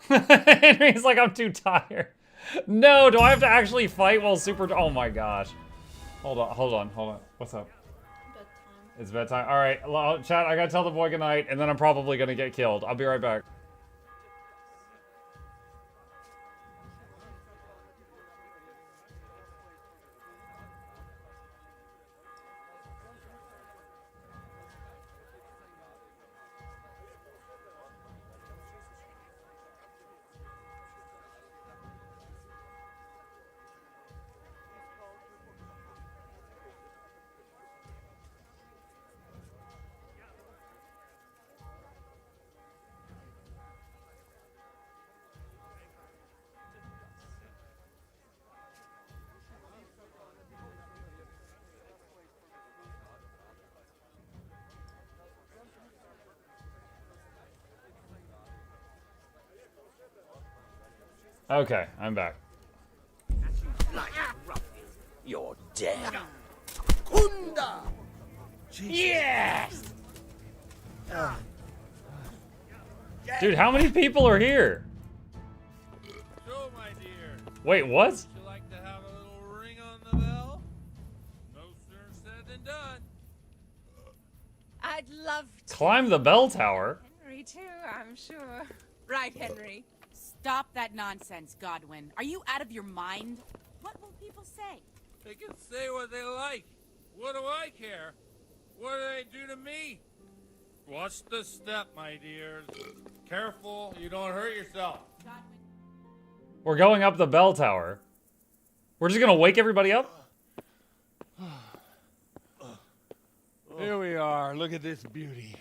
Henry's like, I'm too tired. No, do I have to actually fight while super... Oh my gosh. Hold on. What's up? It's bedtime. All right, chat, I gotta tell the boy goodnight, and then I'm probably gonna get killed. I'll be right back. Okay, I'm back. You're dead. Kunda! Yes! Dude, how many people are here? Wait, what? Would you like to have a little ring on the bell? No sooner said than done. I'd love to. Climb the bell tower? Henry, too, I'm sure. Right, Henry. Stop that nonsense, Godwin. Are you out of your mind? What will people say? They can say what they like. What do I care? What do they do to me? Watch the step, my dears. Careful, you don't hurt yourself. We're going up the bell tower. We're just gonna wake everybody up? Here we are. Look at this beauty.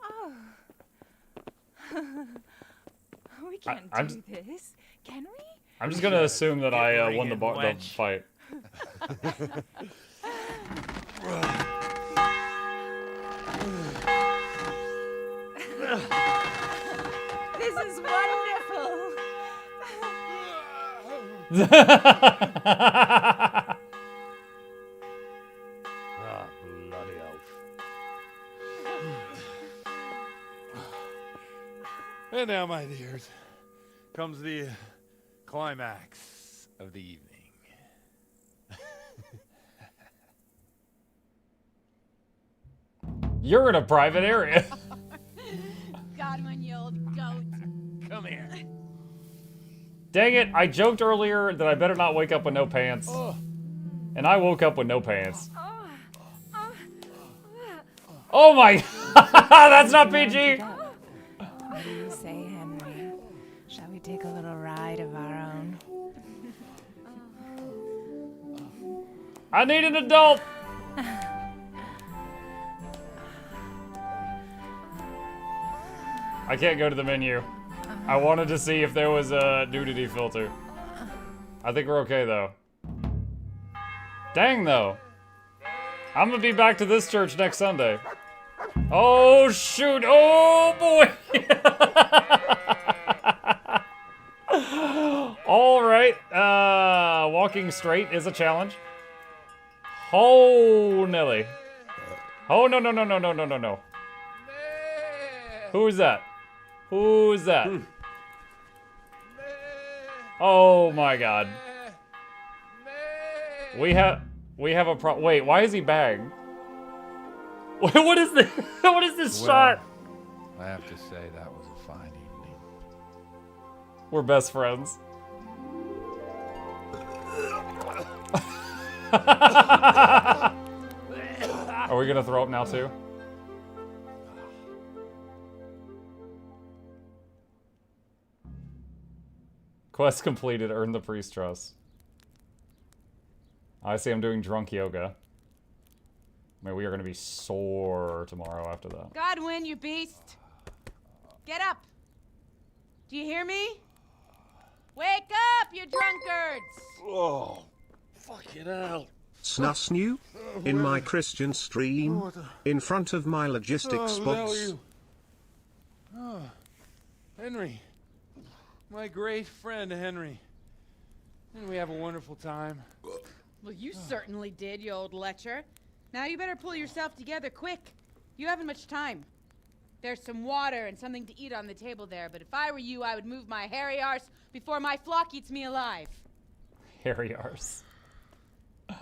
Oh. We can't do this, can we? I'm just gonna assume that I won the fight. This is wonderful. Ah, bloody elf. And now, my dears, comes the climax of the evening. You're in a private area. Godwin, you old goat. Come here. Dang it, I joked earlier that I better not wake up with no pants. And I woke up with no pants. Oh my, that's not PG. What do you say, Henry? Shall we take a little ride of our own? I need an adult. I can't go to the menu. I wanted to see if there was a nudity filter. I think we're okay though. Dang though. I'm gonna be back to this church next Sunday. Oh shoot, oh boy. All right, walking straight is a challenge. Oh, Nelly. Oh, no, no, no, no, no, no, no, no. Who's that? Who's that? Oh my god. We have a wait, why is he bagged? What is this? What is this shot? I have to say that was a fine evening. We're best friends. Are we gonna throw up now too? Quest completed, earn the priest trust. I see I'm doing drunk yoga. I mean, we are gonna be sore tomorrow after that. Godwin, you beast. Get up. Do you hear me? Wake up, you drunkards. Oh, fucking hell. Snus new? In my Christian stream? In front of my logistic spots? Oh, Henry. My great friend, Henry. Didn't we have a wonderful time? Well, you certainly did, you old lecher. Now you better pull yourself together quick. You haven't much time. There's some water and something to eat on the table there, but if I were you, I would move my hairy arse before my flock eats me alive. Hairy arse.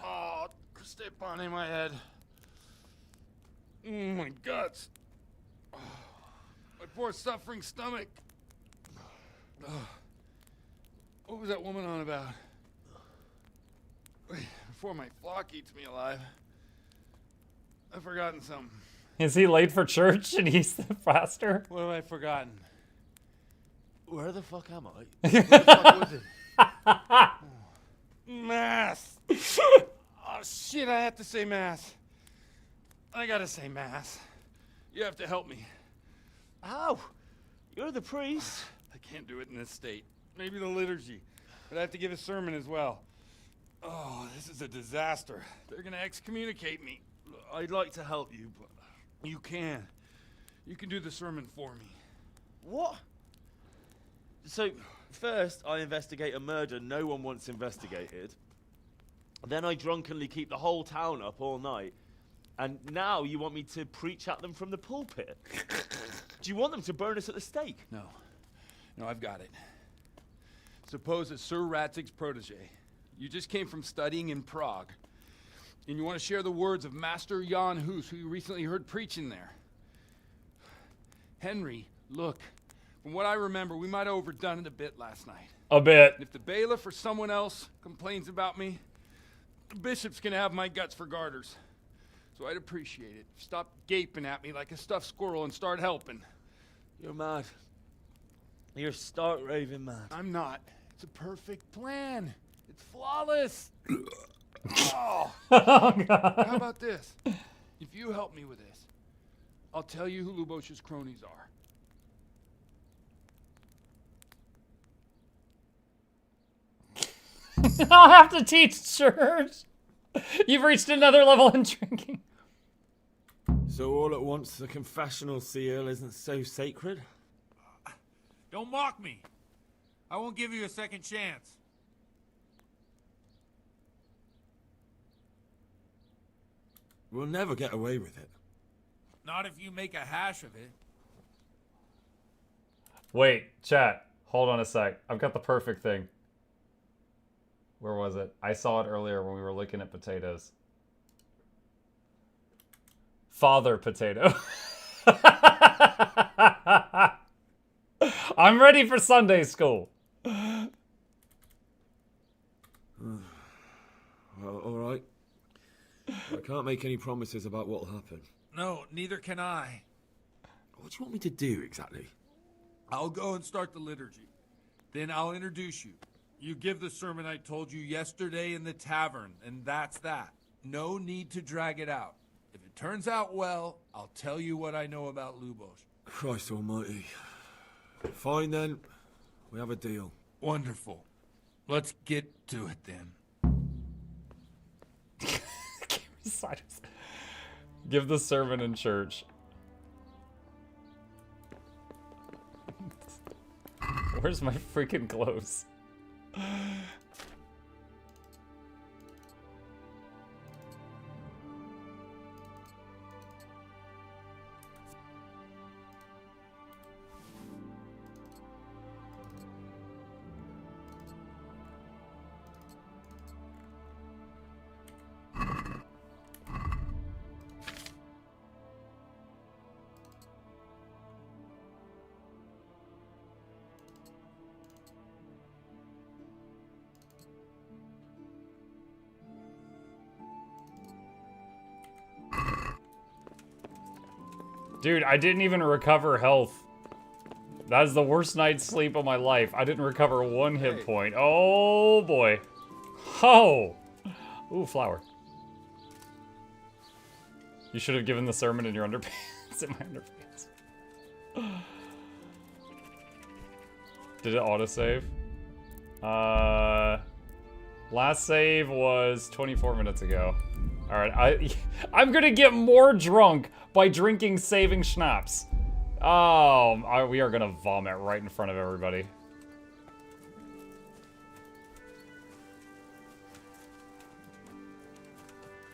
Oh, step on in my head. My guts. Oh, my poor suffering stomach. Oh, what was that woman on about? Wait, before my flock eats me alive. I've forgotten something. Is he late for church and he's the pastor? What have I forgotten? Where the fuck am I? Where the fuck was it? Mass. Oh shit, I have to say mass. I gotta say mass. You have to help me. How? You're the priest. I can't do it in this state. Maybe the liturgy. But I have to give a sermon as well. Oh, this is a disaster. They're gonna excommunicate me. I'd like to help you, but you can. You can do the sermon for me. What? So, first I investigate a murder no one wants investigated. Then I drunkenly keep the whole town up all night. And now you want me to preach at them from the pulpit? Do you want them to burn us at the stake? No. No, I've got it. Suppose it's Sir Ratzig's protege. You just came from studying in Prague. And you want to share the words of Master Jan Hus, who you recently heard preaching there. Henry, look, from what I remember, we might have overdone it a bit last night. A bit. And if the bailiff or someone else complains about me, the bishop's gonna have my guts for garters. So I'd appreciate it. Stop gaping at me like a stuffed squirrel and start helping. You're mad. You're stark raving mad. I'm not. It's a perfect plan. It's flawless. Oh. Oh, God. How about this? If you help me with this, I'll tell you who Lubosh's cronies are. I'll have to teach church. You've reached another level in drinking. So all at once, the confessional seal isn't so sacred? Don't mock me. I won't give you a second chance. We'll never get away with it. Not if you make a hash of it. Wait, chat. Hold on a sec. I've got the perfect thing. Where was it? I saw it earlier when we were looking at potatoes. Father potato. I'm ready for Sunday school. Well, all right. I can't make any promises about what'll happen. No, neither can I. What do you want me to do exactly? I'll go and start the liturgy. Then I'll introduce you. You give the sermon I told you yesterday in the tavern, and that's that. No need to drag it out. If it turns out well, I'll tell you what I know about Lubosh. Christ almighty. Fine then. We have a deal. Wonderful. Let's get to it then. Give the sermon in church. Where's my freaking clothes? Dude, I didn't even recover health. That is the worst night's sleep of my life. I didn't recover one hit point. Oh, boy. Oh! Ooh, flower. You should have given the sermon in your underpants. In my underpants. Did it autosave? Last save was 24 minutes ago. Alright, I'm gonna get more drunk by drinking saving schnapps. Oh, we are gonna vomit right in front of everybody.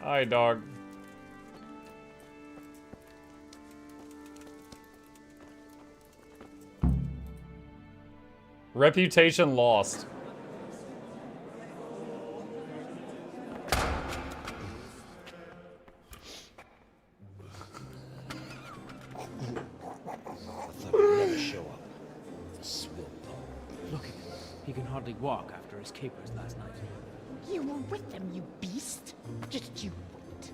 Hi, dog. Reputation lost. He can hardly walk after his capers last night. You were with them, you beast. Just you wait.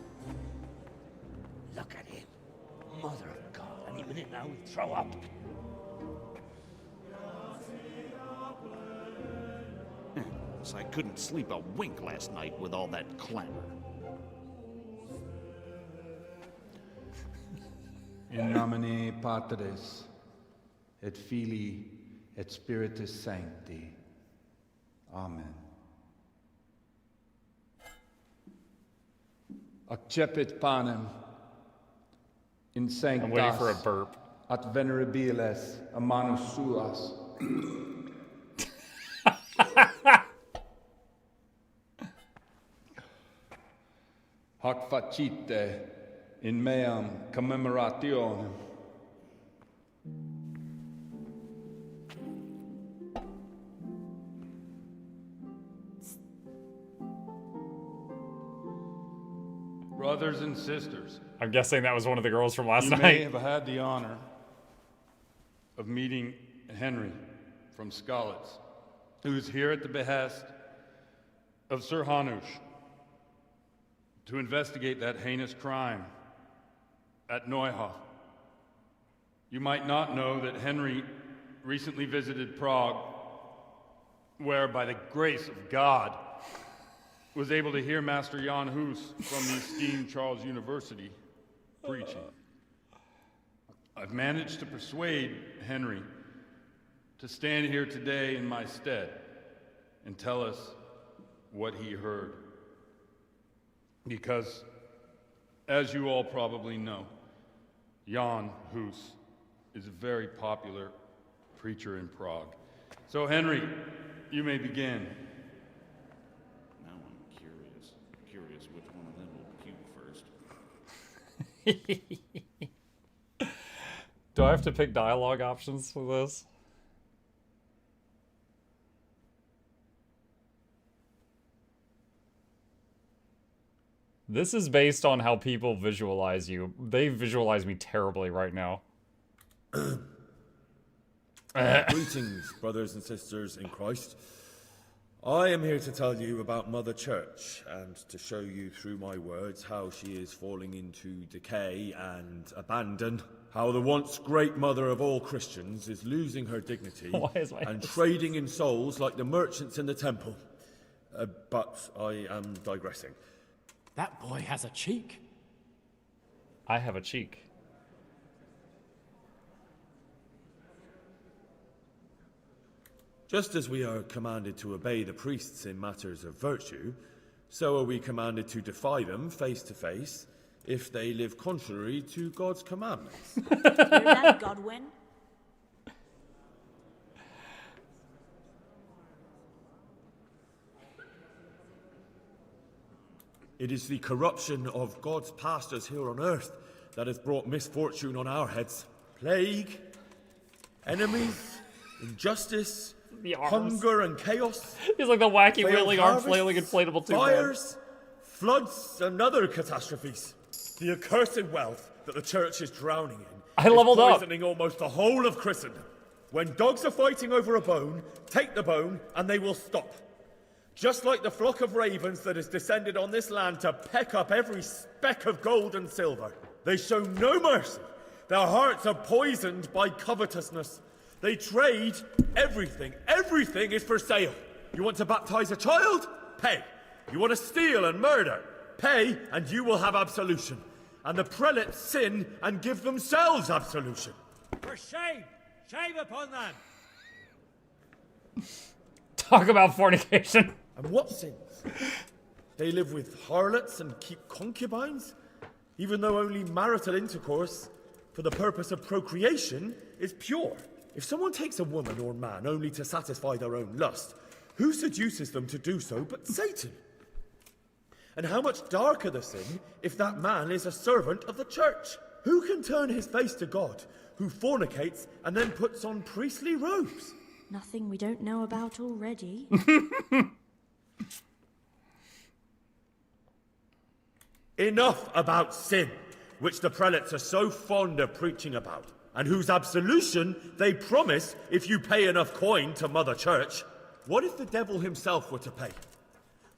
Look at him. Mother of God, any minute now he'll throw up. So I couldn't sleep a wink last night with all that clamor. In nomine Patris, et Filii, et Spiritus Sancti. Amen. Accepit panem in sanctas. I'm waiting for a burp. At venerabiles a manus suas. Hoc facite in meam commemorationem. Brothers and sisters, I'm guessing that was one of the girls from last you night. may have had the honor of meeting Henry from Skalitz, who is here at the behest of Sir Hanush to investigate that heinous crime at Neuhof. You might not know that Henry recently visited Prague, where, by the grace of God, was able to hear Master Jan Hus from the esteemed Charles University preaching. I've managed to persuade Henry to stand here today in my stead and tell us what he heard. Because, as you all probably know, Jan Hus is a very popular preacher in Prague. So, Henry, you may begin. Now I'm curious which one of them will puke first. Do I have to pick dialogue options for this? This is based on how people visualize you. They visualize me terribly right now. Greetings, brothers and sisters in Christ. I am here to tell you about Mother Church and to show you through my words how she is falling into decay and abandon. How the once great mother of all Christians is losing her dignity and trading in souls like the merchants in the temple. But I am digressing. That boy has a cheek. I have a cheek. Just as we are commanded to obey the priests in matters of virtue, so are we commanded to defy them face to face if they live contrary to God's commandments. Hear that, Godwin? It is the corruption of God's pastors here on earth that has brought misfortune on our heads. Plague, enemies, injustice, hunger and chaos. He's like the wacky wheeling, arm flailing, inflatable tube. Fires, floods, and other catastrophes. The accursed wealth that the church is drowning in I leveled up. poisoning almost the whole of Christendom. When dogs are fighting over a bone, take the bone and they will stop. Just like the flock of ravens that has descended on this land to peck up every speck of gold and silver. They show no mercy. Their hearts are poisoned by covetousness. They trade everything. Everything is for sale. You want to baptize a child? Pay. You want to steal and murder? Pay, and you will have absolution. And the prelates sin and give themselves absolution. For shame! Shame upon them! Talk about fornication. And what sins? They live with harlots and keep concubines? Even though only marital intercourse for the purpose of procreation is pure. If someone takes a woman or man only to satisfy their own lust, who seduces them to do so but Satan? And how much darker the sin if that man is a servant of the church? Who can turn his face to God, who fornicates and then puts on priestly robes? Nothing we don't know about already. Enough about sin, which the prelates are so fond of preaching about, and whose absolution they promise if you pay enough coin to Mother Church. What if the devil himself were to pay?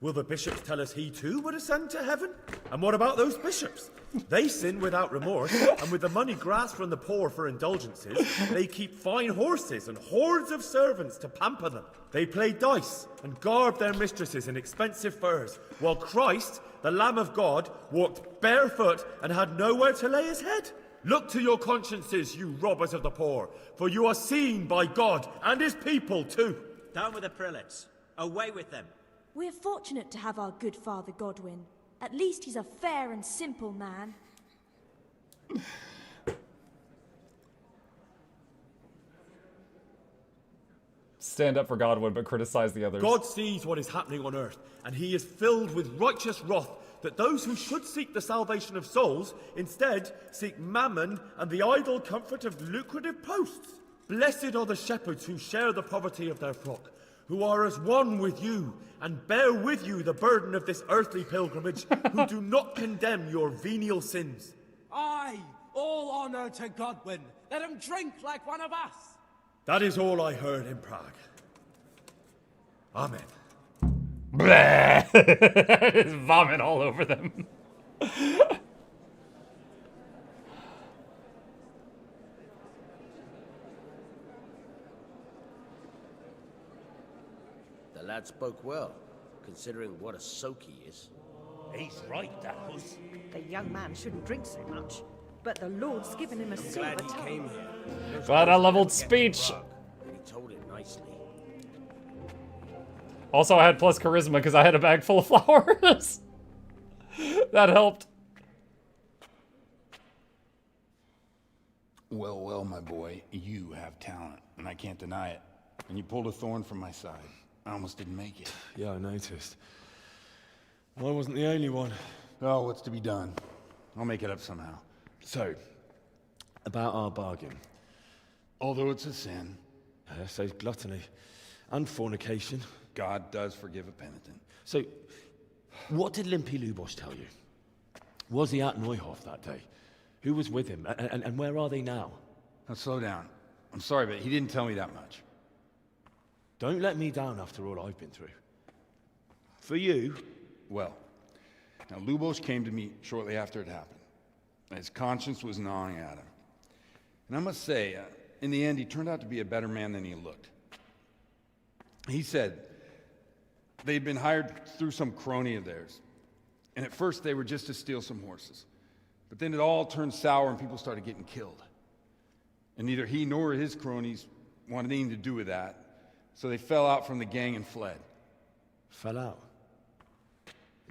Will the bishops tell us he too would ascend to heaven? And what about those bishops? They sin without remorse, and with the money grasped from the poor for indulgences, they keep fine horses and hordes of servants to pamper them. They play dice and garb their mistresses in expensive furs, while Christ, the Lamb of God, walked barefoot and had nowhere to lay his head. Look to your consciences, you robbers of the poor, for you are seen by God and his people too. Down with the prelates. Away with them. We're fortunate to have our good Father Godwin. At least he's a fair and simple man. Stand up for Godwin, but criticize the others. God sees what is happening on earth, and he is filled with righteous wrath that those who should seek the salvation of souls instead seek mammon and the idle comfort of lucrative posts. Blessed are the shepherds who share the poverty of their flock, who are as one with you, and bear with you the burden of this earthly pilgrimage, who do not condemn your venial sins. Aye, all honor to Godwin. Let him drink like one of us. That is all I heard in Prague. Amen. Just vomit all over them. The lad spoke well, considering what a soak he is. He's right, that was. The young man shouldn't drink so much, but the Lord's given him a silver Glad he tongue. came here. Glad I leveled speech. And he told it nicely. Also, I had plus charisma because I had a bag full of flowers. That helped. Well, well, my boy, you have talent, and I can't deny it. And you pulled a thorn from my side. I almost didn't make it. Yeah, I noticed. I wasn't the only one. Oh, what's to be done? I'll make it up somehow. So, about our bargain. Although it's a sin. So gluttony and fornication. God does forgive a penitent. So, what did Limpy Lubosh tell you? Was he at Neuhof that day? Who was with him? And where are they now? Now slow down. I'm sorry, but he didn't tell me that much. Don't let me down after all I've been through. For you? Well, now Lubosh came to me shortly after it happened. His conscience was gnawing at him. And I must say, in the end, he turned out to be a better man than he looked. He said they'd been hired through some crony of theirs. And at first they were just to steal some horses. But then it all turned sour and people started getting killed. And neither he nor his cronies wanted anything to do with that. So they fell out from the gang and fled. Fell out?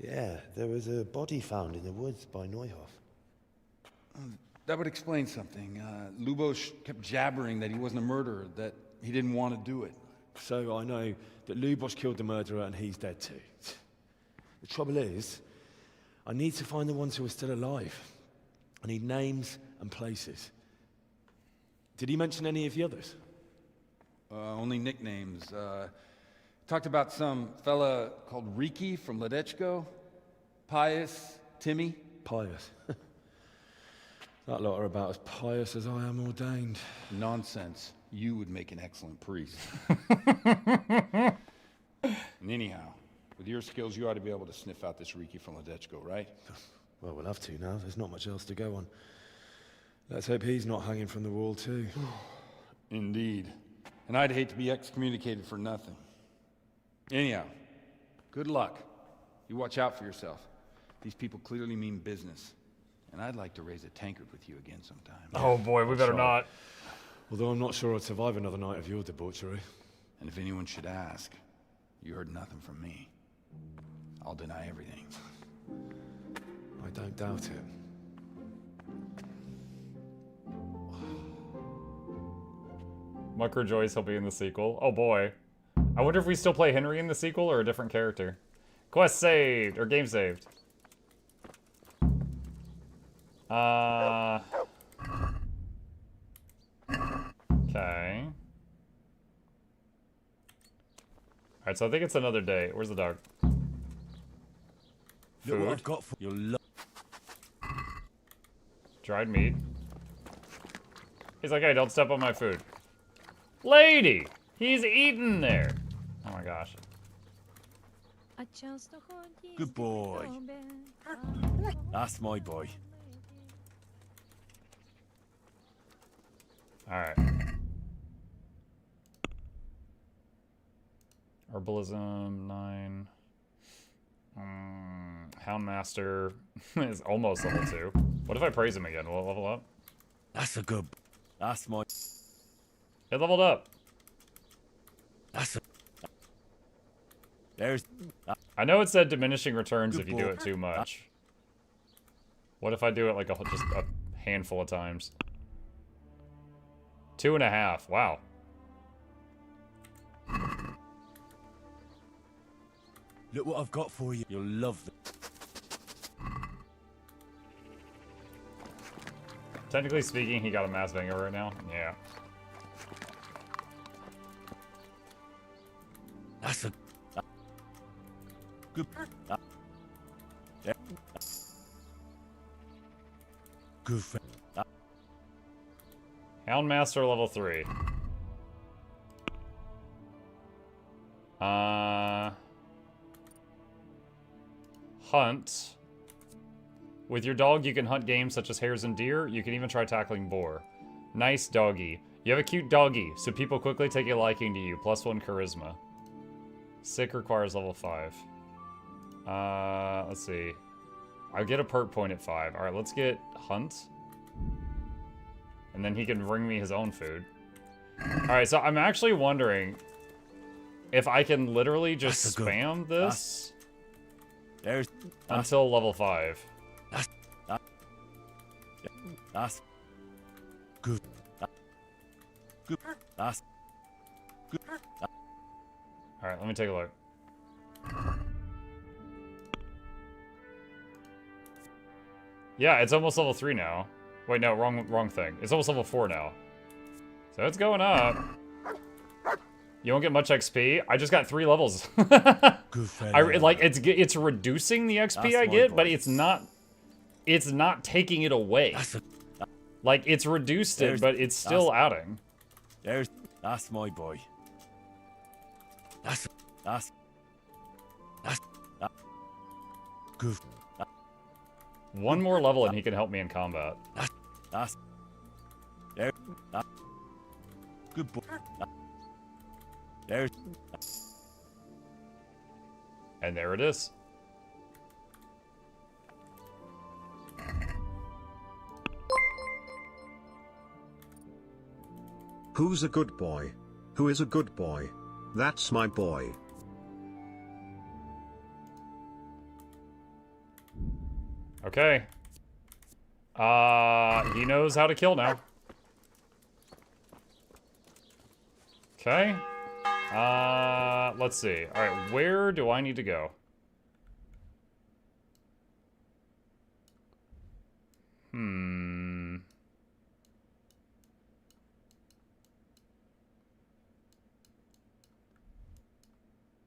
Yeah, there was a body found in the woods by Neuhof. That would explain something. Lubosh kept jabbering that he wasn't a murderer, that he didn't want to do it. So I know that Lubosh killed the murderer and he's dead too. The trouble is, I need to find the ones who are still alive. I need names and places. Did he mention any of the others? Only nicknames. Talked about some fella called Riki from Ledechko, Pius, Timmy. Pius. That lot are about as pious as I am ordained. Nonsense. You would make an excellent priest. And anyhow, with your skills, you ought to be able to sniff out this Riki from Ledechko, right? Well, we'll have to now. There's not much else to go on. Let's hope he's not hanging from the wall too. Indeed. And I'd hate to be excommunicated for nothing. Anyhow, good luck. You watch out for yourself. These people clearly mean business. And I'd like to raise a tankard with you again sometime. Oh boy, we better not. Although I'm not sure I'd survive another night of your debauchery. And if anyone should ask, you heard nothing from me. I'll deny everything. I don't doubt it. Muck rejoice he'll be in the sequel. Oh boy. I wonder if we still play Henry in the sequel or a different character. Quest saved, or game saved. Okay. Alright, so I think it's another day. Where's the dog? Look what Food. I've got for your Dried meat. He's like, hey, don't step on my food. Lady! He's eating there. Oh my gosh. Good boy. That's my boy. Alright. Herbalism 9. Houndmaster is almost level 2. What if I praise him again? Will it level up? That's a good. That's my. It leveled up. That's a. There's. I know it said diminishing returns Good if you do boy. it too much. What if I do it like just a handful of times? 2.5. Wow. Look what I've got for you. You'll love them. Technically speaking, he got a mass banger right now. Yeah. That's a good. Good friend. Houndmaster level 3. Hunt. With your dog, you can hunt game such as hares and deer. You can even try tackling boar. Nice doggy. You have a cute doggy, so people quickly take a liking to you. +1 charisma. Sick requires level 5. Let's see. I'll get a perk point at 5. Alright, let's get Hunt. And then he can bring me his own food. Alright, so I'm actually wondering if I can literally just spam this until level 5. That's good. Good. That's good. Alright, let me take a look. Yeah, it's almost level 3 now. Wait, no, wrong thing. It's almost level 4 now. So it's going up. You won't get much XP. I just got 3 levels. It's reducing the XP I get, but it's not taking it away. Like, it's reduced it, but it's still adding. That's my boy. That's good. One more level and he can help me in combat. That's good boy. And there it is. Who's a good boy? Who is a good boy? That's my boy. Okay. He knows how to kill now. Okay. Let's see. Alright, where do I need to go?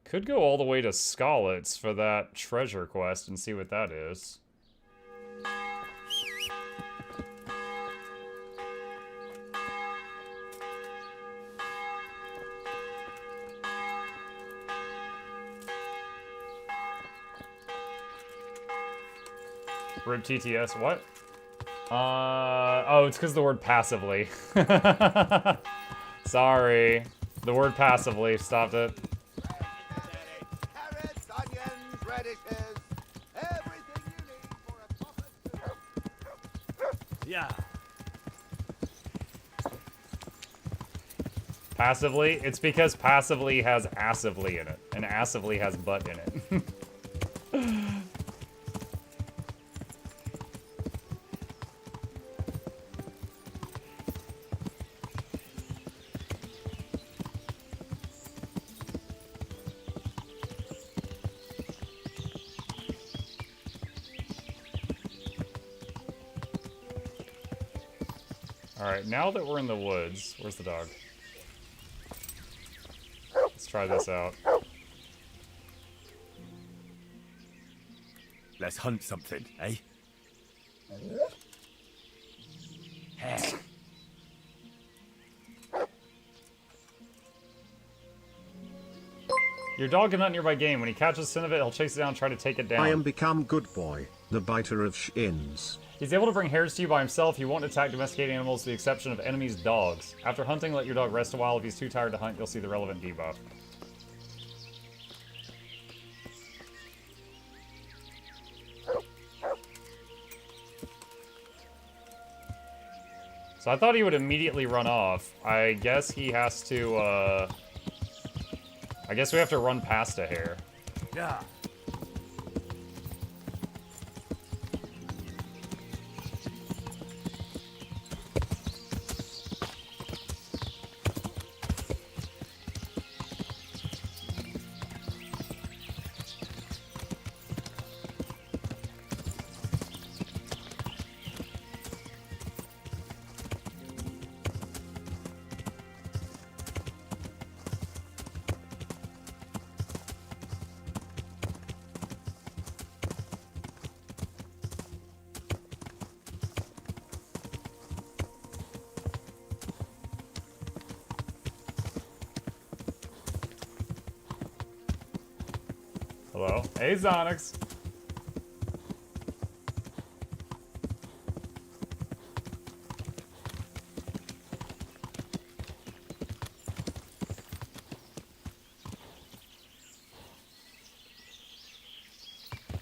Could go all the way to Skalitz for that treasure quest and see what that is. Rib TTS, what? Oh, it's because the word passively. Sorry. The word passively stopped it. Carrots, onions, radishes, everything you need for a proper soup. Yeah. Passively? It's because passively has assively in it, and assively has butt in it. Alright, now that we're in the woods, where's the dog? Let's try this out. Let's hunt something, eh? Your dog can hunt nearby game. When he catches scent of it, he'll chase it down and try to take it down. I am become good boy, the biter of shins. He's able to bring hares to you by himself. He won't attack domesticated animals to the exception of enemies' dogs. After hunting, let your dog rest a while. If he's too tired to hunt, you'll see the relevant debuff. So I thought he would immediately run off. I guess he has to, I guess we have to run past a hare. Yeah. Hello. Hey, Zonix.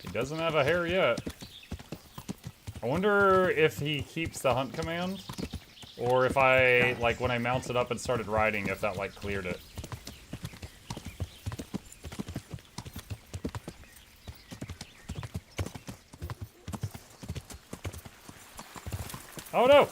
He doesn't have a hair yet. I wonder if he keeps the hunt command, or if I, like, when I mounted up and started riding, if that, like, cleared it. Oh no!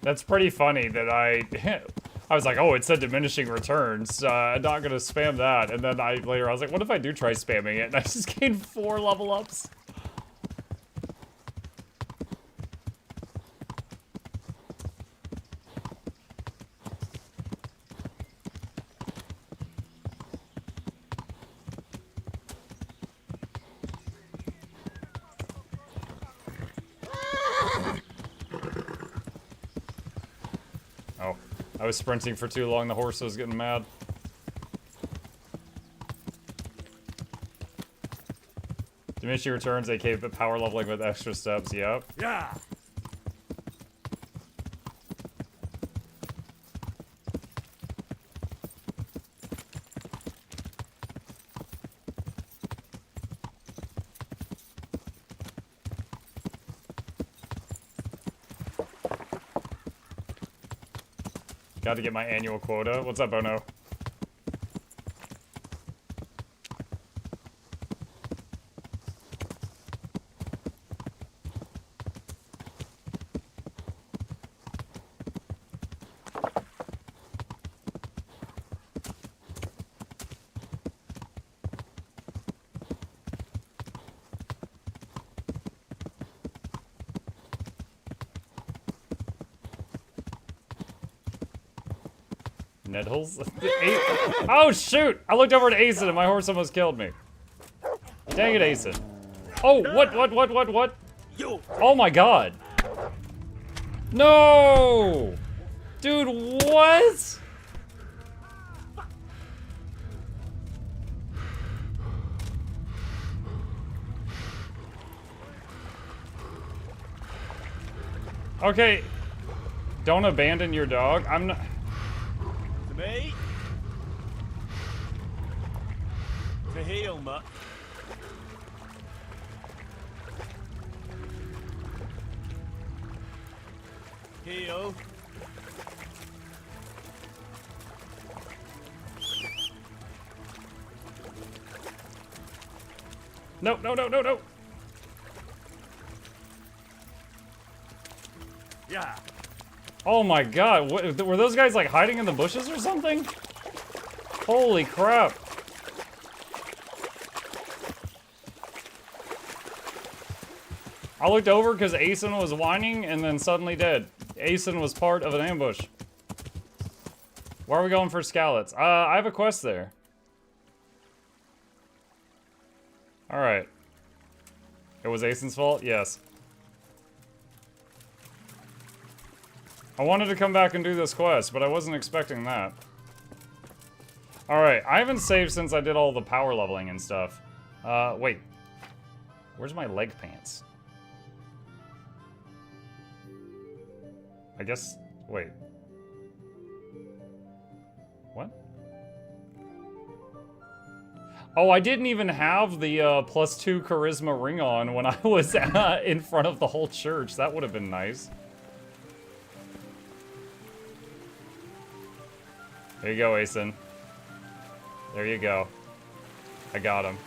That's pretty funny that I was like, oh, it said diminishing returns. I'm not gonna spam that. And then later I was like, what if I do try spamming it? And I just gained 4 level ups. Oh, I was sprinting for too long. The horse was getting mad. Diminishing returns, aka power leveling with extra steps. Yep. Yeah. Got to get my annual quota. What's up, Bono? Nettles? Oh shoot! I looked over at Asen and my horse almost killed me. Dang it, Asen. Oh, what? Oh my god. No! Dude, what? Okay. Don't abandon your dog. I'm not... To me. To heal, Mutt. Heal. No, no, no, no, no. Yeah. Oh my god, what, were those guys like hiding in the bushes or something? Holy crap. I looked over because Asen was whining and then suddenly dead. Asen was part of an ambush. Why are we going for Scallots? I have a quest there. Alright. It was Asen's fault? Yes. I wanted to come back and do this quest, but I wasn't expecting that. Alright, I haven't saved since I did all the power leveling and stuff. Wait. Where's my leg pants? I guess... wait. What? Oh, I didn't even have the +2 charisma ring on when I was in front of the whole church. That would have been nice. There you go, Asen. There you go. I got him.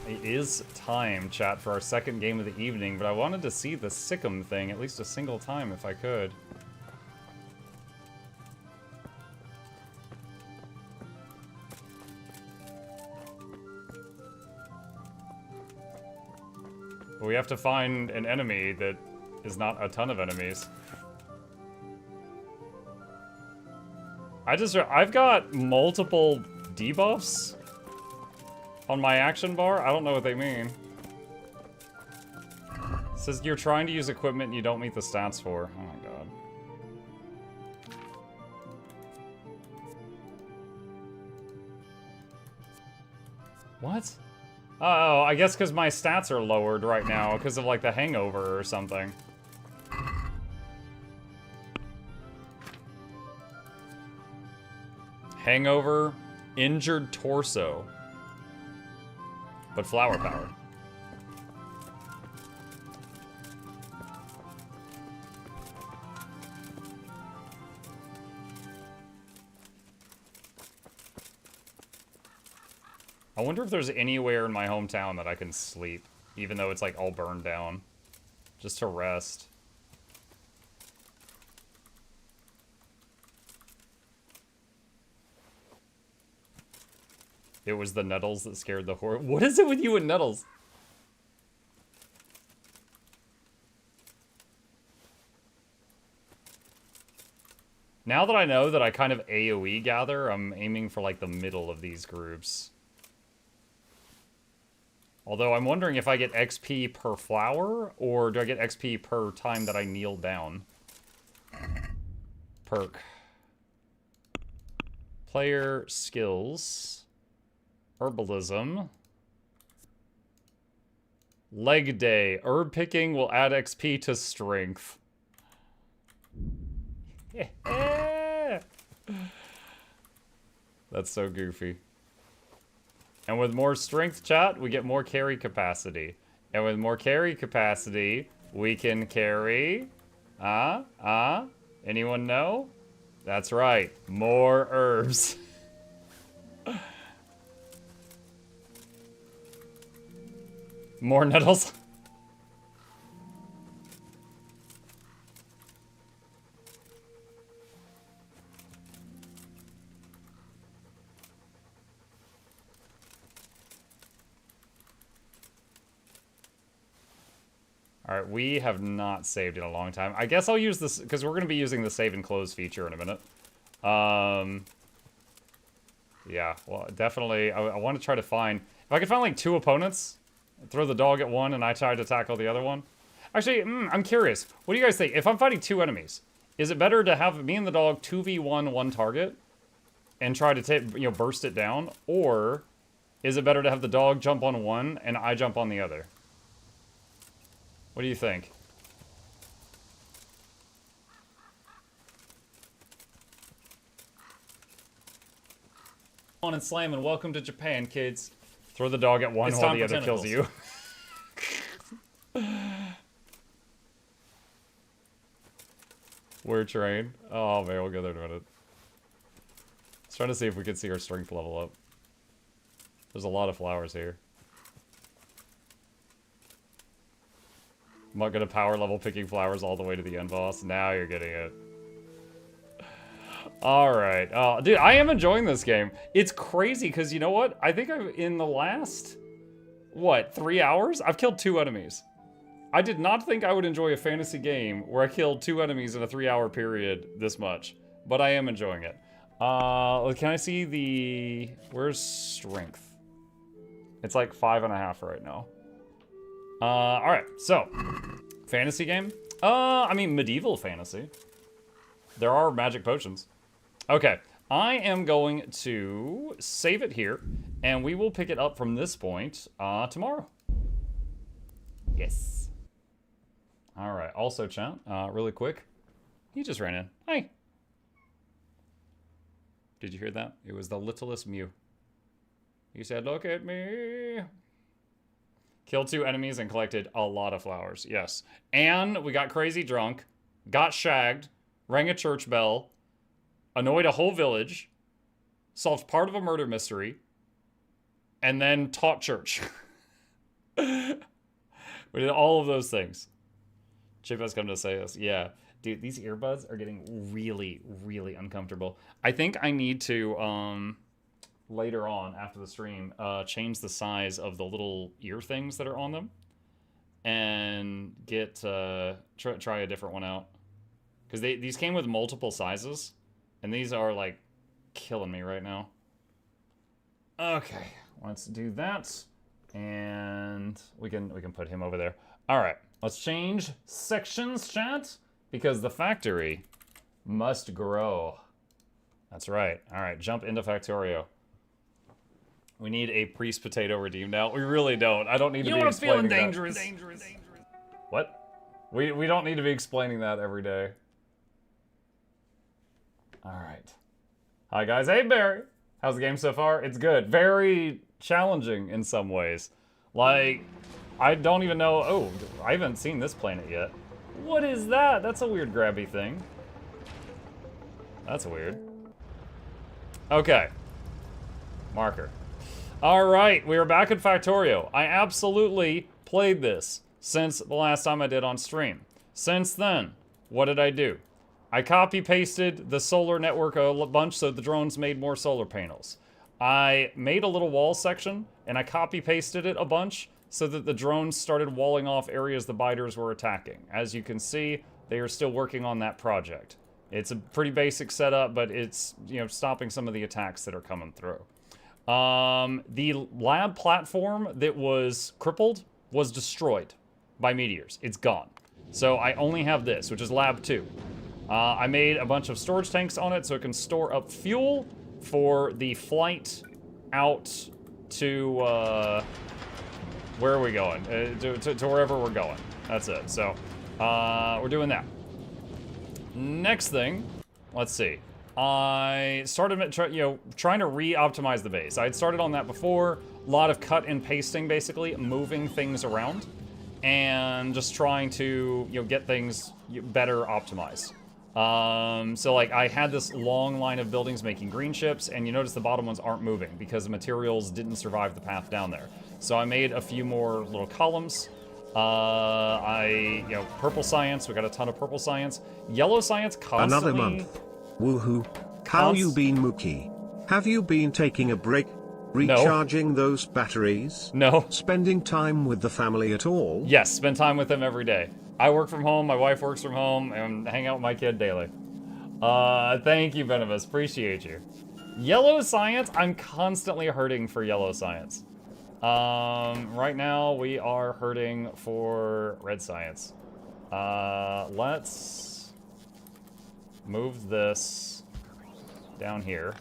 It is time, chat, for our second game of the evening, but I wanted to see the Sikkim thing at least a single time if I could. But we have to find an enemy that is not a ton of enemies. I've got multiple debuffs on my action bar. I don't know what they mean. It says you're trying to use equipment you don't meet the stats for. Oh my god. What? Oh, I guess because my stats are lowered right now because of like the hangover or something. Hangover, injured torso, but flower power. I wonder if there's anywhere in my hometown that I can sleep, even though it's like all burned down, just to rest. It was the nettles that scared the horse. What is it with you and nettles? Now that I know that I kind of AoE gather, I'm aiming for like the middle of these groups. Although I'm wondering if I get XP per flower, or do I get XP per time that I kneel down? Perk. Player skills. Herbalism. Leg day. Herb picking will add XP to strength. That's so goofy. And with more strength, chat, we get more carry capacity. And with more carry capacity, we can carry... Anyone know? That's right. More herbs. More nettles. Alright, we have not saved in a long time. I guess I'll use this, because we're going to be using the save and close feature in a minute. Yeah, well, definitely, I want to try to find... If I could find, like, 2 opponents, throw the dog at one, and I try to tackle the other one. Actually, I'm curious. What do you guys think? If I'm fighting 2 enemies, is it better to have me and the dog 2v1 one target, and try to, burst it down? Or is it better to have the dog jump on one, and I jump on the other? What do you think? On and slam and welcome to Japan, kids. Throw the dog at one while the other kills you. We're trained. Oh man, we'll go there in a minute. Let's try to see if we can see our strength level up. There's a lot of flowers here. I'm not gonna power level picking flowers all the way to the end boss. Now you're getting it. Alright. Dude, I am enjoying this game. It's crazy, because you know what? I think in the last, 3 hours? I've killed 2 enemies. I did not think I would enjoy a fantasy game where I killed 2 enemies in a 3-hour period this much. But I am enjoying it. Can I see the... Where's strength? It's like 5.5 right now. Alright, so, fantasy game? I mean, medieval fantasy. There are magic potions. Okay, I am going to save it here, and we will pick it up from this point, tomorrow. Yes. Alright, also, chat, really quick. He just ran in. Hi. Did you hear that? It was the littlest Mew. He said, look at me. Killed 2 enemies and collected a lot of flowers. Yes. And we got crazy drunk, got shagged, rang a church bell, annoyed a whole village, solved part of a murder mystery, and then taught church. We did all of those things. Chip has come to say us. Yeah. Dude, these earbuds are getting really, really uncomfortable. I think I need to, later on after the stream, change the size of the little ear things that are on them. and get try a different one out, because these came with multiple sizes, and these are like killing me right now. Okay, let's do that, and we can put him over there. All right, let's change sections, chat, because the factory must grow. That's right. All right, jump into Factorio. We need a priest potato redeemed now. We really don't. I don't need to be explaining that. dangerous. What? We don't need to be explaining that every day. All right. Hi guys. Hey Barry. How's the game so far? It's good. Very challenging in some ways. Like, I don't even know. Oh, I haven't seen this planet yet. What is that? That's a weird grabby thing. That's weird. Okay. Marker. All right, we are back in Factorio. I absolutely played this since the last time I did on stream. Since then, what did I do? I copy-pasted the solar network a bunch so the drones made more solar panels. I made a little wall section, and I copy-pasted it a bunch so that the drones started walling off areas the biters were attacking. As you can see, they are still working on that project. It's a pretty basic setup, but it's, you know, stopping some of the attacks that are coming through. The lab platform that was crippled was destroyed by meteors. It's gone. So I only have this, which is lab 2. I made a bunch of storage tanks on it so it can store up fuel for the flight out to, where are we going? To wherever we're going. That's it. So, we're doing that. Next thing, let's see. I started, trying to re-optimize the base. I had started on that before. A lot of cut and pasting, basically, moving things around, and just trying to, get things better optimized. So like I had this long line of buildings making green ships, and you notice the bottom ones aren't moving because the materials didn't survive the path down there. So I made a few more little columns. Purple science, we got a ton of purple science. Yellow science constantly... Another month. Woohoo. How you been, Mookie? Have you been taking a break? Recharging those batteries? No. Spending time with the family at all? Yes, spend time with them every day. I work from home, my wife works from home, and hang out with my kid daily. Thank you, Venomous. Appreciate you. Yellow science, I'm constantly hurting for yellow science. Right now, we are hurting for red science. Let's move this down here.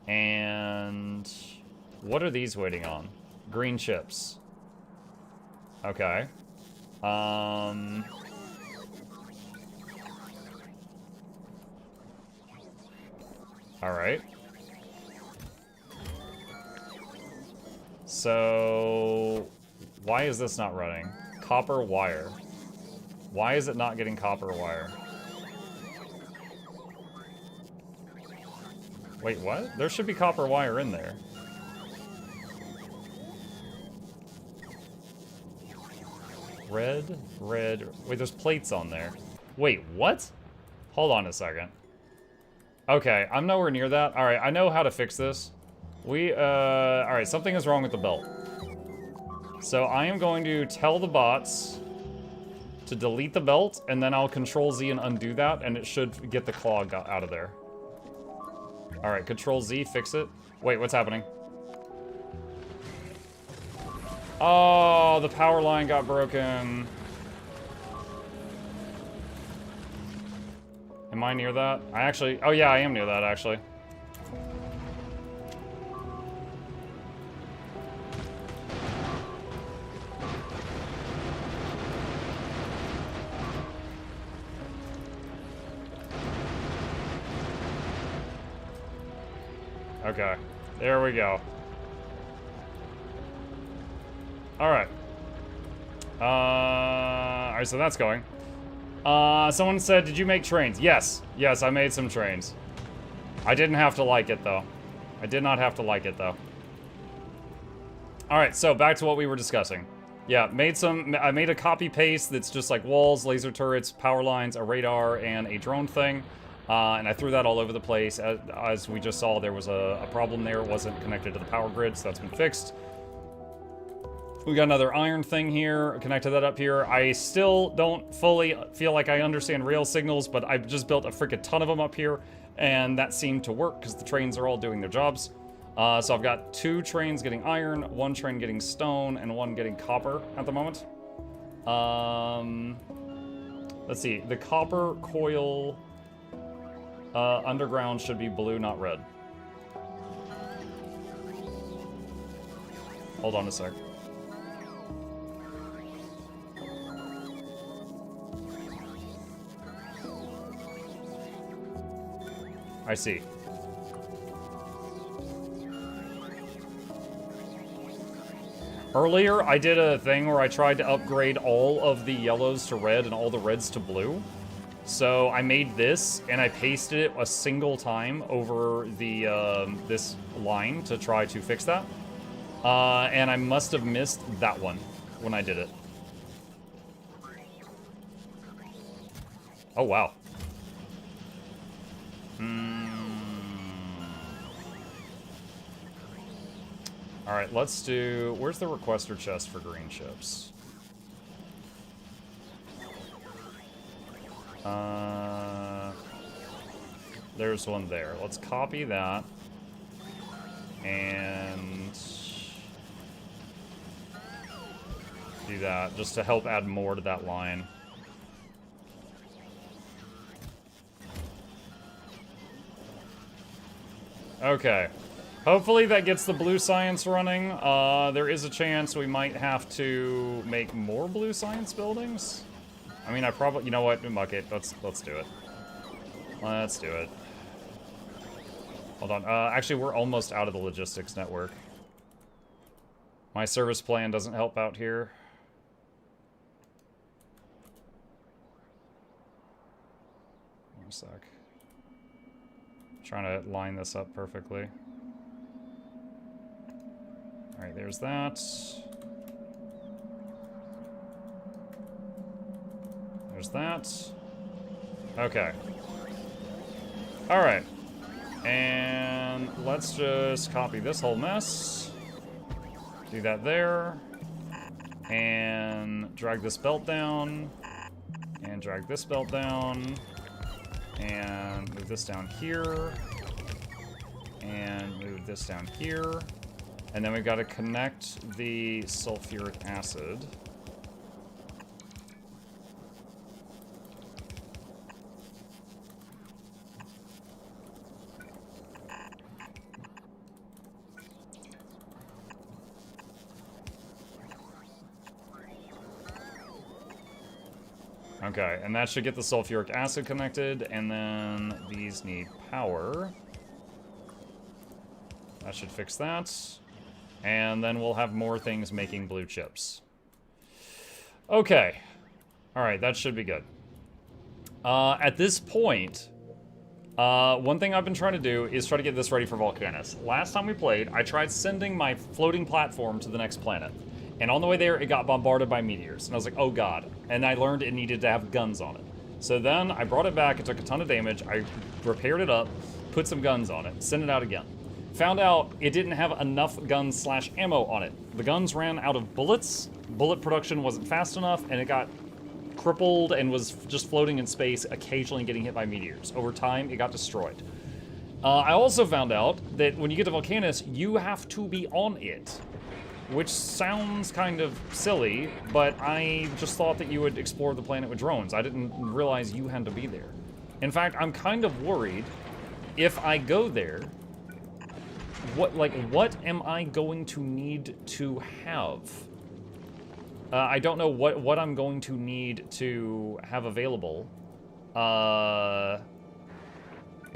And what are these waiting on? Green chips. Okay. All right. So, why is this not running? Copper wire. Why is it not getting copper wire? Wait, what? There should be copper wire in there. Red. Wait, there's plates on there. Wait, what? Hold on a second. Okay, I'm nowhere near that. All right, I know how to fix this. All right, something is wrong with the belt. So I am going to tell the bots to delete the belt, and then I'll Control Z and undo that, and it should get the clog out of there. All right, Control Z, fix it. Wait, what's happening? Oh, the power line got broken. Am I near that? Oh yeah, I am near that, actually. Okay, there we go. All right. All right, so that's going. Someone said, did you make trains? Yes, I made some trains. I didn't have to like it, though. I did not have to like it, though. All right, so back to what we were discussing. Yeah, I made a copy-paste that's just like walls, laser turrets, power lines, a radar, and a drone thing. And I threw that all over the place. As we just saw, there was a problem there. It wasn't connected to the power grid, so that's been fixed. We got another iron thing here. Connected that up here. I still don't fully feel like I understand rail signals, but I've just built a freaking ton of them up here, and that seemed to work because the trains are all doing their jobs. So I've got 2 trains getting iron, 1 train getting stone, and 1 getting copper at the moment. Let's see. The copper coil underground should be blue, not red. Hold on a sec. I see. Earlier, I did a thing where I tried to upgrade all of the yellows to red and all the reds to blue. So I made this, and I pasted it a single time over the this line to try to fix that. And I must have missed that one when I did it. Oh, wow. Alright, let's do... Where's the requester chest for green chips? There's one there. Let's copy that. And... do that, just to help add more to that line. Okay. Hopefully that gets the blue science running. There is a chance we might have to make more blue science buildings. I mean, I probably... You know what? Muck it. Let's do it. Let's do it. Hold on. Actually, we're almost out of the logistics network. My service plan doesn't help out here. One sec. Trying to line this up perfectly. Alright, there's that. There's that. Okay. Alright. And let's just copy this whole mess. Do that there. And drag this belt down. And drag this belt down. And move this down here. And move this down here. And then we've got to connect the sulfuric acid. Okay, and that should get the sulfuric acid connected, and then these need power. That should fix that. And then we'll have more things making blue chips. Okay. Alright, that should be good. At this point, one thing I've been trying to do is try to get this ready for Volcanus. Last time we played, I tried sending my floating platform to the next planet. And on the way there, it got bombarded by meteors. And I was like, oh god. And I learned it needed to have guns on it. So then I brought it back, it took a ton of damage, I repaired it up, put some guns on it, sent it out again. Found out it didn't have enough guns / ammo on it. The guns ran out of bullets, bullet production wasn't fast enough, and it got crippled and was just floating in space, occasionally getting hit by meteors. Over time, it got destroyed. I also found out that when you get to Volcanus, you have to be on it. Which sounds kind of silly, but I just thought that you would explore the planet with drones. I didn't realize you had to be there. In fact, I'm kind of worried if I go there, what am I going to need to have? I don't know what I'm going to need to have available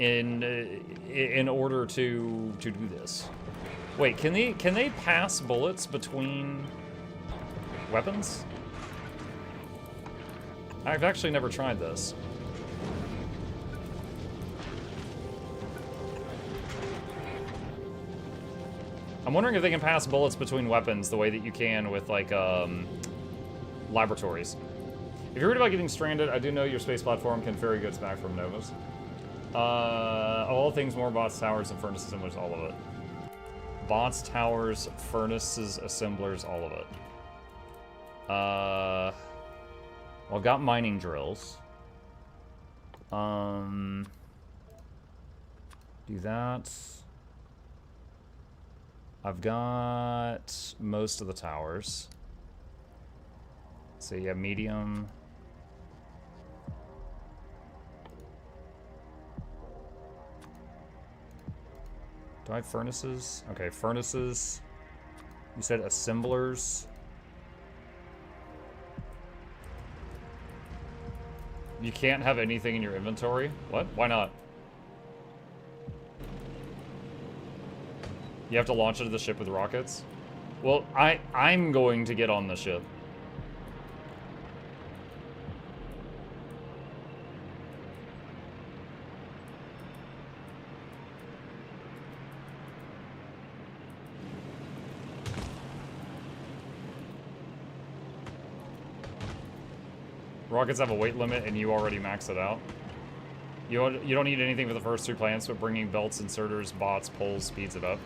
in order to do this. Wait, can they pass bullets between weapons? I've actually never tried this. I'm wondering if they can pass bullets between weapons the way that you can with, like, laboratories. If you're worried about getting stranded, I do know your space platform can ferry goods back from Novas. All things, more bots, towers, and furnace assemblers, all of it. Bots, towers, furnaces, assemblers, all of it. Well, got mining drills. Do that. I've got most of the towers. So yeah, medium. Do I have furnaces? Okay, furnaces. You said assemblers. You can't have anything in your inventory? What? Why not? You have to launch into the ship with rockets? Well, I'm going to get on the ship. Rockets have a weight limit and you already maxed it out. You don't need anything for the first 3 planets, but bringing belts, inserters, bots, poles speeds it up.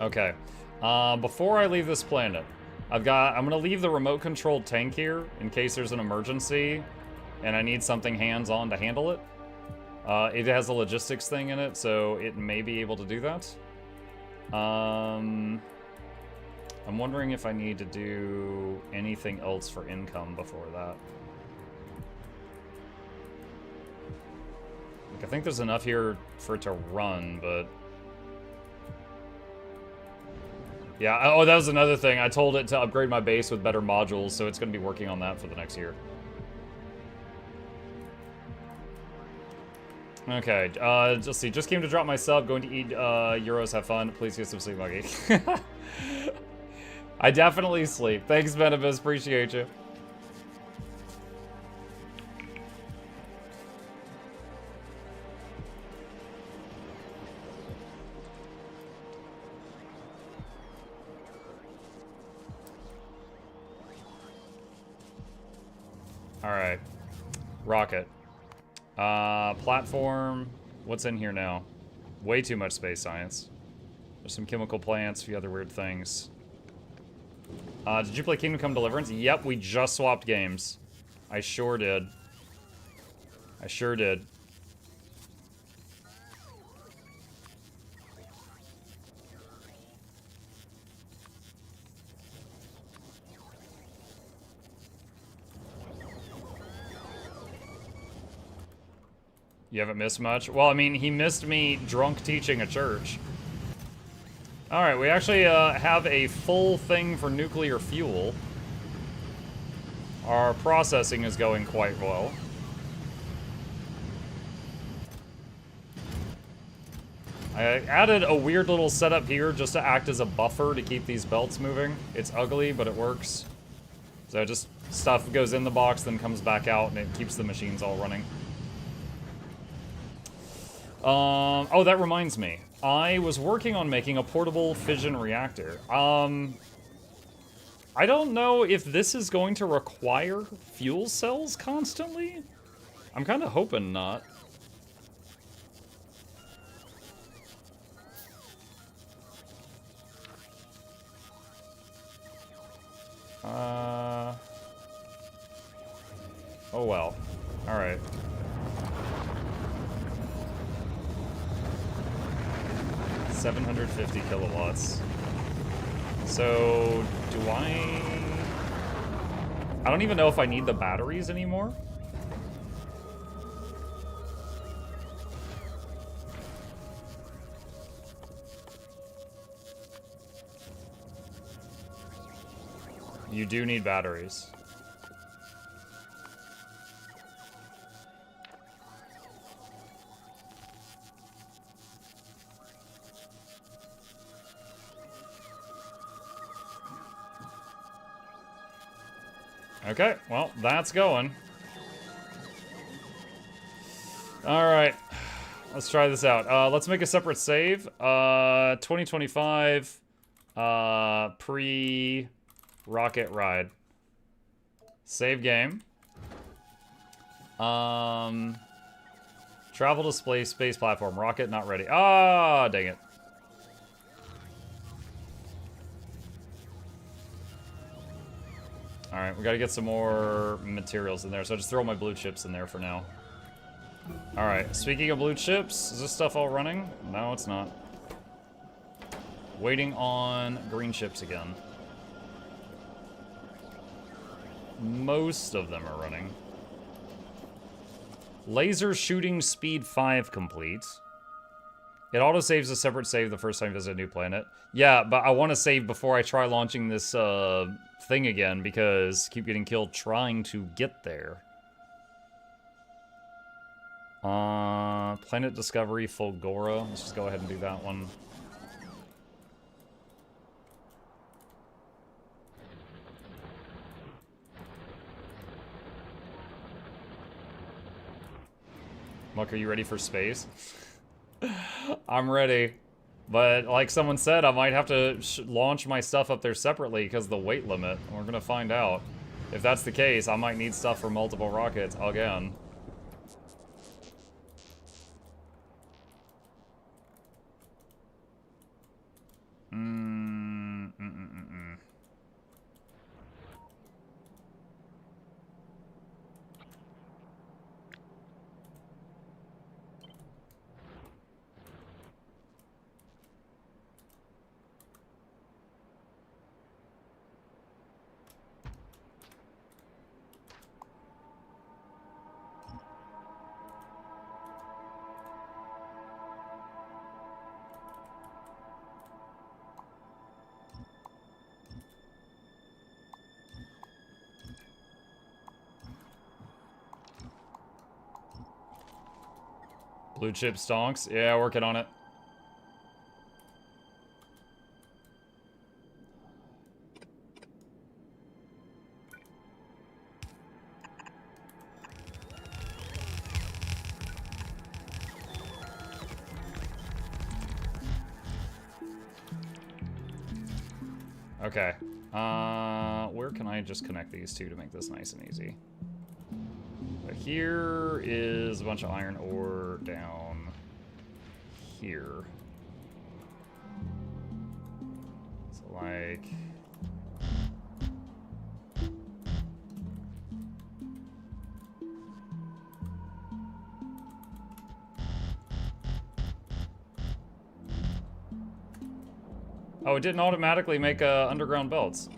Okay. Before I leave this planet, I'm gonna leave the remote-controlled tank here in case there's an emergency and I need something hands-on to handle it. It has a logistics thing in it, so it may be able to do that. I'm wondering if I need to do anything else for income before that. Like, I think there's enough here for it to run, but... Yeah, oh, that was another thing. I told it to upgrade my base with better modules, so it's going to be working on that for the next year. Okay, let's see. Just came to drop my sub. Going to eat Euros. Have fun. Please get some sleep, Muggy. I definitely sleep. Thanks, Venomous. Appreciate you. Alright. Rocket. Platform. What's in here now? Way too much space science. There's some chemical plants, a few other weird things. Did you play Kingdom Come Deliverance? Yep, we just swapped games. I sure did. I sure did. You haven't missed much? Well, I mean, he missed me drunk teaching a church. Alright, we actually have a full thing for nuclear fuel. Our processing is going quite well. I added a weird little setup here just to act as a buffer to keep these belts moving. It's ugly, but it works. So just stuff goes in the box, then comes back out, and it keeps the machines all running. Oh, that reminds me. I was working on making a portable fission reactor. I don't know if this is going to require fuel cells constantly. I'm kind of hoping not. Oh well. Alright. $750 kilowatts. So, do I don't even know if I need the batteries anymore. You do need batteries. Okay, well, that's going. Alright. Let's try this out. Let's make a separate save. 2025 pre-rocket ride. Save game. Travel display space platform. Rocket not ready. Ah, dang it. Alright, we gotta get some more materials in there, so I just throw my blue chips in there for now. Alright, speaking of blue chips, is this stuff all running? No, it's not. Waiting on green chips again. Most of them are running. Laser shooting speed 5 complete. It autosaves a separate save the first time you visit a new planet. Yeah, but I want to save before I try launching this thing again because I keep getting killed trying to get there. Planet Discovery Fulgora. Let's just go ahead and do that one. Muck, are you ready for space? I'm ready. But like someone said, I might have to launch my stuff up there separately because of the weight limit. We're gonna find out. If that's the case, I might need stuff for multiple rockets again. Blue chip stonks? Yeah, working on it. Okay. Where can I just connect these two to make this nice and easy? But here is a bunch of iron ore down here. So like... Oh, it didn't automatically make underground belts.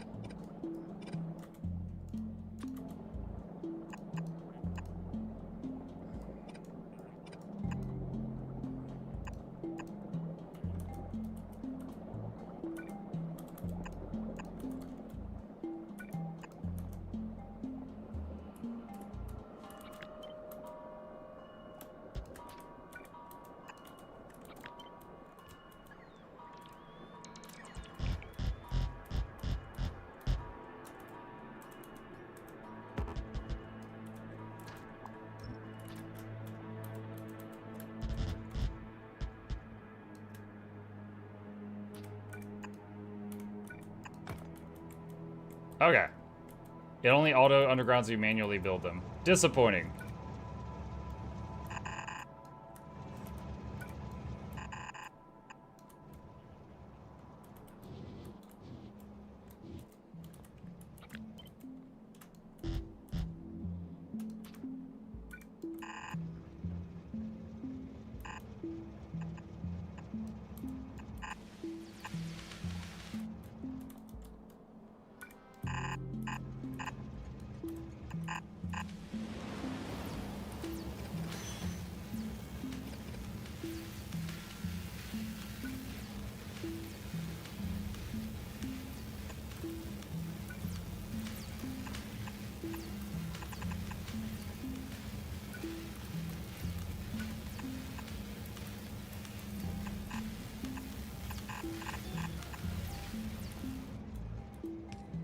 Okay. It only auto undergrounds you manually build them. Disappointing.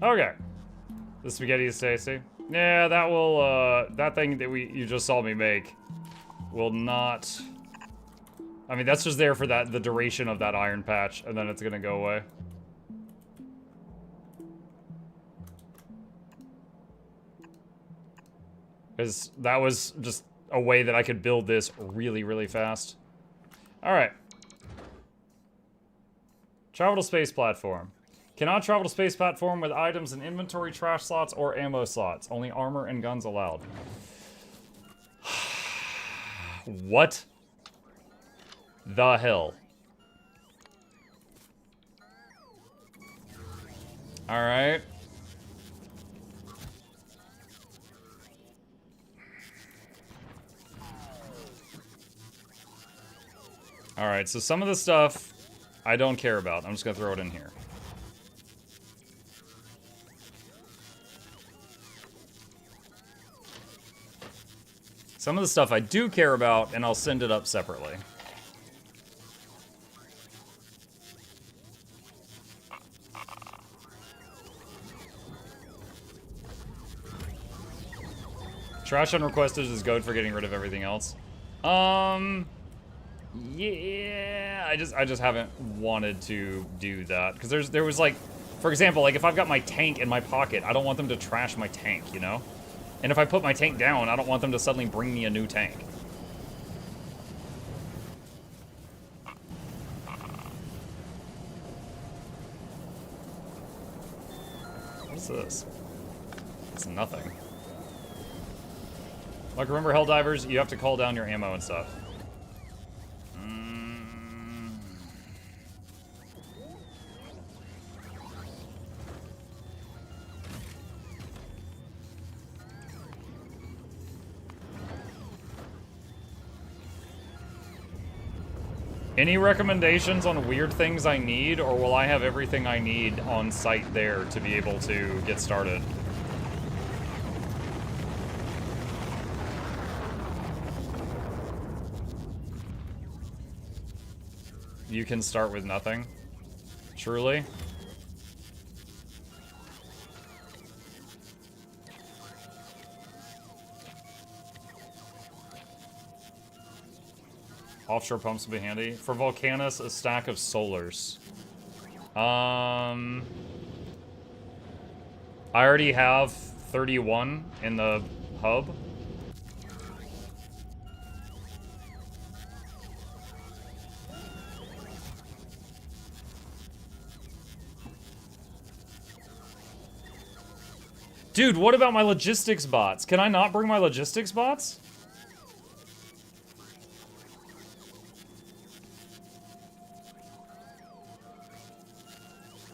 Okay. The spaghetti is tasty. Yeah, that will, that thing that you just saw me make will not I mean, that's just there for the duration of that iron patch, and then it's gonna go away. Because that was just a way that I could build this really, really fast. Alright. Travel to space platform. Cannot travel to space platform with items in inventory, trash slots, or ammo slots. Only armor and guns allowed. What the hell? Alright. Alright, so some of the stuff I don't care about. I'm just gonna throw it in here. Some of the stuff I do care about, and I'll send it up separately. Trash unrequested is good for getting rid of everything else. Yeah, I just haven't wanted to do that because there was like, for example, like if I've got my tank in my pocket, I don't want them to trash my tank, you know? And if I put my tank down, I don't want them to suddenly bring me a new tank. What's this? It's nothing. Like, remember Helldivers? You have to call down your ammo and stuff. Any recommendations on weird things I need, or will I have everything I need on site there to be able to get started? You can start with nothing? Truly? Offshore pumps will be handy. For Volcanus, a stack of solars. I already have 31 in the hub. Dude, what about my logistics bots? Can I not bring my logistics bots?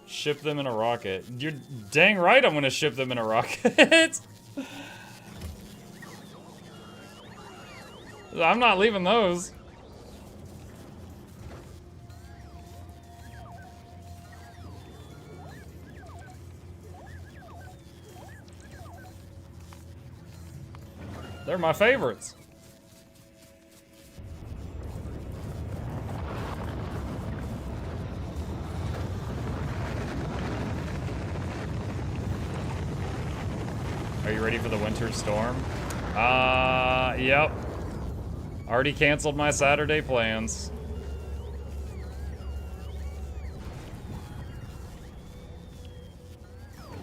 Ship them in a rocket. You're dang right I'm gonna ship them in a rocket. I'm not leaving those. They're my favorites. Are you ready for the winter storm? Yep. Already canceled my Saturday plans. Oh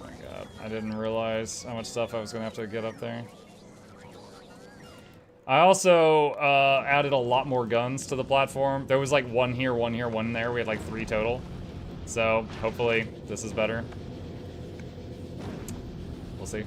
my god. I didn't realize how much stuff I was gonna have to get up there. I also added a lot more guns to the platform. There was like one here, one here, one there. We had like 3 total. So hopefully this is better. We'll see.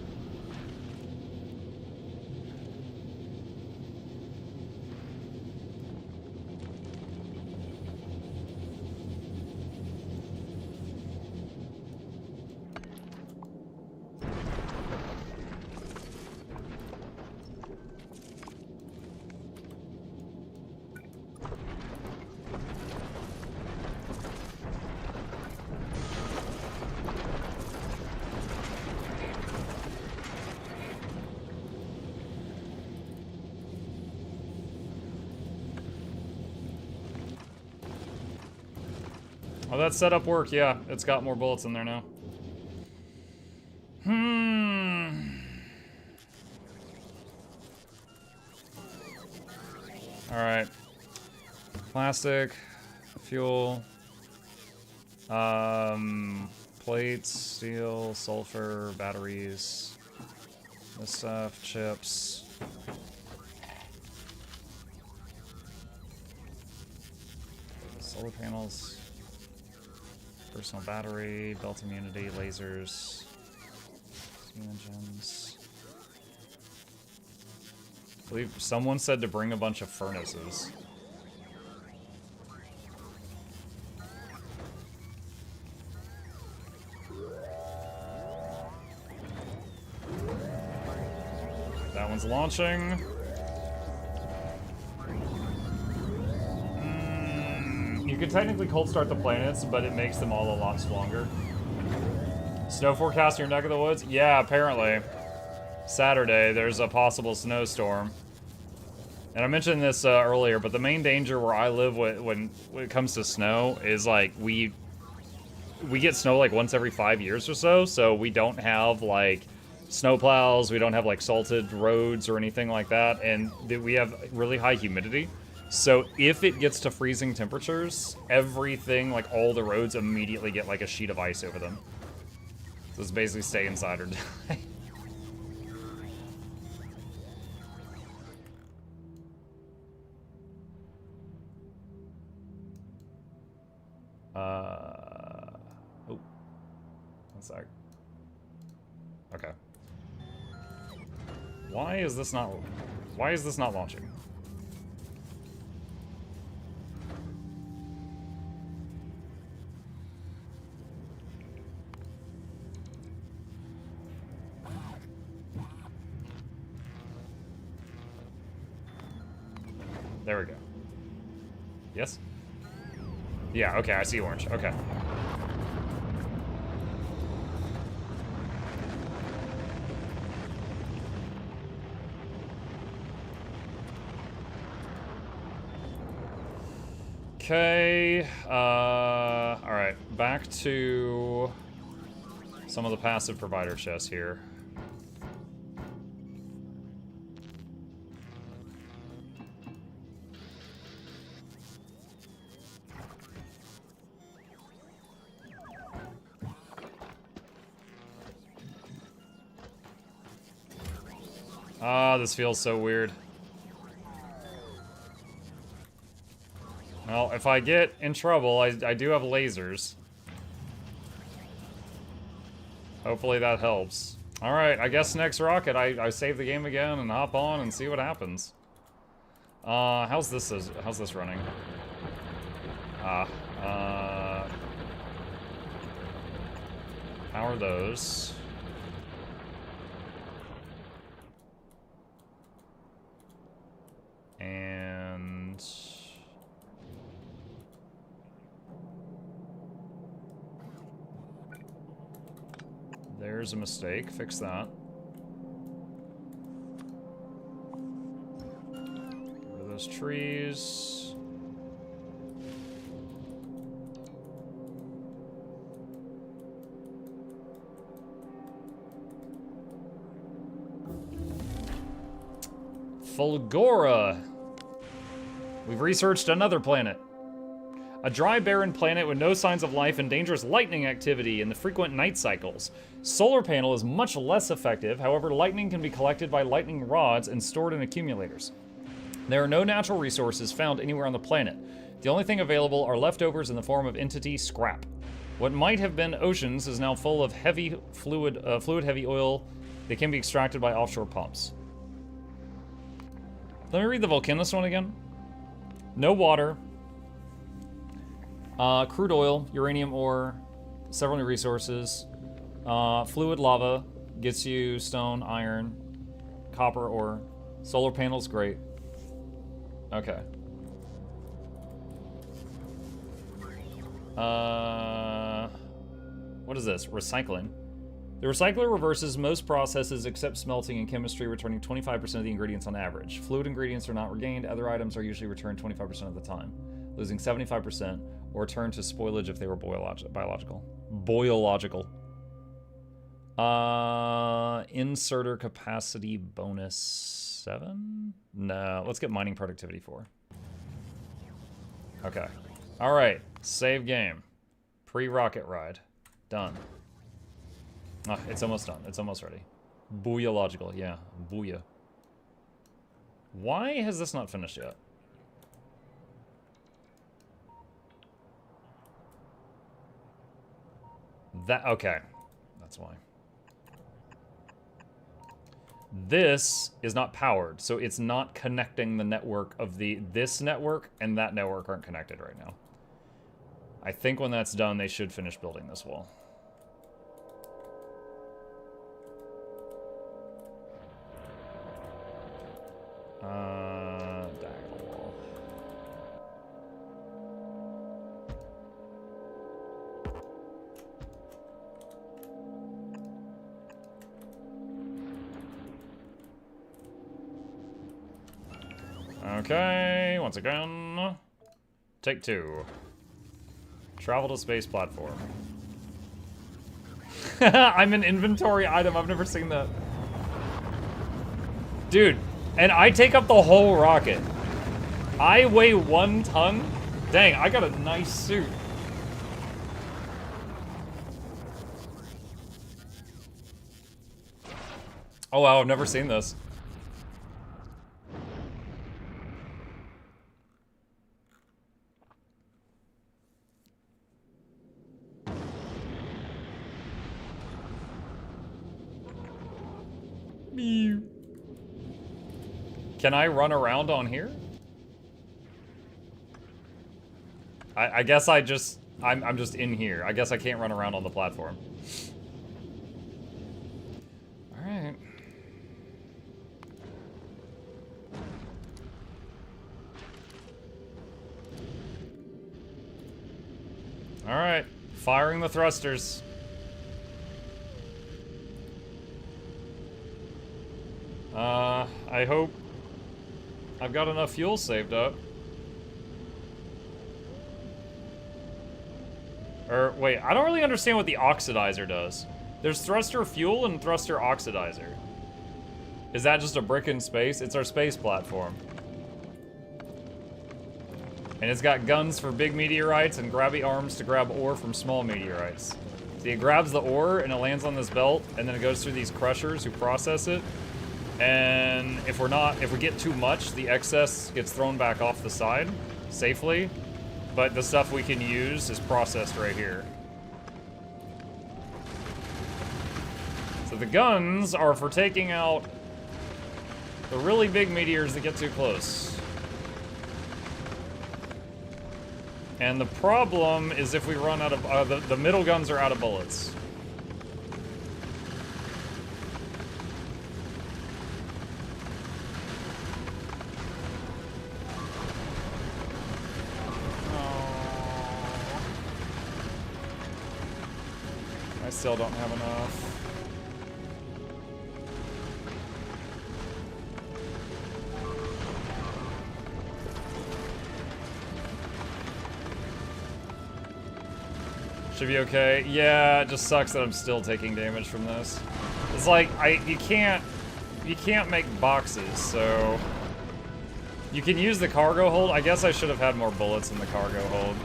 Oh, that setup worked, yeah. It's got more bullets in there now. Alright. Plastic, fuel, plates, steel, sulfur, batteries, this stuff, chips. Solar panels, personal battery, belt immunity, lasers, steam engines. I believe someone said to bring a bunch of furnaces. That one's launching. You can technically cold start the planets, but it makes them all a lot stronger. Snow forecast in your neck of the woods? Yeah, apparently. Saturday, there's a possible snowstorm. And I mentioned this earlier, but the main danger where I live when it comes to snow is like we get snow like once every 5 years or so we don't have like snow plows, we don't have like salted roads or anything like that, and we have really high humidity. So if it gets to freezing temperatures, everything, like all the roads immediately get like a sheet of ice over them. So it's basically stay inside or die. Oh, one sec. Okay. Why is this not launching? There we go. Yes? Yeah, okay, I see orange. Okay. Okay, alright, back to some of the passive provider chests here. Ah, this feels so weird. Well, if I get in trouble, I do have lasers. Hopefully that helps. Alright, I guess next rocket, I save the game again and hop on and see what happens. How's this running? Power those. And there's a mistake. Fix that. Get rid of those trees. Fulgora. We've researched another planet. A dry, barren planet with no signs of life and dangerous lightning activity and the frequent night cycles. Solar panel is much less effective, however lightning can be collected by lightning rods and stored in accumulators. There are no natural resources found anywhere on the planet. The only thing available are leftovers in the form of entity scrap. What might have been oceans is now full of heavy fluid-heavy oil that can be extracted by offshore pumps. Let me read the Volcanus one again. No water, crude oil, uranium ore, several new resources, fluid lava gets you stone, iron, copper ore, solar panels, great. Okay. What is this? Recycling. The recycler reverses most processes except smelting and chemistry, returning 25% of the ingredients on average. Fluid ingredients are not regained. Other items are usually returned 25% of the time, losing 75%, or turned to spoilage if they were biological. Inserter capacity bonus 7? No, let's get mining productivity 4. Okay. Alright. Save game. Pre-rocket ride. Done. Oh, it's almost done. It's almost ready. Booyah logical. Yeah. Booyah. Why has this not finished yet? Okay. That's why. This is not powered, so it's not connecting the network of this network and that network aren't connected right now. I think when that's done, they should finish building this wall. Diagonal wall. Okay, once again. Take 2. Travel to space platform. I'm an inventory item. I've never seen that. Dude, and I take up the whole rocket. I weigh 1 ton? Dang, I got a nice suit. Oh wow, I've never seen this. Can I run around on here? I guess I'm just in here. I guess I can't run around on the platform. Alright. Alright. Firing the thrusters. I hope I've got enough fuel saved up. Or, wait, I don't really understand what the oxidizer does. There's thruster fuel and thruster oxidizer. Is that just a brick in space? It's our space platform. And it's got guns for big meteorites and grabby arms to grab ore from small meteorites. See, it grabs the ore and it lands on this belt, and then it goes through these crushers who process it. And if we get too much, the excess gets thrown back off the side safely. But the stuff we can use is processed right here. So the guns are for taking out the really big meteors that get too close. And the problem is if we run out of, the middle guns are out of bullets. I still don't have enough. Should be okay. Yeah, it just sucks that I'm still taking damage from this. It's like you can't make boxes, so you can use the cargo hold. I guess I should have had more bullets in the cargo hold.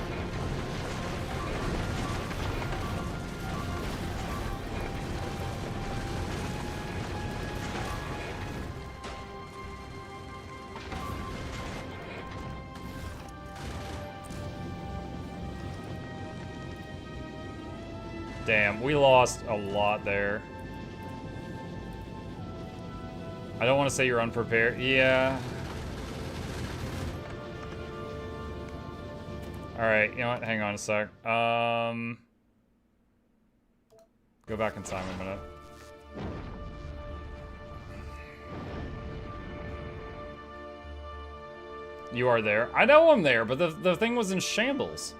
Damn, we lost a lot there. I don't want to say you're unprepared. Yeah. Alright, you know what? Hang on a sec. Go back in time a minute. You are there. I know I'm there, but the thing was in shambles.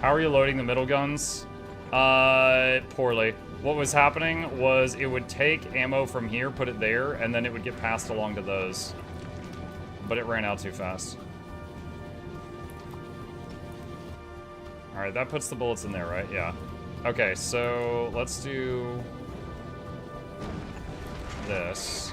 How are you loading the middle guns? Poorly. What was happening was it would take ammo from here, put it there, and then it would get passed along to those. But it ran out too fast. Alright, that puts the bullets in there, right? Yeah. Okay, so let's do this.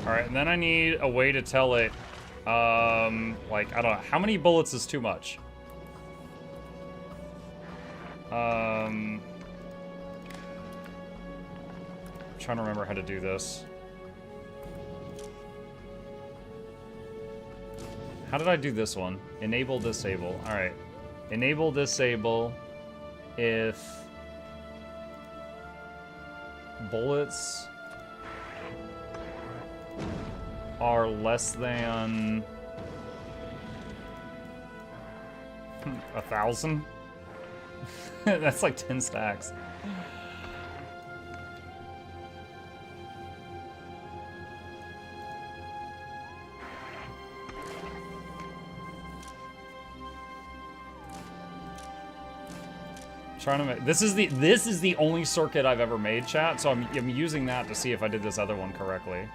Alright, and then I need a way to tell it, like, I don't know, how many bullets is too much? I'm trying to remember how to do this. How did I do this one? Enable, disable. Alright. Enable, disable if bullets are less than 1,000. That's like 10 stacks. Trying to make, this is the only circuit I've ever made, chat, so I'm using that to see if I did this other one correctly.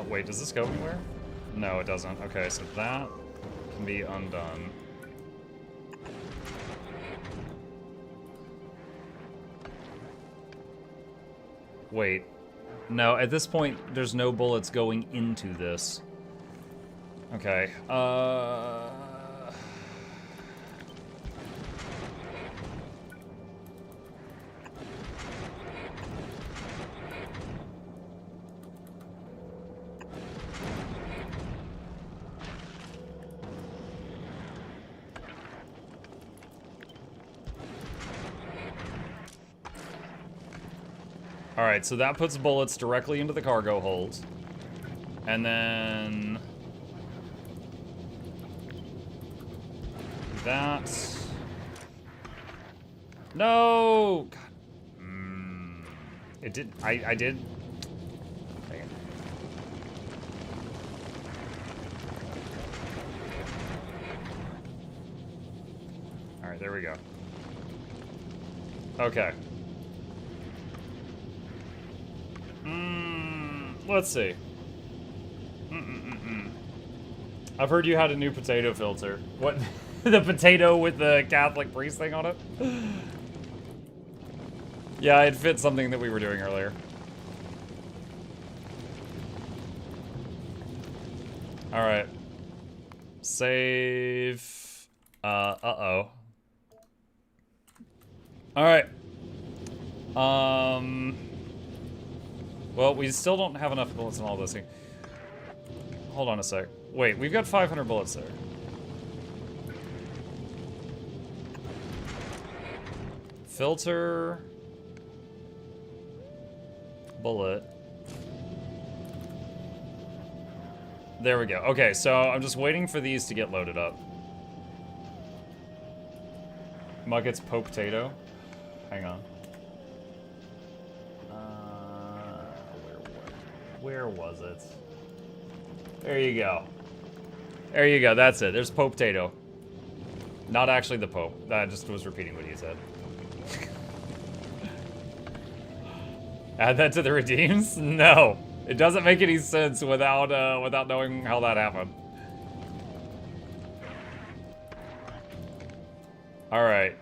Wait, does this go anywhere? No, it doesn't. Okay, so that can be undone. Wait. No, at this point, there's no bullets going into this. Okay, Alright, so that puts bullets directly into the cargo hold. And then... that... No! God. It did... I did... Dang it. Alright, there we go. Okay. Let's see. I've heard you had a new potato filter. What? The potato with the Catholic priest thing on it? Yeah, it fit something that we were doing earlier. Alright. Save. Uh-oh. Alright. Well, we still don't have enough bullets in all this thing. Hold on a sec. Wait, we've got 500 bullets there. Filter. Bullet. There we go. Okay, so I'm just waiting for these to get loaded up. Muggets potato. Hang on. Where was it? There you go. There you go. That's it. There's potato. Not actually the Pope. I just was repeating what he said. Add that to the redeems? No. It doesn't make any sense without without knowing how that happened. Alright.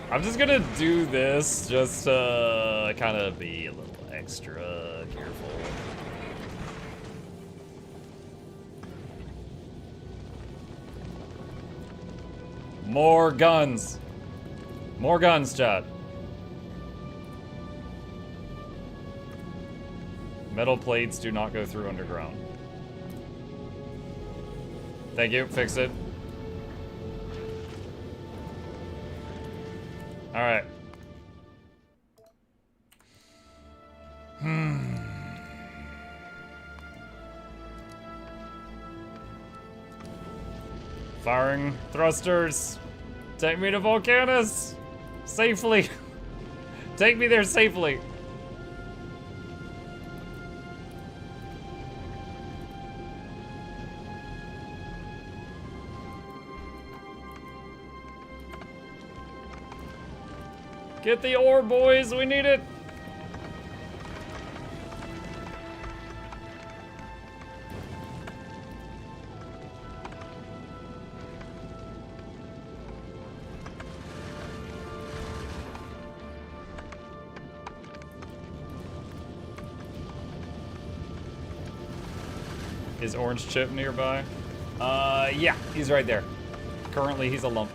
I'm just gonna do this just to kind of be a little extra careful. More guns. More guns, chat. Metal plates do not go through underground. Thank you, fix it. Alright. Firing thrusters. Take me to Volcanus. Safely. Take me there safely. Get the ore, boys. We need it. Is Orange Chip nearby? Yeah, he's right there. Currently, he's a lump.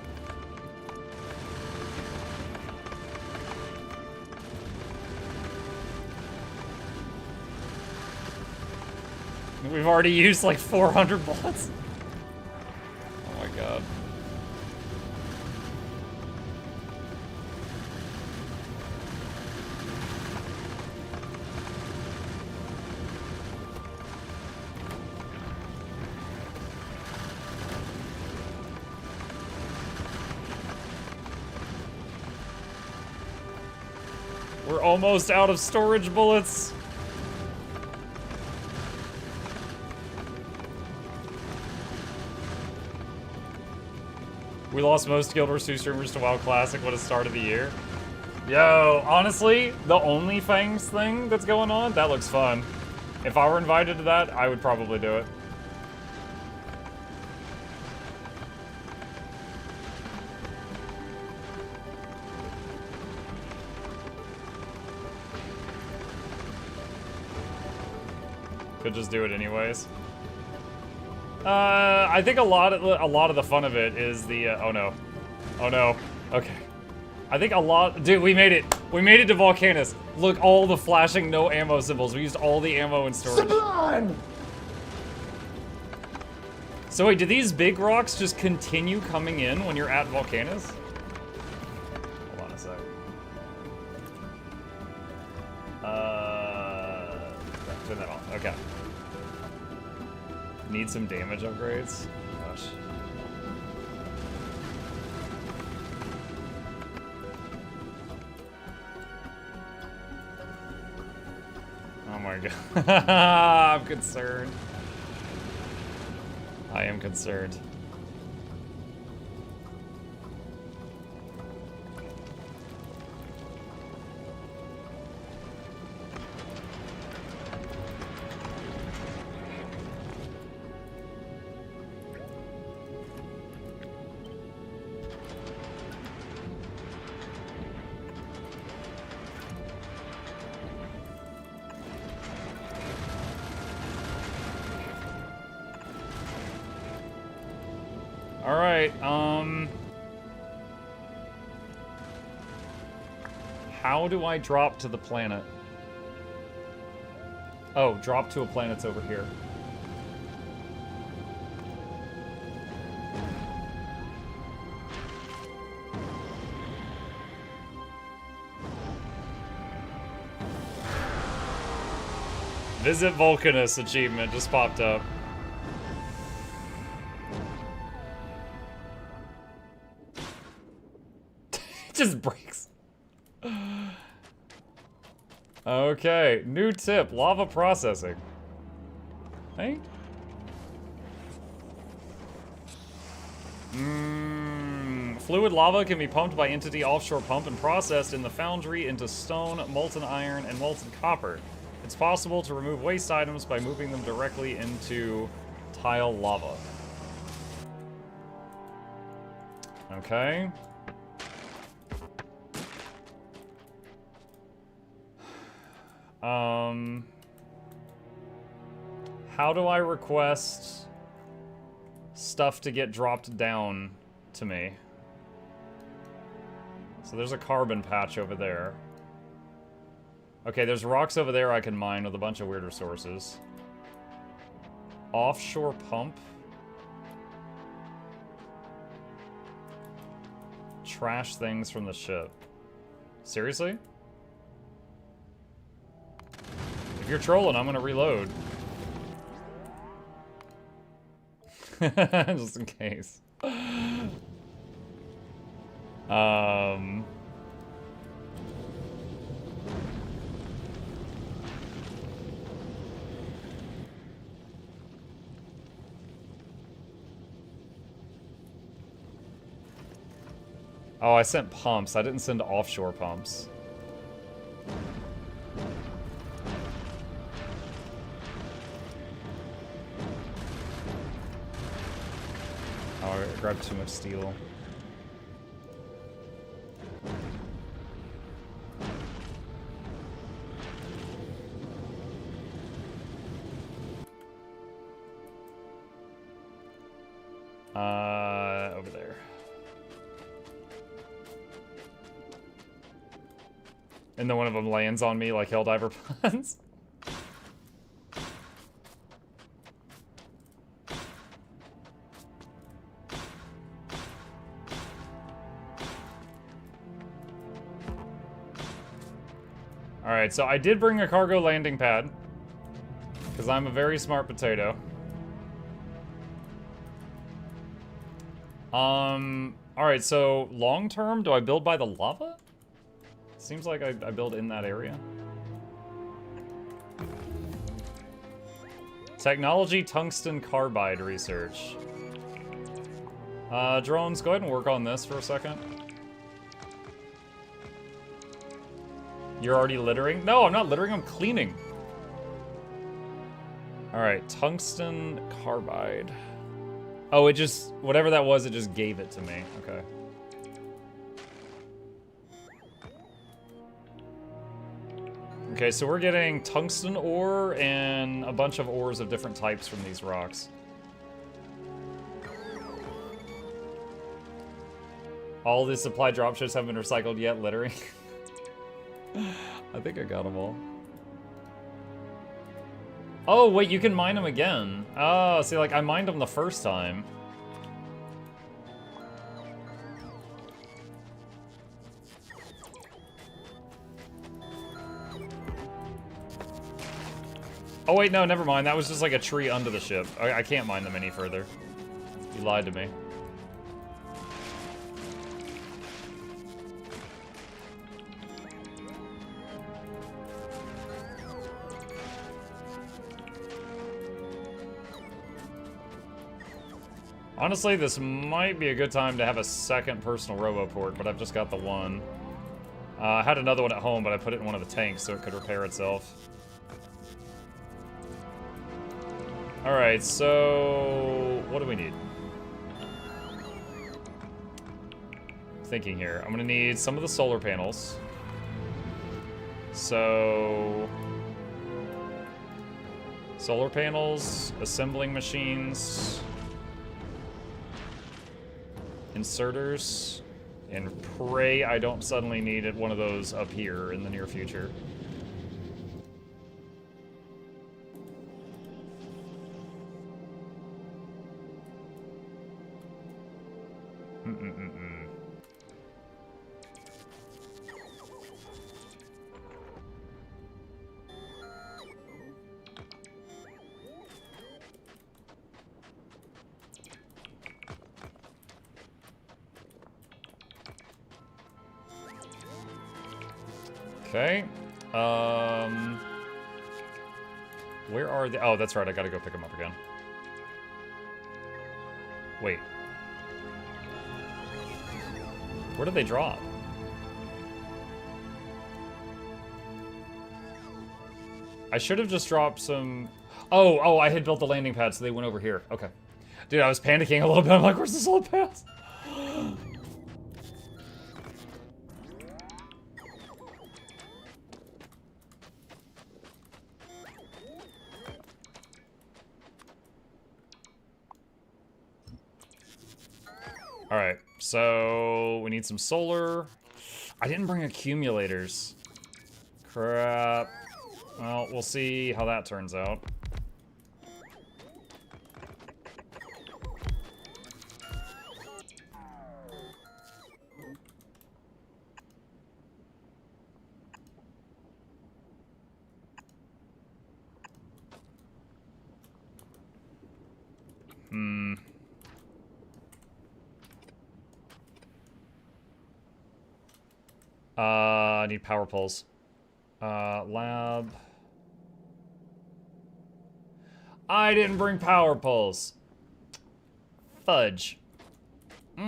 We've already used like 400 bullets. Oh my god. We're almost out of storage bullets. We lost most Guild Wars 2 streamers to WoW Classic. What a start of the year. Yo, honestly, the OnlyFans thing that's going on, that looks fun. If I were invited to that, I would probably do it. Could just do it anyways. I think a lot of the fun of it is the oh no, okay. I think a lot, dude. We made it. We made it to Volcanus. Look, all the flashing no ammo symbols. We used all the ammo in storage. Sublime! So wait, do these big rocks just continue coming in when you're at Volcanus? Hold on a sec. Turn that off. Okay. Need some damage upgrades? Gosh. Oh my god. I'm concerned. I am concerned. Alright, how do I drop to the planet? Oh, drop to a planet's over here. Visit Volcanus achievement just popped up. Just breaks. Okay, new tip, lava processing. Hey? Fluid lava can be pumped by entity offshore pump and processed in the foundry into stone, molten iron, and molten copper. It's possible to remove waste items by moving them directly into tile lava. Okay. How do I request stuff to get dropped down to me? So there's a carbon patch over there. Okay, there's rocks over there I can mine with a bunch of weird resources. Offshore pump. Trash things from the ship. Seriously? If you're trolling, I'm gonna reload. Just in case. Oh, I sent pumps. I didn't send offshore pumps. Oh, I grabbed too much steel. Over there. And then one of them lands on me like Helldiver puns. Alright, so I did bring a cargo landing pad. Because I'm a very smart potato. Alright, so long term, do I build by the lava? Seems like I build in that area. Technology tungsten carbide research. Drones, go ahead and work on this for a second. You're already littering? No, I'm not littering, I'm cleaning. Alright, tungsten carbide. Oh, it just, whatever that was, it just gave it to me. Okay. Okay, so we're getting tungsten ore and a bunch of ores of different types from these rocks. All the supply dropships haven't been recycled yet, littering. I think I got them all. Oh, wait, you can mine them again. Oh, see, like, I mined them the first time. Oh, wait, no, never mind. That was just like a tree under the ship. I can't mine them any further. You lied to me. Honestly, this might be a good time to have a second personal roboport, but I've just got the one. I had another one at home, but I put it in one of the tanks so it could repair itself. Alright, so what do we need? Thinking here. I'm gonna need some of the solar panels. So solar panels, assembling machines, inserters, and pray I don't suddenly need one of those up here in the near future. Okay. Where are the... Oh, that's right. I gotta go pick them up again. Wait. Where did they drop? I should have just dropped some... Oh, I had built the landing pad, so they went over here. Okay. Dude, I was panicking a little bit. I'm like, where's the solar panels? Alright, so we need some solar. I didn't bring accumulators. Crap. Well, we'll see how that turns out. I need power poles. Lab. I didn't bring power poles. Fudge. I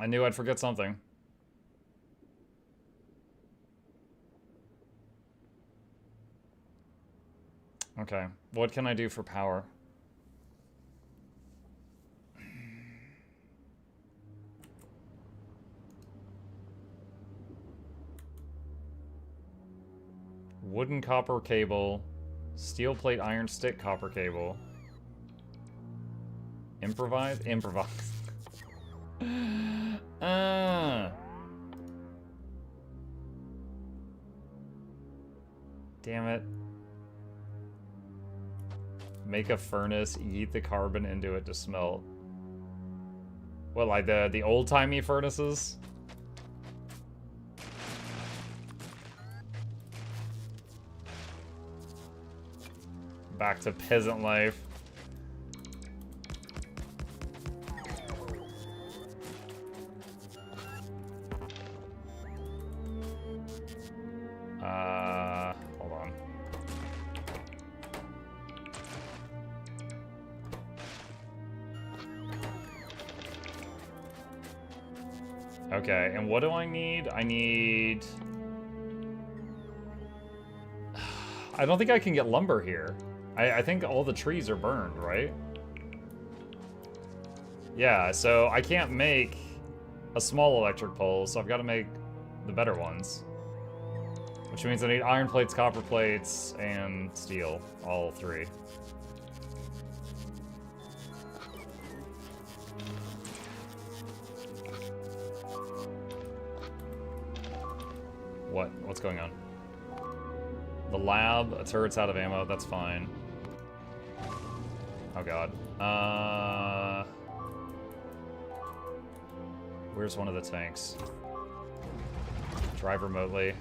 knew I'd forget something. Okay, what can I do for power? Wooden copper cable, steel plate iron stick copper cable. Improvise? Improvise. Damn it. Make a furnace, yeet the carbon into it to smelt. What, like the old-timey furnaces? Back to peasant life. Hold on. Okay, and what do I need? I need... I don't think I can get lumber here. I think all the trees are burned, right? Yeah, so I can't make a small electric pole, so I've got to make the better ones. Which means I need iron plates, copper plates, and steel. All three. What? What's going on? The lab, a turret's out of ammo, that's fine. Oh god. Where's one of the tanks? Drive remotely.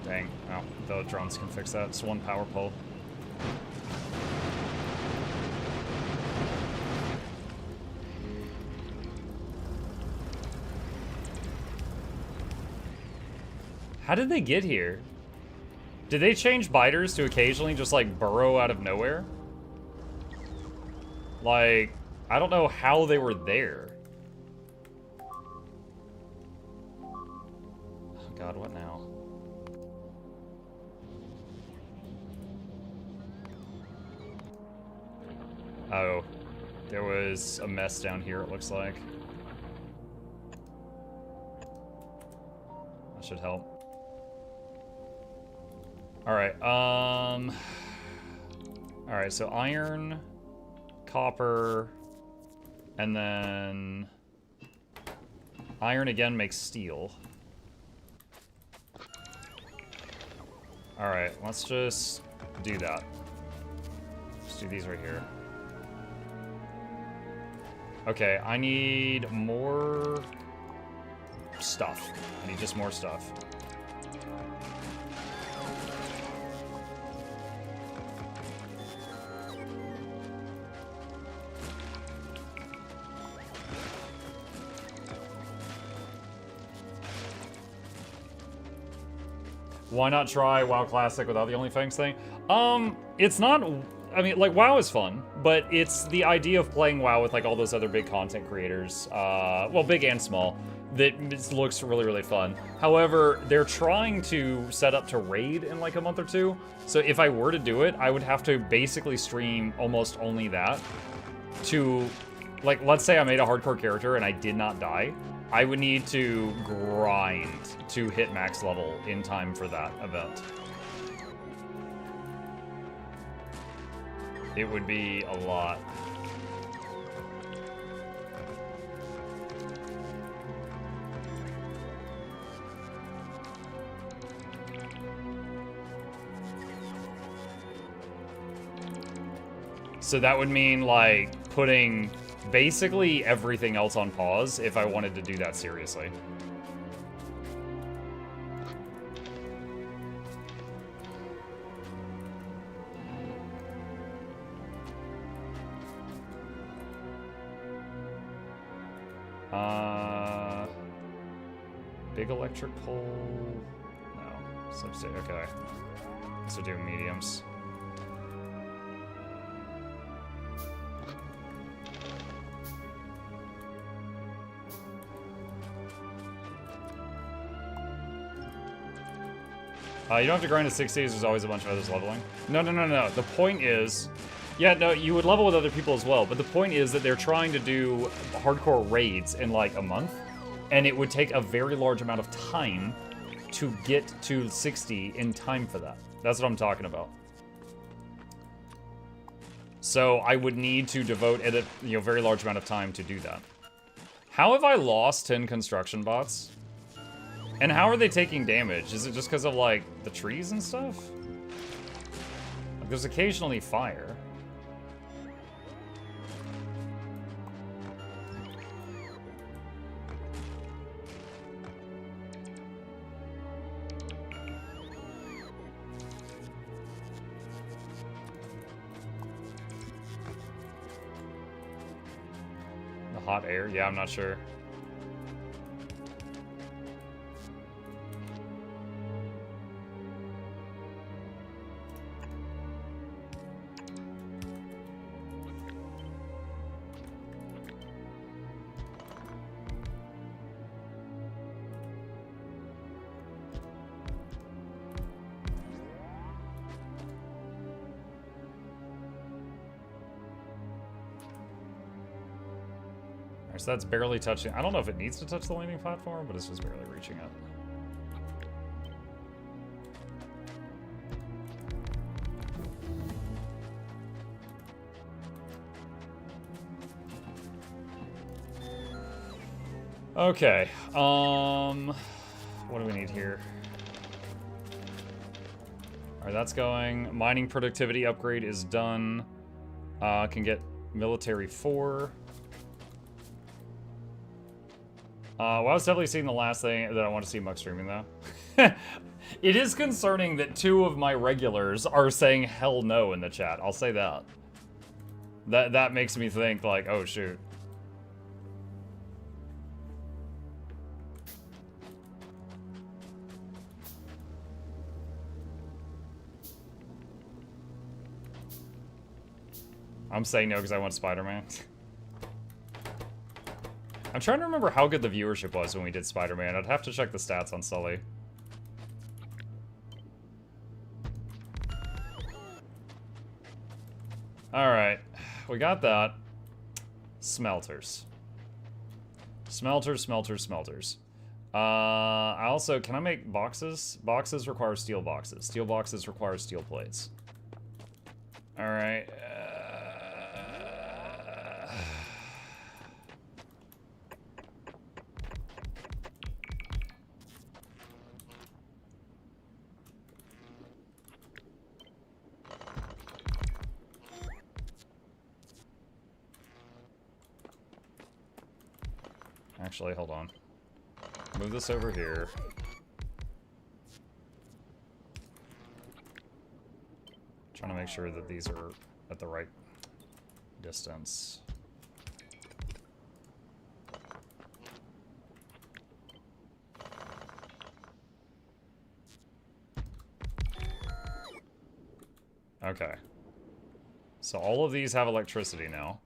Dang. Oh, the drones can fix that. It's one power pole. How did they get here? Did they change biters to occasionally just like burrow out of nowhere? Like, I don't know how they were there. Oh god, what now? Oh, there was a mess down here, it looks like. That should help. Alright, alright, so iron, copper, and then iron again makes steel. Alright, let's just do that. Let's do these right here. Okay, I need more stuff. I need just more stuff. Why not try WoW Classic without the OnlyFans thing? It's not... I mean, like, WoW is fun, but it's the idea of playing WoW with, like, all those other big content creators, well, big and small, that looks really, really fun. However, they're trying to set up to raid in, like, a month or two, so if I were to do it, I would have to basically stream almost only that to... Like, let's say I made a hardcore character and I did not die. I would need to grind to hit max level in time for that event. It would be a lot. So that would mean, like, putting basically everything else on pause if I wanted to do that seriously. Big electric pole. No. Substation. Okay. So do mediums. You don't have to grind to 60s, there's always a bunch of others leveling. No. The point is... Yeah, no, you would level with other people as well, but the point is that they're trying to do hardcore raids in like a month, and it would take a very large amount of time to get to 60 in time for that. That's what I'm talking about. So I would need to devote a very large amount of time to do that. How have I lost 10 construction bots? And how are they taking damage? Is it just because of, like, the trees and stuff? Like, there's occasionally fire. The hot air? Yeah, I'm not sure. So that's barely touching. I don't know if it needs to touch the landing platform, but it's just barely reaching it. Okay. What do we need here? All right, that's going. Mining productivity upgrade is done. Can get military 4. Well, I was definitely seeing the last thing that I want to see Muck streaming, though. It is concerning that 2 of my regulars are saying hell no in the chat. I'll say that. That makes me think, like, oh, shoot. I'm saying no because I want Spider-Man. I'm trying to remember how good the viewership was when we did Spider-Man. I'd have to check the stats on Sully. Alright, we got that. Smelters. Smelters. I also, can I make boxes? Boxes require steel boxes. Steel boxes require steel plates. Alright. Actually, hold on. Move this over here. Trying to make sure that these are at the right distance. Okay. So all of these have electricity now.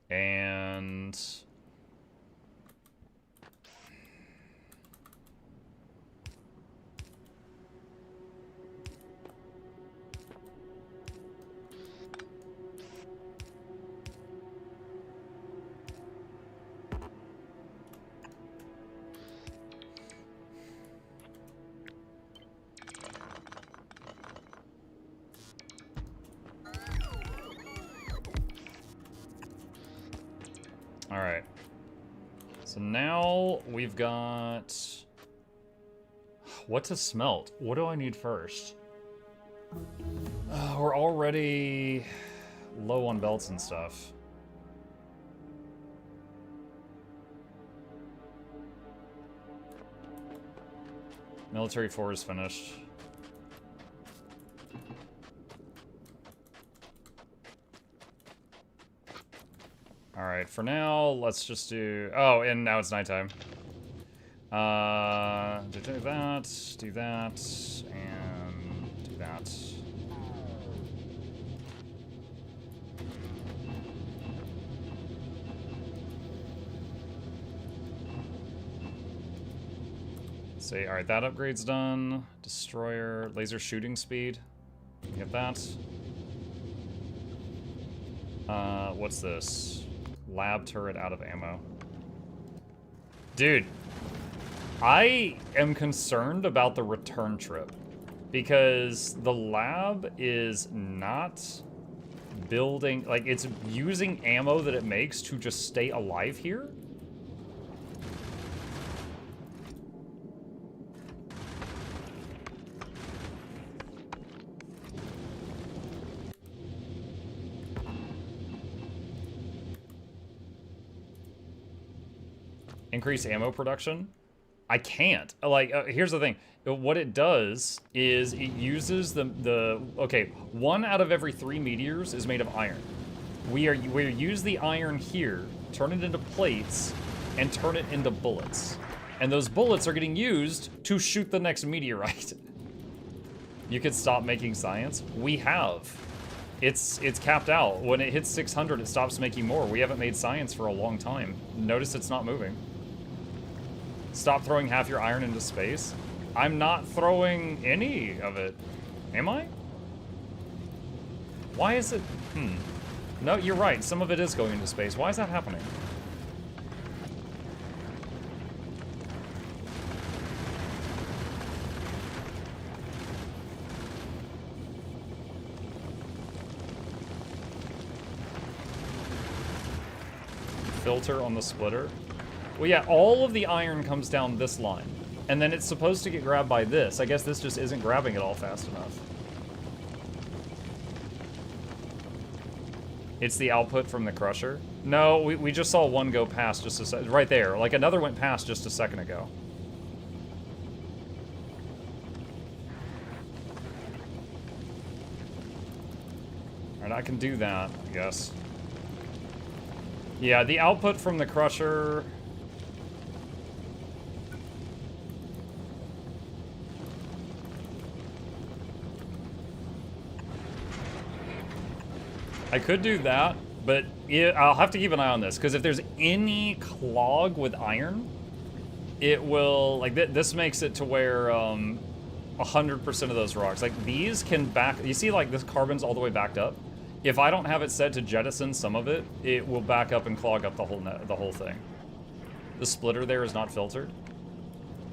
And... Alright. So now we've got... What to smelt? What do I need first? We're already low on belts and stuff. Military 4 is finished. Alright. Alright, for now, let's just do... Oh, and now it's nighttime. Do that, and do that. See, alright, that upgrade's done. Destroyer, laser shooting speed. Get that. What's this? Lab turret out of ammo. Dude, I am concerned about the return trip because the lab is not building, like, it's using ammo that it makes to just stay alive here. Increase ammo production? I can't. Like, here's the thing. What it does is it uses okay, 1 out of every 3 meteors is made of iron. We use the iron here, turn it into plates, and turn it into bullets. And those bullets are getting used to shoot the next meteorite. You could stop making science. We have. It's capped out. When it hits 600, it stops making more. We haven't made science for a long time. Notice it's not moving. Stop throwing half your iron into space. I'm not throwing any of it. Am I? Why is it? No, you're right. Some of it is going into space. Why is that happening? Filter on the splitter. Well, yeah, all of the iron comes down this line. And then it's supposed to get grabbed by this. I guess this just isn't grabbing it all fast enough. It's the output from the crusher. No, we just saw one go past just a second. Right there. Like, another went past just a second ago. Alright, I can do that, I guess. Yeah, the output from the crusher... I could do that, but I'll have to keep an eye on this, because if there's any clog with iron, it will, like, this makes it to where 100% of those rocks, like, these can back, you see, like, this carbon's all the way backed up? If I don't have it set to jettison some of it, it will back up and clog up the whole thing. The splitter there is not filtered.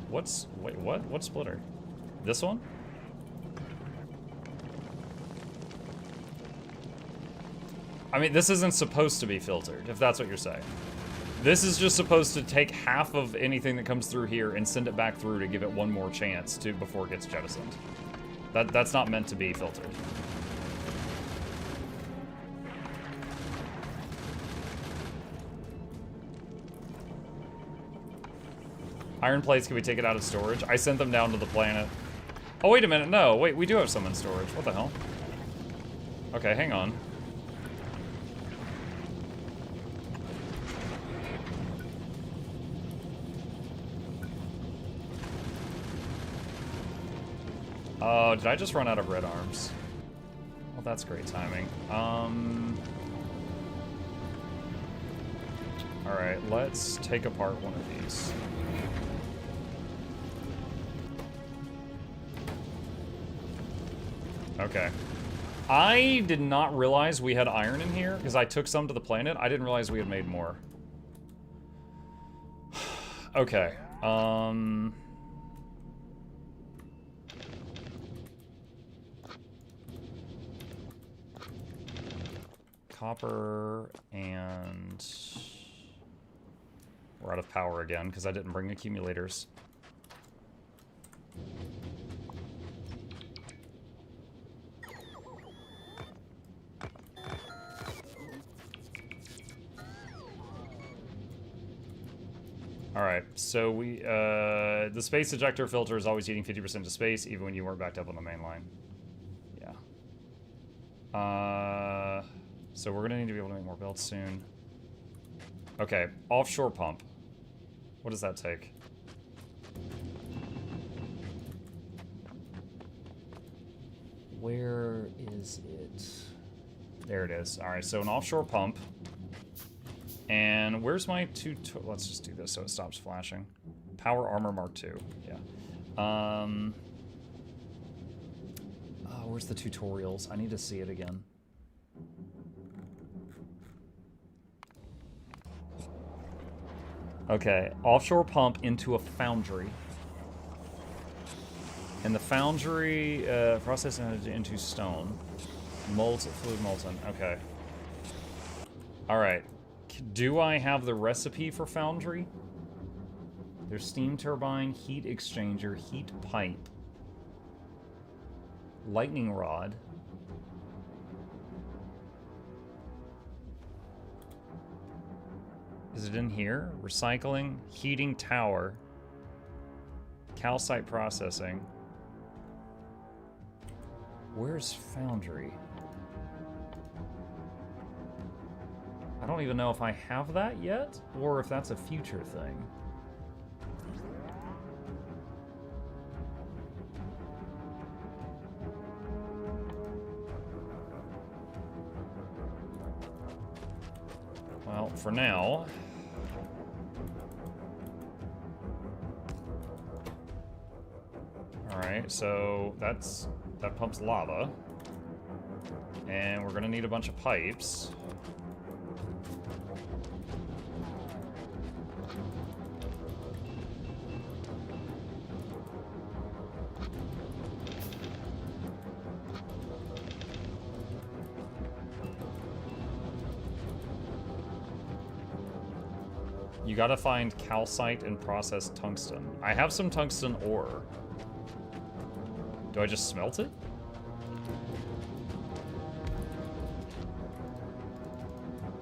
Wait, what? What splitter? This one? I mean, this isn't supposed to be filtered, if that's what you're saying. This is just supposed to take half of anything that comes through here and send it back through to give it one more chance before it gets jettisoned. That's not meant to be filtered. Iron plates, can we take it out of storage? I sent them down to the planet. Oh, wait a minute, no, wait, we do have some in storage. What the hell? Okay, hang on. Oh, did I just run out of red arms? Well, that's great timing. Alright, let's take apart one of these. Okay. I did not realize we had iron in here, because I took some to the planet. I didn't realize we had made more. Okay, copper, and we're out of power again because I didn't bring accumulators. Alright, so the space ejector filter is always eating 50% of space, even when you weren't backed up on the main line. Yeah. So we're gonna need to be able to make more belts soon. Okay, offshore pump. What does that take? Where is it? There it is. All right, so an offshore pump. And where's my let's just do this so it stops flashing. Power Armor Mark II. Yeah. Where's the tutorials? I need to see it again. Okay, offshore pump into a foundry. And the foundry process into stone. Fluid molten. Okay. All right. Do I have the recipe for foundry? There's steam turbine, heat exchanger, heat pipe, lightning rod. Is it in here? Recycling, heating tower, calcite processing. Where's foundry? I don't even know if I have that yet, or if that's a future thing. Well, for now... Alright, so that pumps lava. And we're gonna need a bunch of pipes. You gotta find calcite and process tungsten. I have some tungsten ore. Do I just smelt it?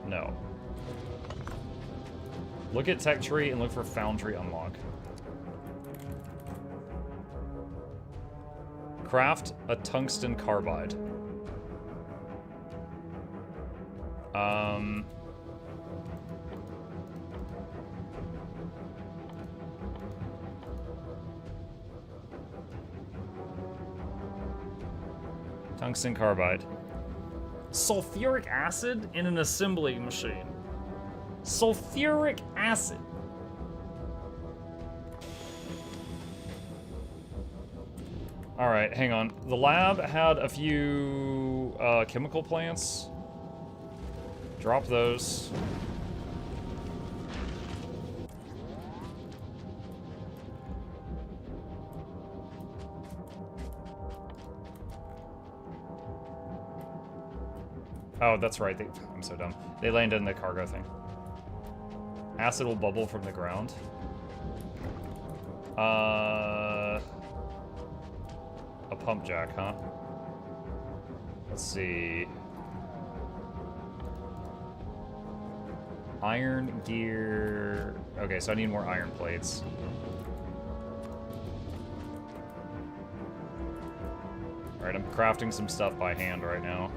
No. Look at tech tree and look for foundry unlock. Craft a tungsten carbide. Tungsten carbide. Sulfuric acid in an assembly machine. Sulfuric acid. All right, hang on. The lab had a few chemical plants. Drop those. Oh, that's right. I'm so dumb. They landed in the cargo thing. Acid will bubble from the ground. A pump jack, huh? Let's see. Iron gear. Okay, so I need more iron plates. Alright, I'm crafting some stuff by hand right now.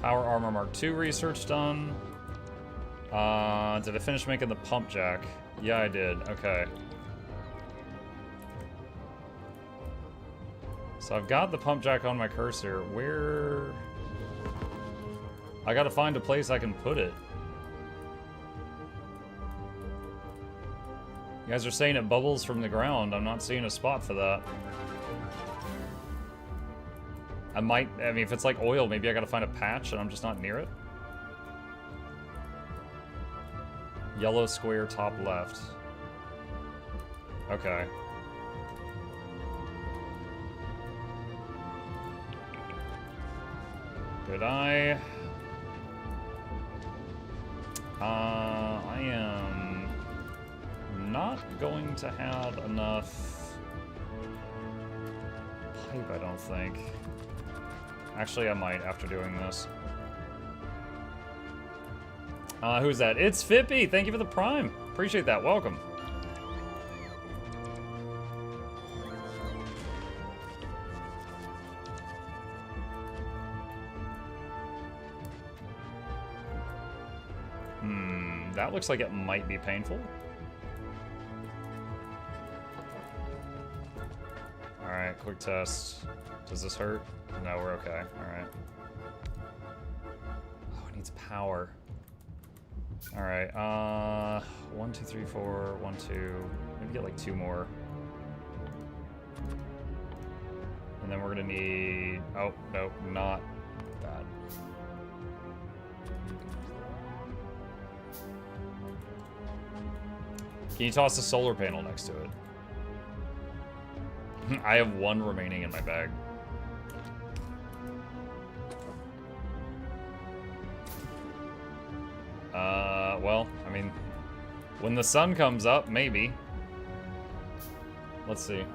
Power Armor Mark II research done. Did I finish making the pump jack? Yeah, I did. Okay. So I've got the pump jack on my cursor. Where... I gotta find a place I can put it. You guys are saying it bubbles from the ground. I'm not seeing a spot for that. I mean, if it's like oil, maybe I gotta find a patch and I'm just not near it. Yellow square top left. Okay. Did I... I am not going to have enough pipe, I don't think. Actually, I might after doing this. Who's that? It's Fippy! Thank you for the Prime. Appreciate that. Welcome. That looks like it might be painful. Alright, quick test. Does this hurt? No, we're okay. Alright. Oh, it needs power. Alright, 1, 2, 3, 4, 1, 2. Maybe get like 2 more. And then we're gonna need... Oh, no, not that. Can you toss a solar panel next to it? I have 1 remaining in my bag. Well, I mean, when the sun comes up, maybe. Let's see.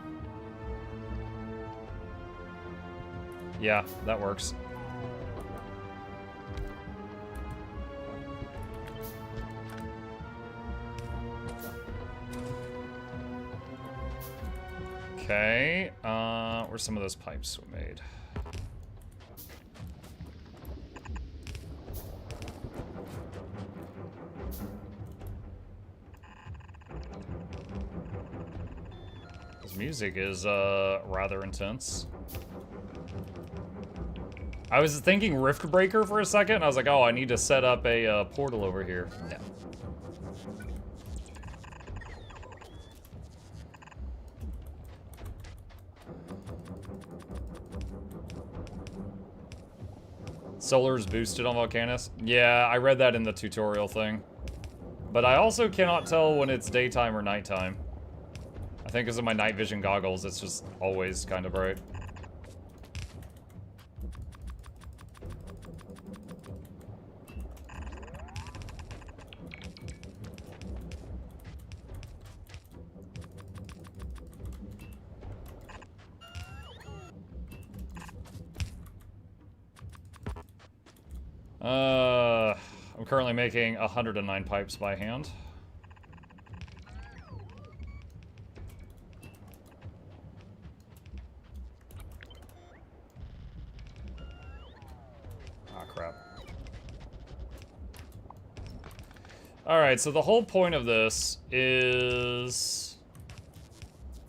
Yeah, that works. Okay, where's some of those pipes we made? This music is, rather intense. I was thinking Rift Breaker for a second, I was like, oh, I need to set up a, portal over here. No. Solar's boosted on Volcanus? Yeah, I read that in the tutorial thing. But I also cannot tell when it's daytime or nighttime. I think because of my night vision goggles, it's just always kind of bright. I'm currently making 109 pipes by hand. Ah, crap. Alright, so the whole point of this is...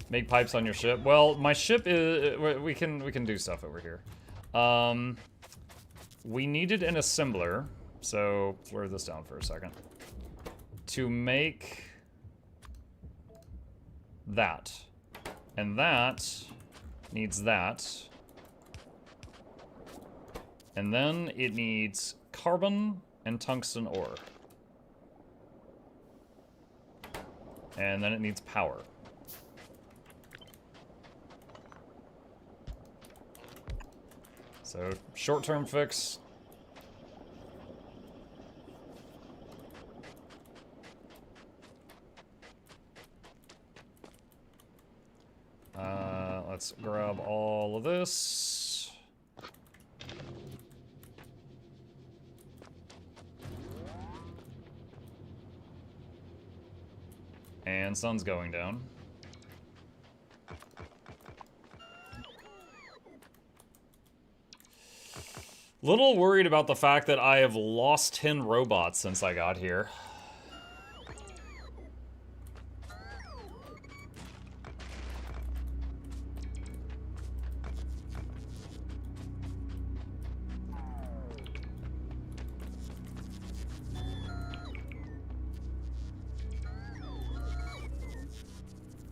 make pipes on your ship. Well, my ship is... we can do stuff over here. We needed an assembler, so blur this down for a second, to make that. And that needs that. And then it needs carbon and tungsten ore. And then it needs power. So, short-term fix. Let's grab all of this. And sun's going down. Little worried about the fact that I have lost 10 robots since I got here.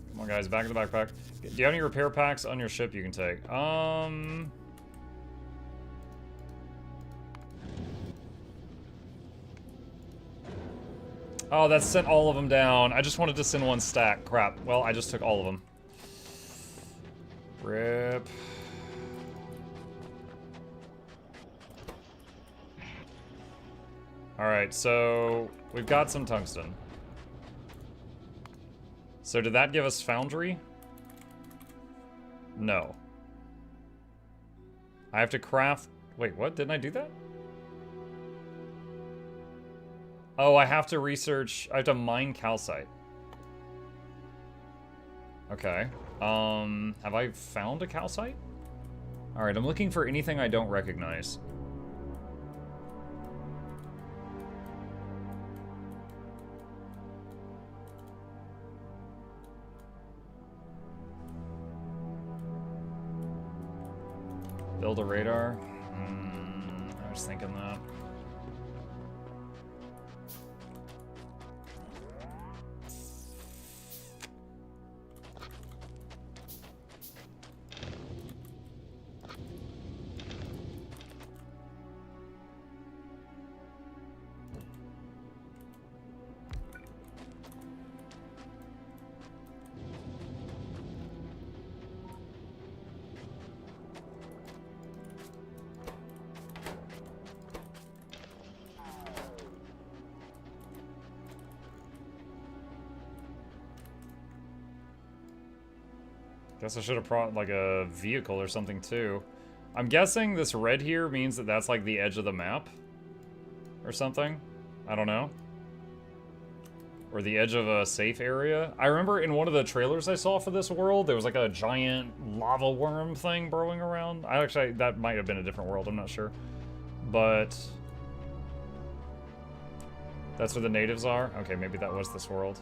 Come on, guys, back in the backpack. Do you have any repair packs on your ship you can take? Oh, that sent all of them down. I just wanted to send 1 stack. Crap. Well, I just took all of them. Rip. Alright, so we've got some tungsten. So did that give us foundry? No. I have to craft... Wait, what? Didn't I do that? Oh, I have to research... I have to mine calcite. Okay. Have I found a calcite? Alright, I'm looking for anything I don't recognize. Build a radar? I was thinking that. Guess I should have brought like a vehicle or something too. I'm guessing this red here means that that's like the edge of the map or something. I don't know. Or the edge of a safe area. I remember in one of the trailers I saw for this world, there was like a giant lava worm thing burrowing around. That might have been a different world, I'm not sure. But that's where the natives are? Okay, maybe that was this world.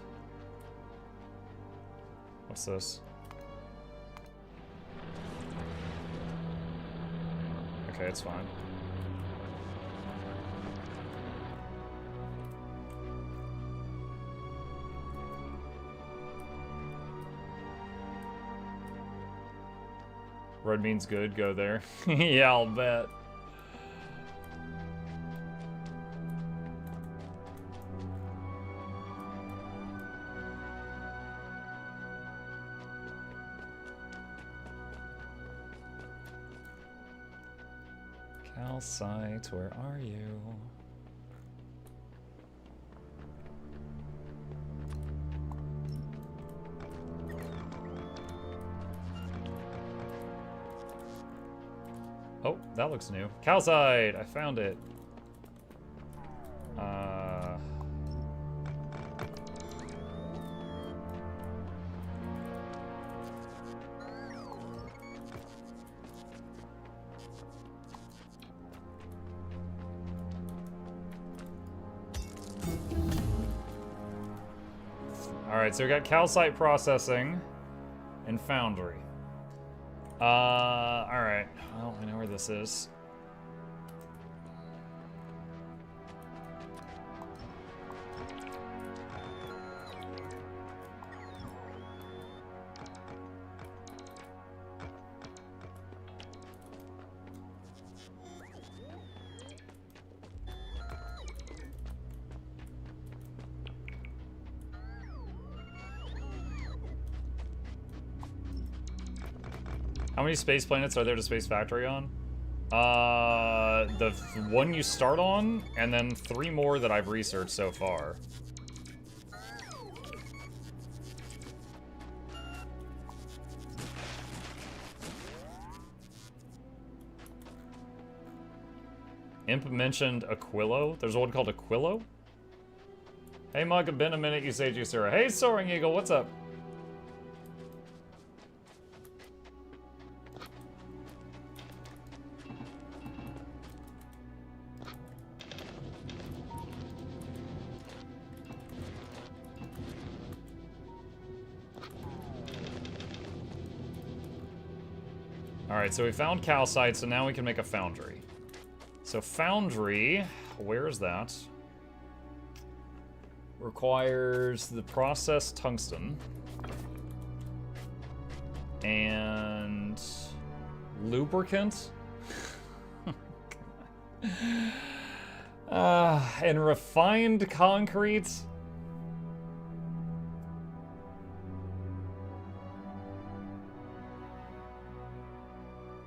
What's this? Okay, it's fine. Red means good, go there. Yeah, I'll bet. Calcite, where are you? Oh, that looks new. Calcite! I found it. Alright, so we got calcite processing and foundry. Alright. Well, I know where this is. How many space planets are there to Space Factory on? The one you start on, and then 3 more that I've researched so far. Imp mentioned Aquilo. There's one called Aquilo? Hey Mug, been a minute, you say Juicera. Hey Soaring Eagle, what's up? Alright, so we found calcite, so now we can make a foundry. So foundry, where is that? Requires the processed tungsten. And lubricant. And refined concrete.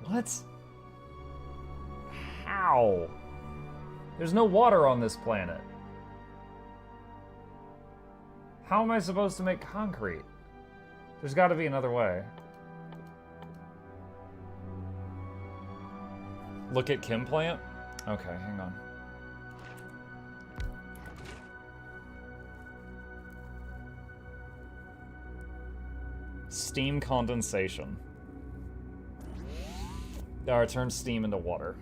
What? How? There's no water on this planet. How am I supposed to make concrete? There's got to be another way. Look at Kim plant? Okay, hang on. Steam condensation. It turns steam into water.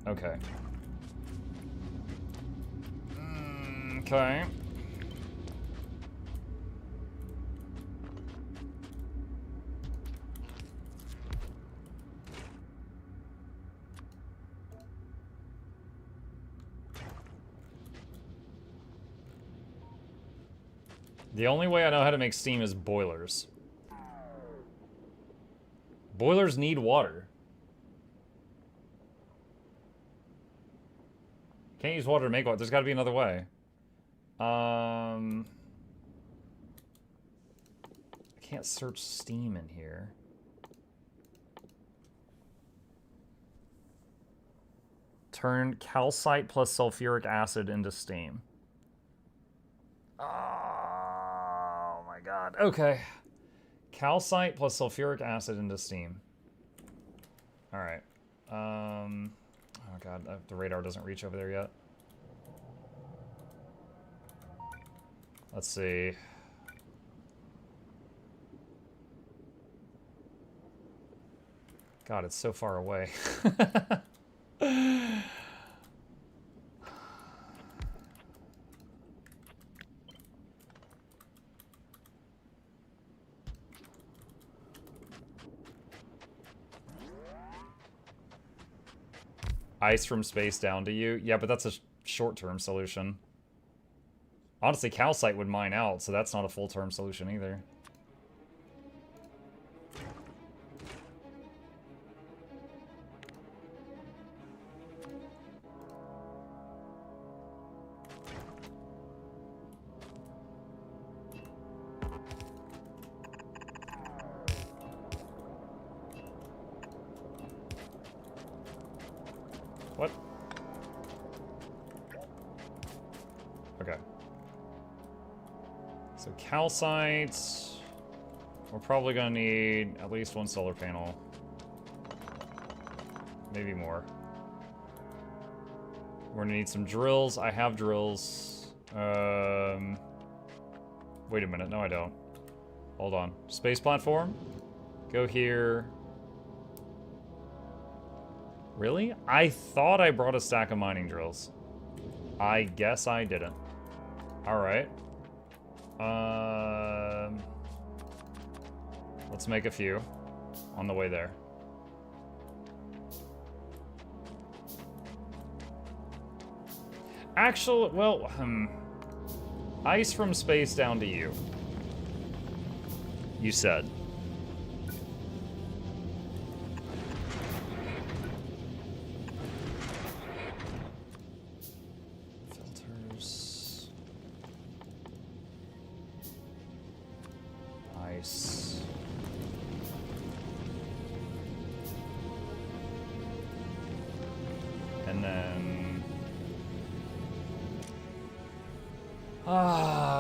Okay. Okay. The only way I know how to make steam is boilers. Boilers need water. Can't use water to make water. There's got to be another way. I can't search steam in here. Turn calcite plus sulfuric acid into steam. Oh my god. Okay. Calcite plus sulfuric acid into steam. Alright. Oh god, the radar doesn't reach over there yet. Let's see. God, it's so far away. Ice from space down to you? Yeah, but that's a short-term solution. Honestly, calcite would mine out, so that's not a full-term solution either. What? Okay. So calcite, we're probably gonna need at least one solar panel. Maybe more. We're gonna need some drills. I have drills. Wait a minute, no I don't. Hold on. Space platform? Go here. Really? I thought I brought a stack of mining drills. I guess I didn't. Alright. Let's make a few on the way there. Actually, well, ice from space down to you. You said. Filters. Ice. And then...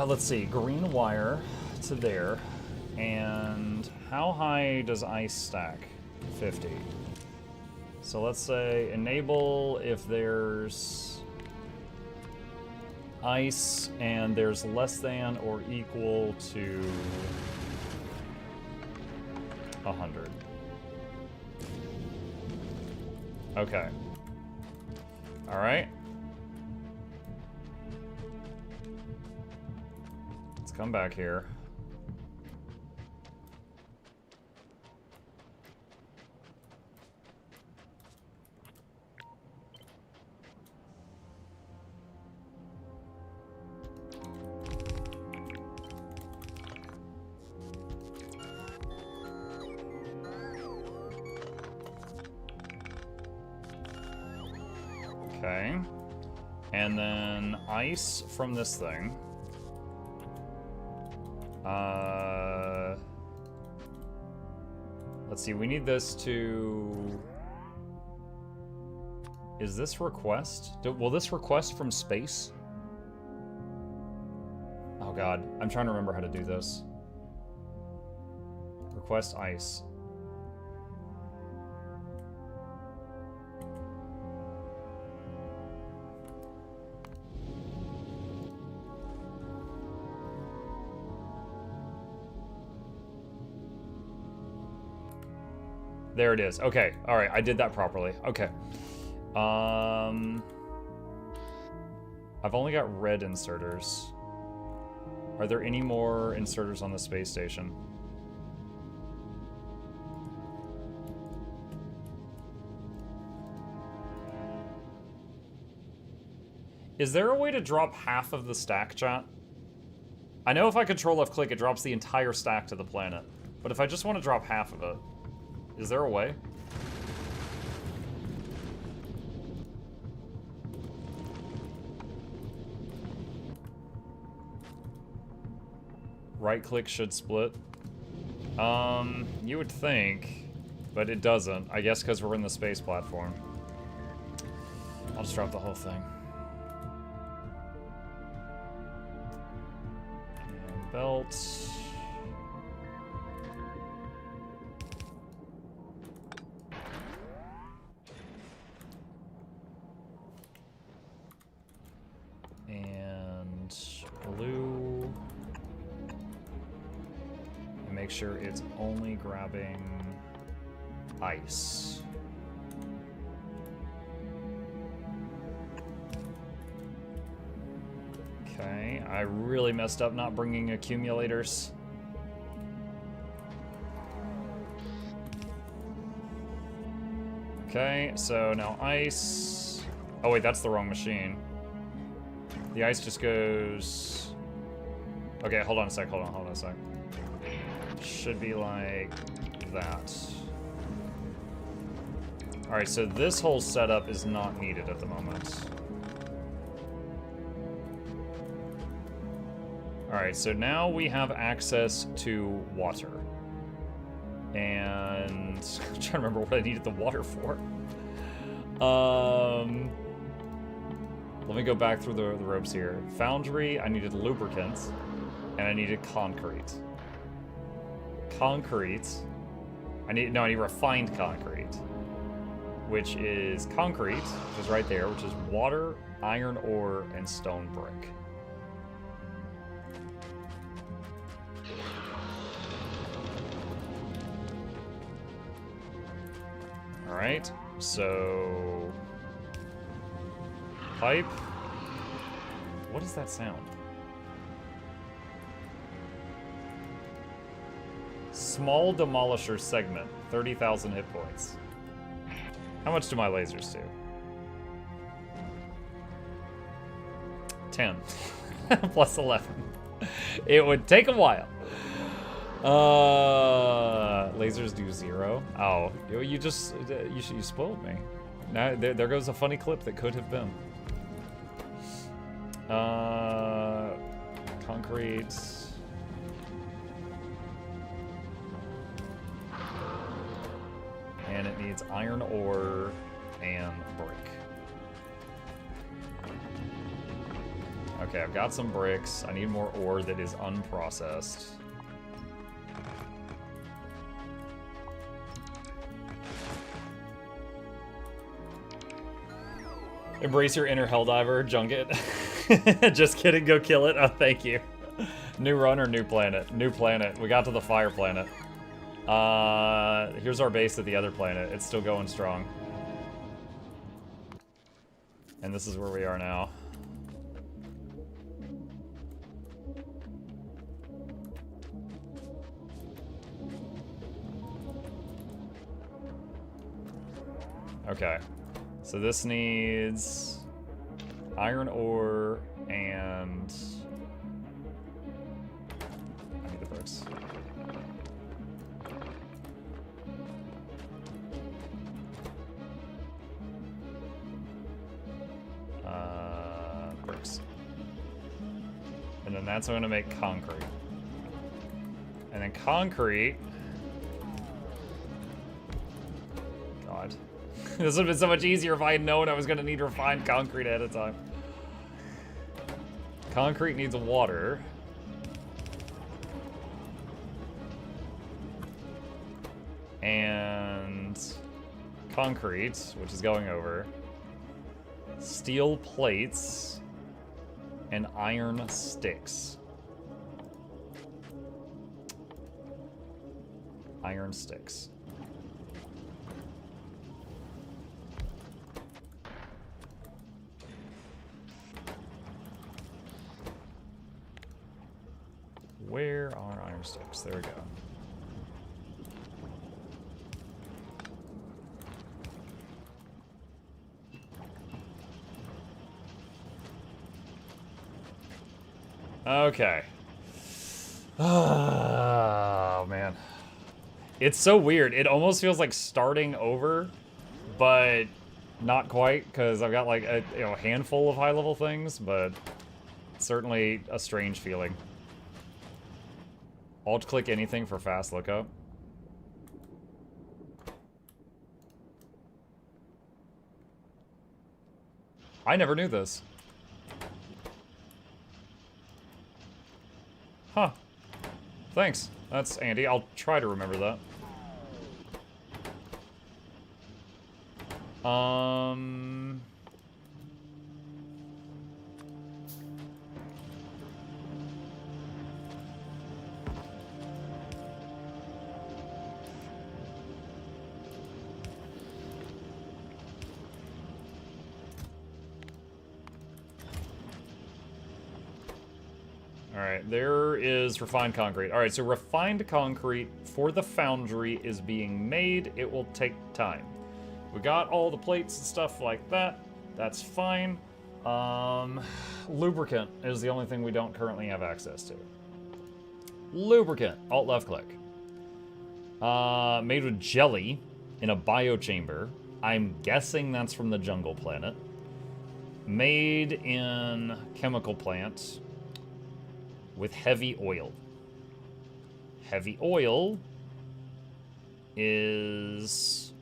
let's see, green wire to there. And how high does ice stack? 50. So let's say enable if there's ice and there's less than or equal to 100. Okay. All right. Let's come back here. Okay. And then ice from this thing. Let's see, we need this to Is this request? Will this request from space? Oh god, I'm trying to remember how to do this. Request ice. There it is. Okay. All right. I did that properly. Okay. I've only got red inserters. Are there any more inserters on the space station? Is there a way to drop half of the stack, chat? I know if I control left click, it drops the entire stack to the planet. But if I just want to drop half of it, is there a way? Right click should split. You would think, but it doesn't. I guess because we're in the space platform. I'll just drop the whole thing. And belt. And blue. And make sure it's only grabbing ice. Okay, I really messed up not bringing accumulators. Okay, so now ice. Oh wait, that's the wrong machine. The ice just goes... Okay, hold on a sec, hold on a sec. Should be like that. Alright, so this whole setup is not needed at the moment. Alright, so now we have access to water. And... I'm trying to remember what I needed the water for. Let me go back through the ropes here. Foundry, I needed lubricant. And I needed concrete. Concrete. I need refined concrete. Which is concrete, which is right there, which is water, iron ore, and stone brick. Alright, so... Pipe. What is that sound? Small demolisher segment, 30,000 hit points. How much do my lasers do? 10. Plus 11. It would take a while. Lasers do 0. Oh, you spoiled me. Now there goes a funny clip that could have been. Concrete. And it needs iron ore and brick. Okay, I've got some bricks. I need more ore that is unprocessed. Embrace your inner helldiver, Junket. Just kidding, go kill it. Oh, thank you. New run or new planet? New planet. We got to the fire planet. Here's our base at the other planet. It's still going strong. And this is where we are now. Okay. So this needs iron ore and I need the bricks. Bricks. And then that's going to make concrete. And then concrete. God. This would have been so much easier if I had known I was going to need refined concrete ahead of time. Concrete needs water. And concrete, which is going over. Steel plates and iron sticks. Iron sticks. Where are iron sticks? There we go. Okay. Oh, man. It's so weird. It almost feels like starting over, but not quite, because I've got like a handful of high-level things, but certainly a strange feeling. Alt-click anything for fast lookup. I never knew this. Huh. Thanks. That's handy. I'll try to remember that. Alright, there is refined concrete. Alright, so refined concrete for the foundry is being made. It will take time. We got all the plates and stuff like that. That's fine. Lubricant is the only thing we don't currently have access to. Lubricant. Alt left click. Made with jelly in a biochamber. I'm guessing that's from the jungle planet. Made in chemical plant with heavy oil. Heavy oil is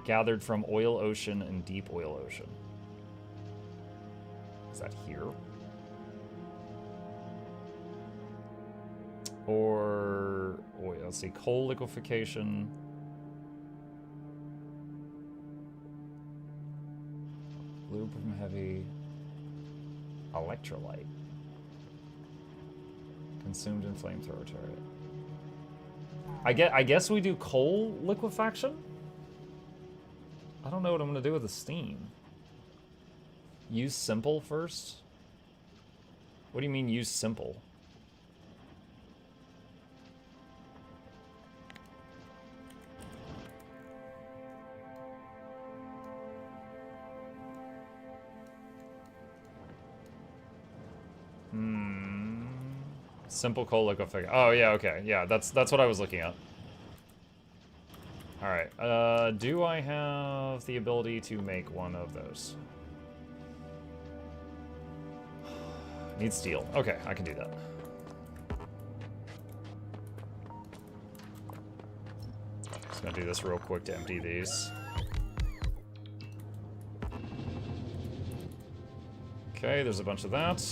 gathered from oil ocean and deep oil ocean. Is that here? Or, wait, let's see, coal liquefaction. Lube from heavy. Electrolyte. Consumed in flamethrower turret. I guess we do coal liquefaction? I don't know what I'm gonna do with the steam. Use simple first? What do you mean use simple? Simple coal liquefaction. Oh yeah, okay. Yeah, that's what I was looking at. Alright, do I have the ability to make one of those? Need steel. Okay, I can do that. Just gonna do this real quick to empty these. Okay, there's a bunch of that.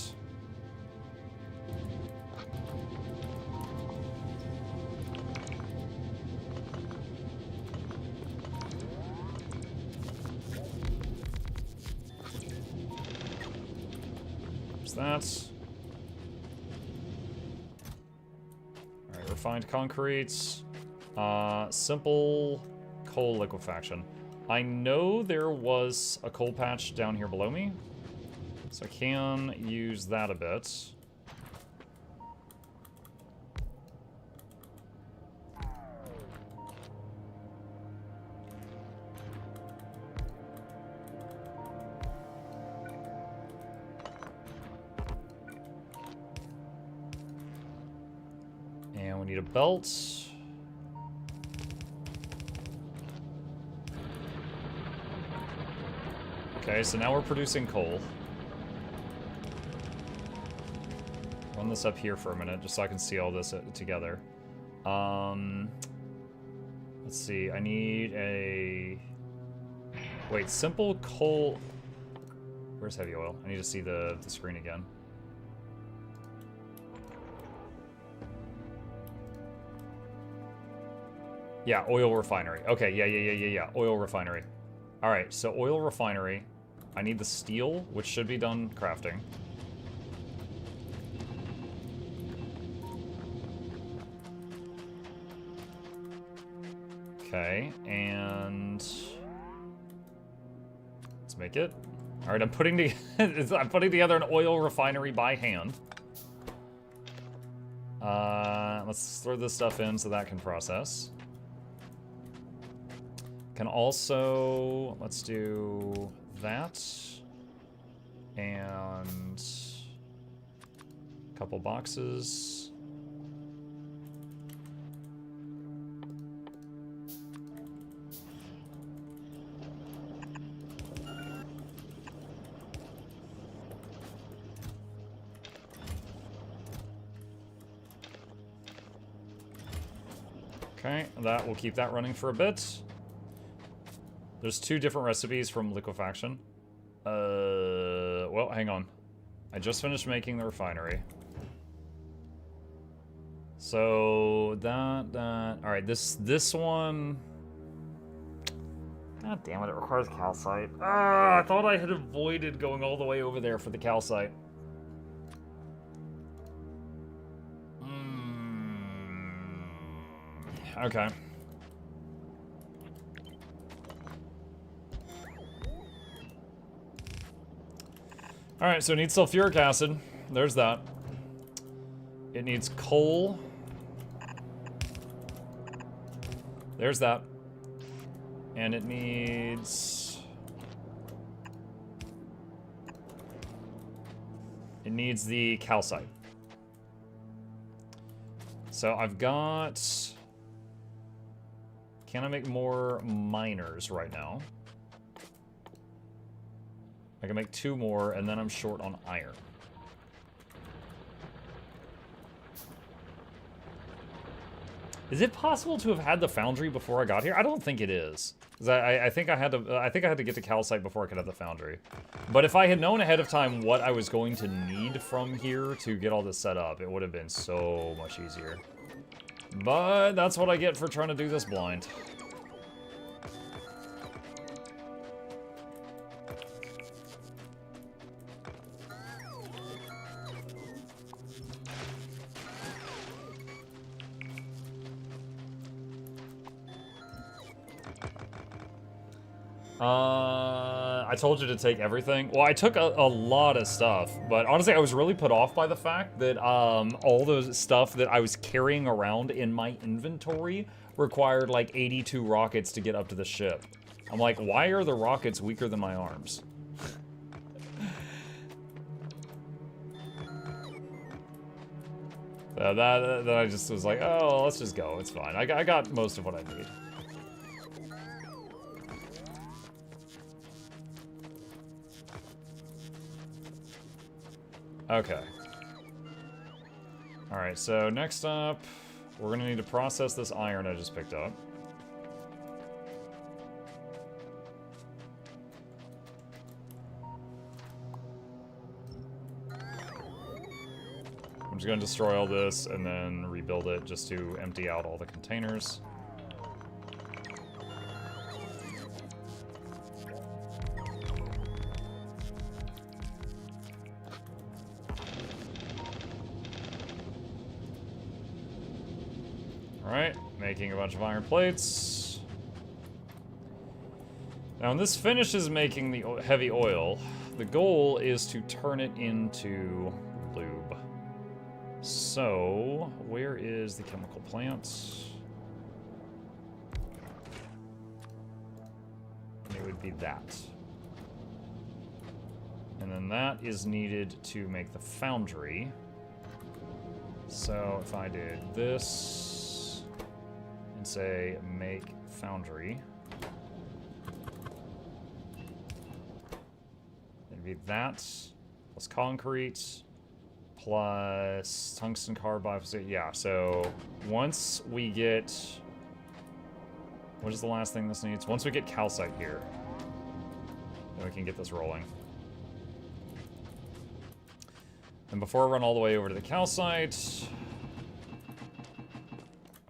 That. Alright, refined concrete. Simple coal liquefaction. I know there was a coal patch down here below me, so I can use that a bit. Need a belt. Okay, so now we're producing coal. Run this up here for a minute, just so I can see all this together. Let's Let's see, I need a... Wait, simple coal... Where's heavy oil? I need to see the screen again. Yeah, oil refinery. Okay, yeah. Oil refinery. Alright, so oil refinery. I need the steel, which should be done crafting. Okay, and... Let's make it. Alright, I'm putting together an oil refinery by hand. Let's throw this stuff in so that can process. Can also, let's do that. And a couple boxes. Okay, that will keep that running for a bit. There's 2 different recipes from liquefaction. Well, hang on. I just finished making the refinery. So, that. Alright, this one... God damn it, it requires calcite. Ah, I thought I had avoided going all the way over there for the calcite. Okay. Alright, so it needs sulfuric acid. There's that. It needs coal. There's that. And it needs... It needs the calcite. So I've got... Can I make more miners right now? I can make 2 more, and then I'm short on iron. Is it possible to have had the foundry before I got here? I don't think it is. 'Cause I think I had to get to calcite before I could have the foundry. But if I had known ahead of time what I was going to need from here to get all this set up, it would have been so much easier. But that's what I get for trying to do this blind. I told you to take everything. Well, I took a lot of stuff, but honestly, I was really put off by the fact that all those stuff that I was carrying around in my inventory required like 82 rockets to get up to the ship. I'm like, why are the rockets weaker than my arms? That I just was like, oh, let's just go. It's fine. I got most of what I need. Okay. Alright, so next up, we're gonna need to process this iron I just picked up. I'm just gonna destroy all this and then rebuild it just to empty out all the containers. Alright, making a bunch of iron plates. Now, when this finishes making the heavy oil, the goal is to turn it into lube. So, where is the chemical plant? It would be that. And then that is needed to make the foundry. So, if I did this... and say make foundry, it'd be that plus concrete plus tungsten carbide. Yeah, so once we get What is the last thing this needs? Once we get calcite here, then we can get this rolling. And before I run all the way over to the calcite,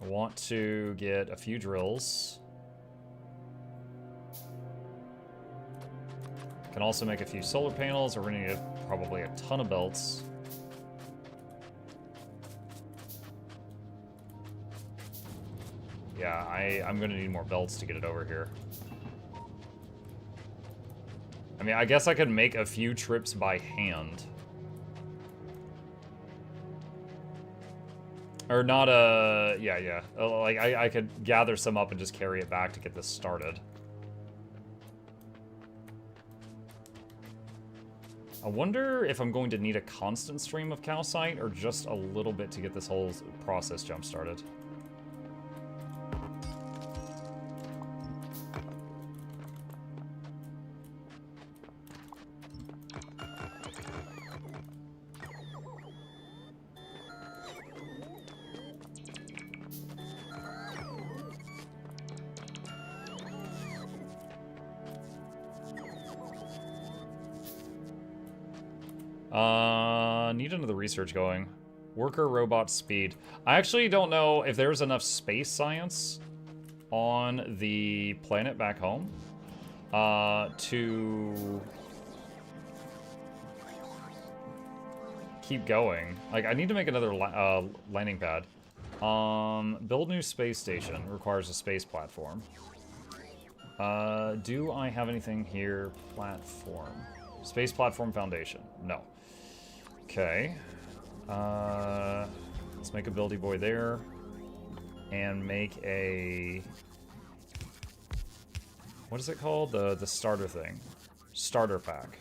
I want to get a few drills. Can also make a few solar panels. We're gonna need probably a ton of belts. Yeah, I'm gonna need more belts to get it over here. I mean, I guess I could make a few trips by hand. Or not a... yeah. Like, I could gather some up and just carry it back to get this started. I wonder if I'm going to need a constant stream of calcite or just a little bit to get this whole process jump started. Need another research going. Worker robot speed. I actually don't know if there's enough space science on the planet back home to keep going. Like, I need to make another landing pad. Build new space station requires a space platform. Do I have anything here? Platform. Space platform foundation. No. Okay. Let's make a buildy boy there. And make a... what is it called? The starter thing. Starter pack.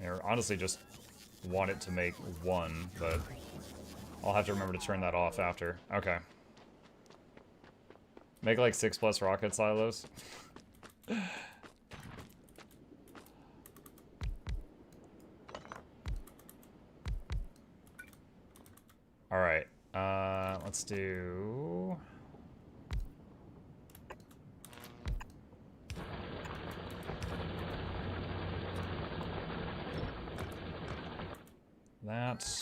I honestly just want it to make one, but I'll have to remember to turn that off after. Okay. Make like 6+ rocket silos. Alright. Let's do... that.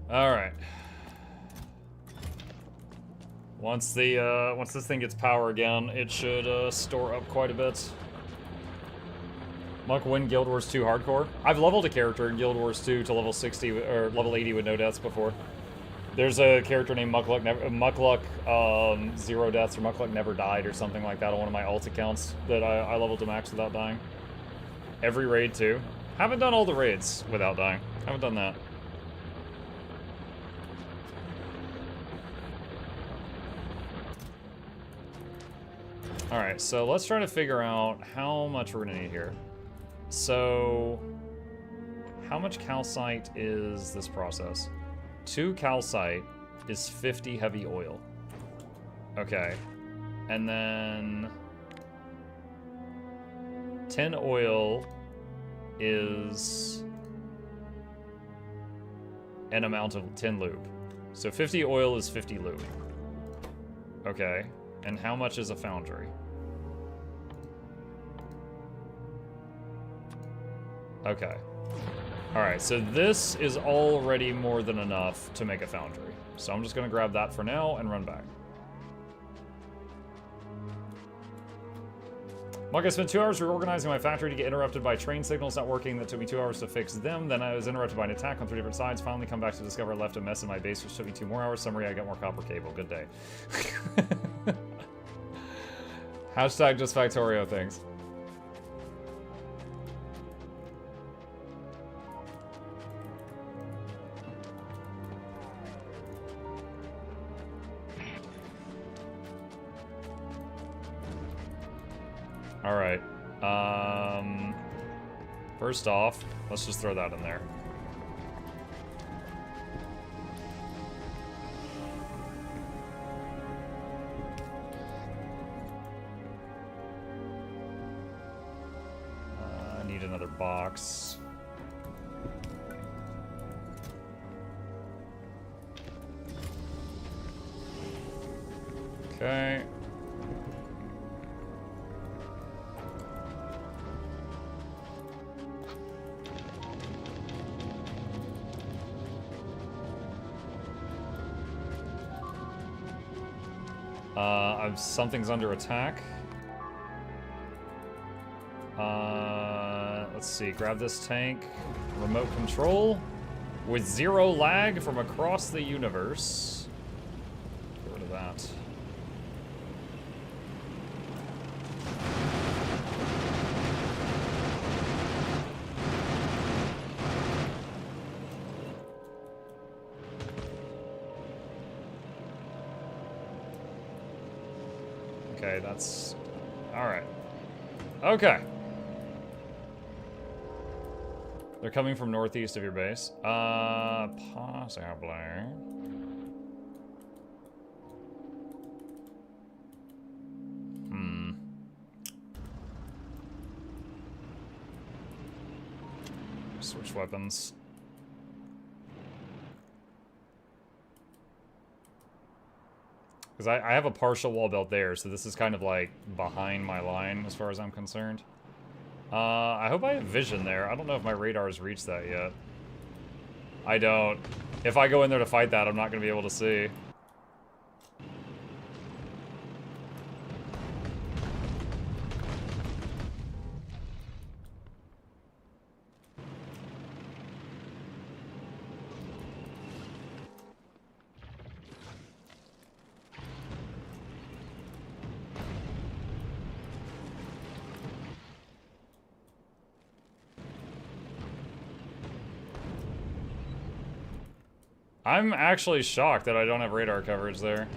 All right. Once this thing gets power again, it should store up quite a bit. Muck win Guild Wars 2 hardcore. I've leveled a character in Guild Wars 2 to level 60 or level 80 with no deaths before. There's a character named Mukluk, 0 deaths, or Mukluk never died or something like that on one of my alt accounts that I leveled to max without dying. Every raid too. Haven't done all the raids without dying. Haven't done that. Alright, so let's try to figure out how much we're gonna need here. So, how much calcite is this process? 2 calcite is 50 heavy oil. Okay. And then 10 oil is an amount of 10 lube. So 50 oil is 50 lube. Okay. And how much is a foundry? Okay. Alright, so this is already more than enough to make a foundry. So I'm just gonna grab that for now and run back. Mark, I spent 2 hours reorganizing my factory to get interrupted by train signals not working. That took me 2 hours to fix them. Then I was interrupted by an attack on 3 different sides. Finally come back to discover I left a mess in my base, which took me 2 more hours. Summary, I got more copper cable. Good day. Hashtag just Factorio things. Alright. First off, let's just throw that in there. I need another box. Okay. Something's under attack. Let's see, grab this tank. Remote control with 0 lag from across the universe. Get rid of that. Okay, that's... Alright. Okay. They're coming from northeast of your base. Possibly. Switch weapons. Because I have a partial wall belt there, so this is kind of like behind my line as far as I'm concerned. I hope I have vision there. I don't know if my radar's reached that yet. I don't. If I go in there to fight that, I'm not going to be able to see. I'm actually shocked that I don't have radar coverage there.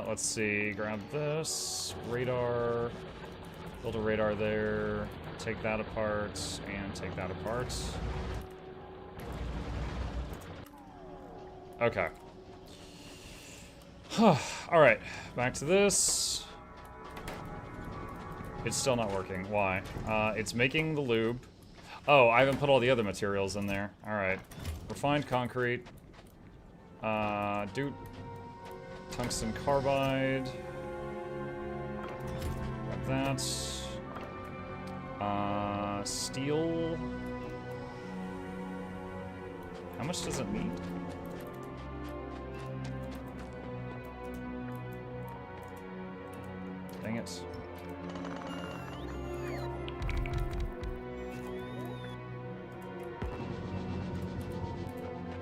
Let's see, grab this, radar, build a radar there, take that apart, and take that apart. Okay. Alright, back to this. It's still not working. Why? It's making the lube. Oh, I haven't put all the other materials in there. Alright. Refined concrete. Tungsten carbide. Got that. Steel. How much does it need? Dang it.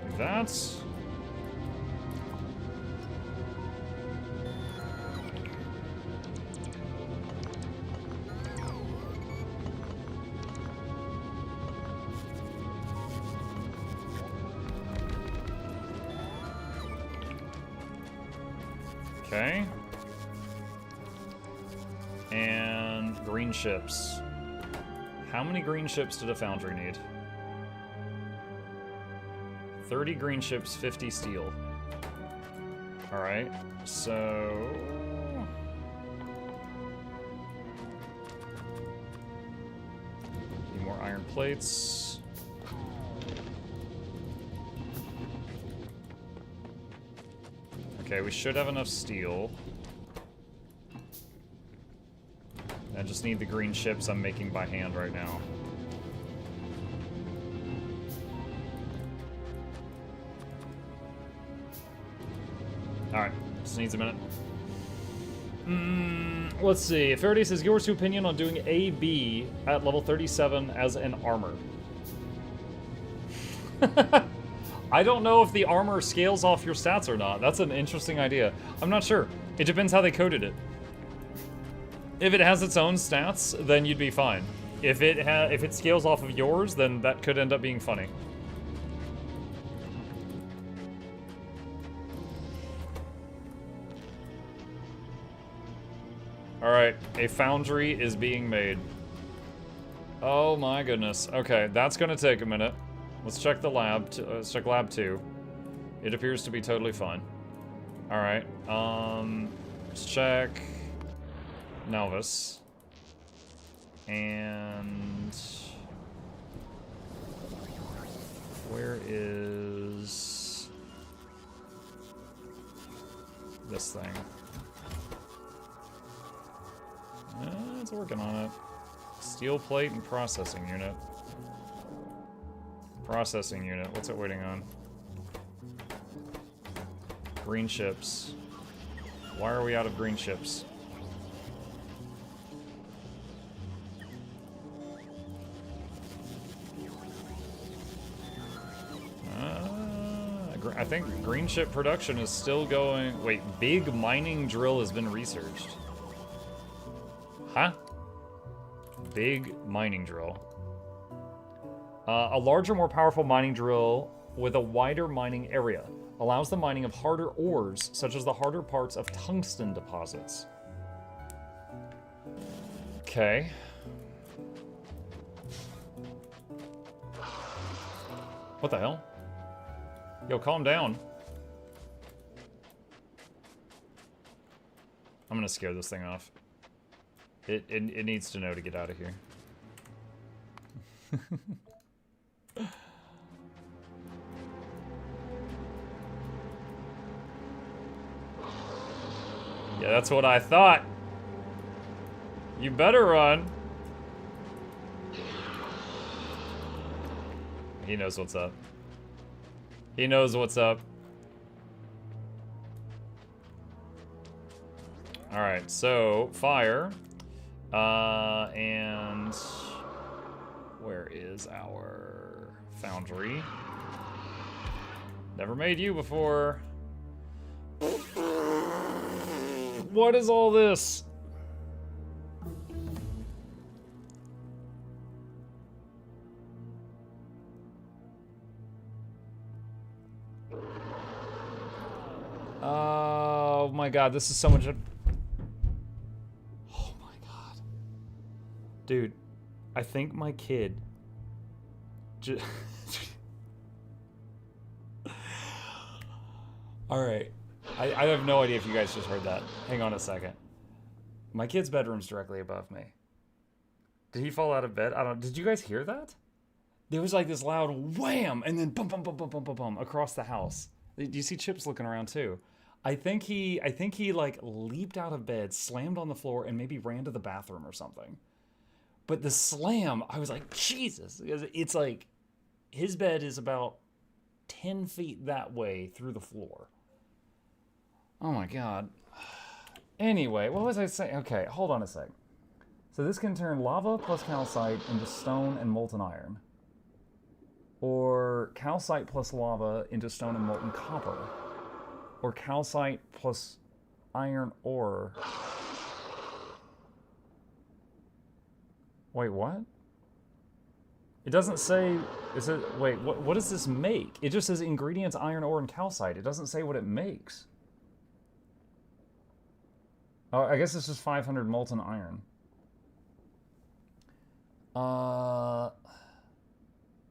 Do that. Okay. And green ships. How many green ships did a foundry need? 30 green ships, 50 steel. Alright, so... need more iron plates. Okay, we should have enough steel. I just need the green ships I'm making by hand right now. Alright, just needs a minute. Let's see. Faraday says, give us your opinion on doing AB at level 37 as an armor. I don't know if the armor scales off your stats or not. That's an interesting idea. I'm not sure. It depends how they coded it. If it has its own stats, then you'd be fine. If it scales off of yours, then that could end up being funny. Alright, a foundry is being made. Oh my goodness. Okay, that's gonna take a minute. Let's check the lab. Let's check lab 2. It appears to be totally fine. Alright, let's check Novice. And where is this thing? It's working on it. Steel plate and processing unit. Processing unit. What's it waiting on? Green ships. Why are we out of green ships? I think green ship production is still going. Wait, big mining drill has been researched. Huh? Big mining drill. A larger, more powerful mining drill with a wider mining area allows the mining of harder ores, such as the harder parts of tungsten deposits. Okay. What the hell? Yo, calm down. I'm gonna scare this thing off. It needs to know to get out of here. Yeah, that's what I thought. You better run. He knows what's up. He knows what's up. Alright, so fire. And where is our foundry? Never made you before. What is all this? Oh my god, this is so much. Oh my god. Dude, I think my kid Alright. I have no idea if you guys just heard that. Hang on a second. My kid's bedroom's directly above me. Did he fall out of bed? I don't. Did you guys hear that? There was like this loud wham, and then bum bum bum bum bum bum bum across the house. Do you see Chips looking around too? I think he like leaped out of bed, slammed on the floor, and maybe ran to the bathroom or something. But the slam, I was like, Jesus, it's like his bed is about 10 feet that way through the floor. Oh my god. Anyway, what was I saying? Okay, hold on a sec. So this can turn lava plus calcite into stone and molten iron. Or calcite plus lava into stone and molten copper. Or calcite plus iron ore. Wait, what? It doesn't say, is it, wait, what does this make? It just says ingredients, iron ore, and calcite. It doesn't say what it makes. Oh, I guess it's just 500 molten iron.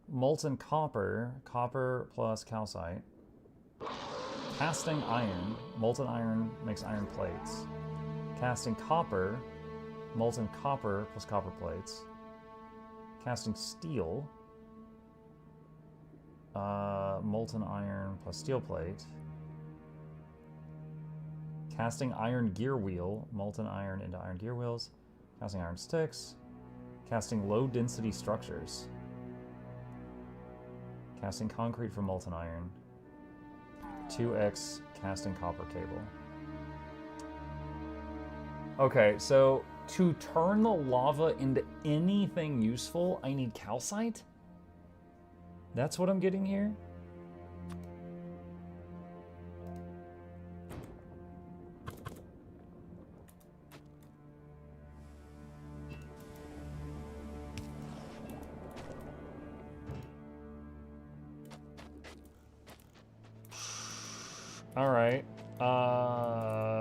Molten copper, copper plus calcite. Casting iron, molten iron makes iron plates. Casting copper, molten copper plus copper plates. Casting steel, molten iron plus steel plate. Casting iron gear wheel, molten iron into iron gear wheels. Casting iron sticks. Casting low density structures. Casting concrete for molten iron. 2x casting copper cable. Okay, so to turn the lava into anything useful, I need calcite? That's what I'm getting here? All right.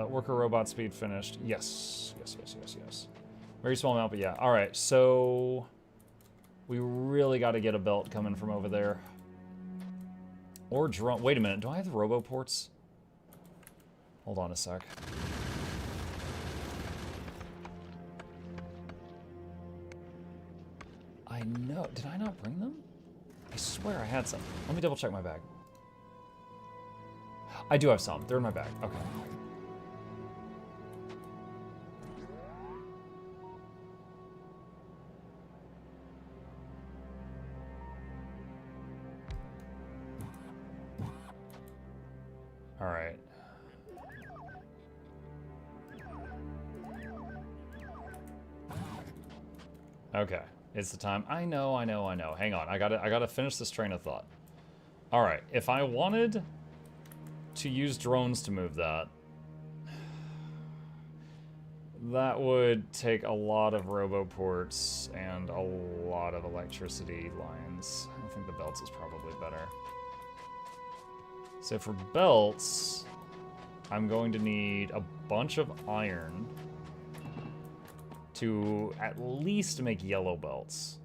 Worker robot speed finished. Yes. Yes. Very small amount, but yeah. All right, so we really got to get a belt coming from over there. Or drone. Wait a minute. Do I have the robo ports? Hold on a sec. I know. Did I not bring them? I swear I had some. Let me double check my bag. I do have some. They're in my bag. Okay. All right. Okay. It's the time. I know. Hang on. I gotta finish this train of thought. All right. If I wanted to use drones to move that, that would take a lot of roboports and a lot of electricity lines. I think the belts is probably better. So for belts, I'm going to need a bunch of iron to at least make yellow belts.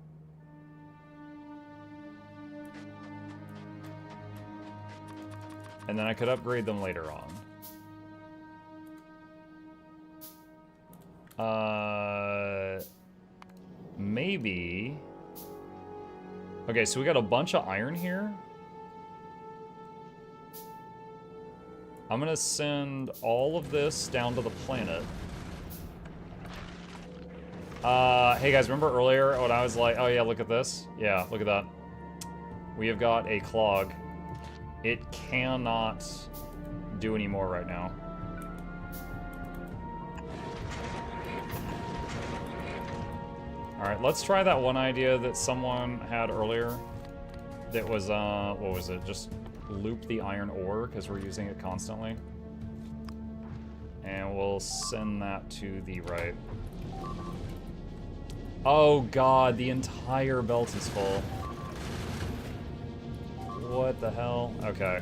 And then I could upgrade them later on. Maybe. Okay, so we got a bunch of iron here. I'm gonna send all of this down to the planet. Hey guys, remember earlier when I was like, oh yeah, look at this? Yeah, look at that. We have got a clog. It cannot do any more right now. Alright, let's try that one idea that someone had earlier. That was, what was it? Just loop the iron ore, because we're using it constantly. And we'll send that to the right. Oh god, the entire belt is full. What the hell? Okay.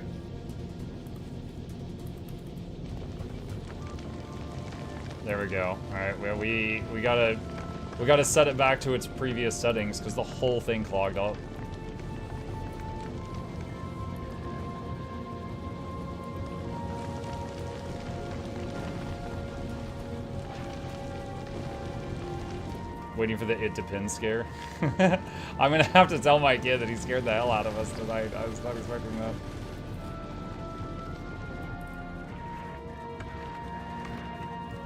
There we go. Alright, well, we gotta set it back to its previous settings, because the whole thing clogged up. Waiting for the "it depends" scare. I'm gonna have to tell my kid that he scared the hell out of us tonight. I was not expecting that.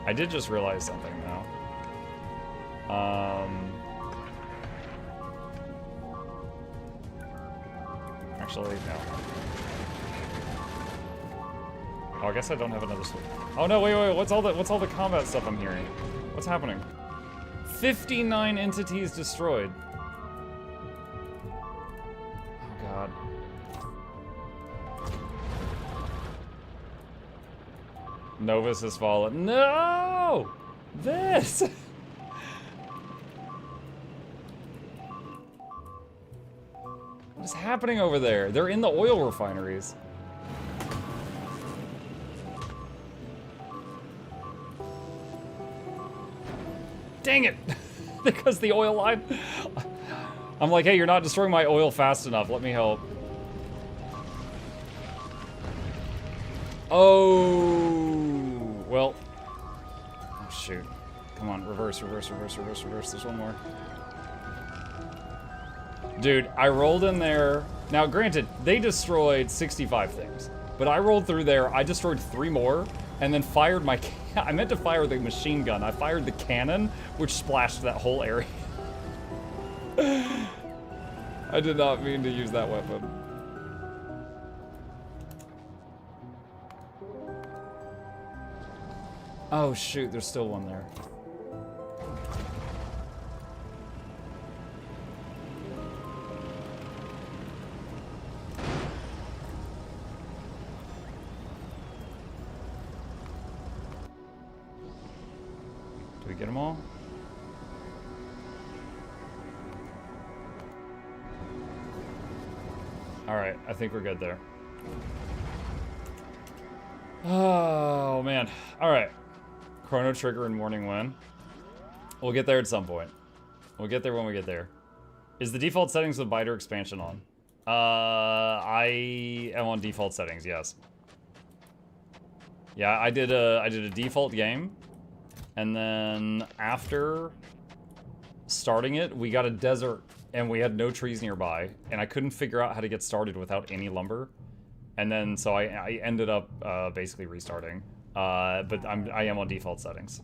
I did just realize something now. Actually, no. Oh, I guess I don't have another switch. Oh no! Wait! What's all the combat stuff I'm hearing? What's happening? 59 entities destroyed. Oh god. Novus has fallen. No! This! What is happening over there? They're in the oil refineries. Dang it! Because the oil line... I'm like, hey, you're not destroying my oil fast enough. Let me help. Oh... Well... Oh, shoot. Come on, reverse. There's one more. Dude, I rolled in there... Now, granted, they destroyed 65 things. But I rolled through there, I destroyed 3 more, and then fired my... I meant to fire the machine gun. I fired the cannon, which splashed that whole area. I did not mean to use that weapon. Oh shoot, there's still one there. Did we get them all? All right, I think we're good there. Oh, man. All right. Chrono Trigger and Morning Wind. We'll get there at some point. We'll get there when we get there. Is the default settings of Biter expansion on? I am on default settings, yes. Yeah, I did a default game, and then after starting it, we got a desert, and we had no trees nearby, and I couldn't figure out how to get started without any lumber, and then so I ended up basically restarting. But I am on default settings.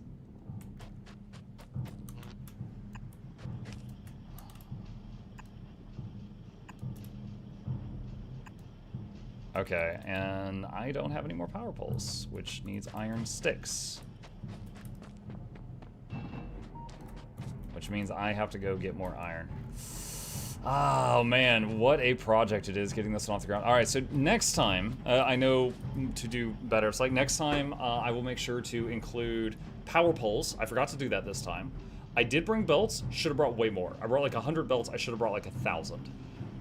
Okay, and I don't have any more power poles, which needs iron sticks. Which means I have to go get more iron. Oh man, what a project it is getting this one off the ground. All right, so next time, I know to do better. It's like next time I will make sure to include power poles. I forgot to do that this time. I did bring belts, should have brought way more. I brought like 100 belts, I should have brought like 1,000.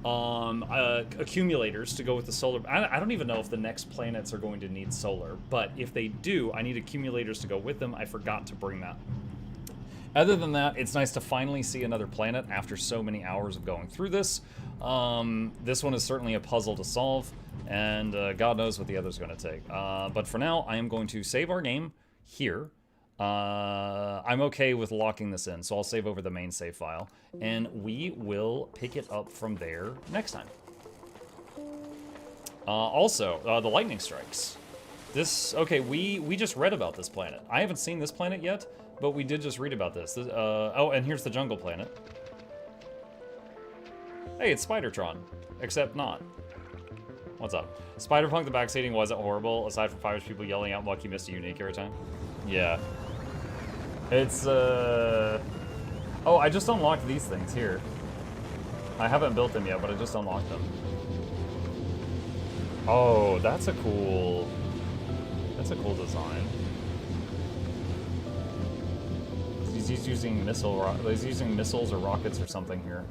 Accumulators to go with the solar. I don't even know if the next planets are going to need solar, but if they do, I need accumulators to go with them. I forgot to bring that. Other than that, it's nice to finally see another planet after so many hours of going through this. This one is certainly a puzzle to solve, and God knows what the other's going to take. But for now, I am going to save our game here. I'm okay with locking this in, so I'll save over the main save file, and we will pick it up from there next time. Also, the lightning strikes. This, okay, we just read about this planet. I haven't seen this planet yet, but we did just read about this. Oh, and here's the jungle planet. Hey, it's Spidertron, except not. What's up? Spiderpunk, the backseating wasn't horrible, aside from 5 people yelling out Lucky missed a unique every time. Yeah. It's, oh, I just unlocked these things here. I haven't built them yet, but I just unlocked them. Oh, that's a cool design. He's using he's using missiles or rockets or something here.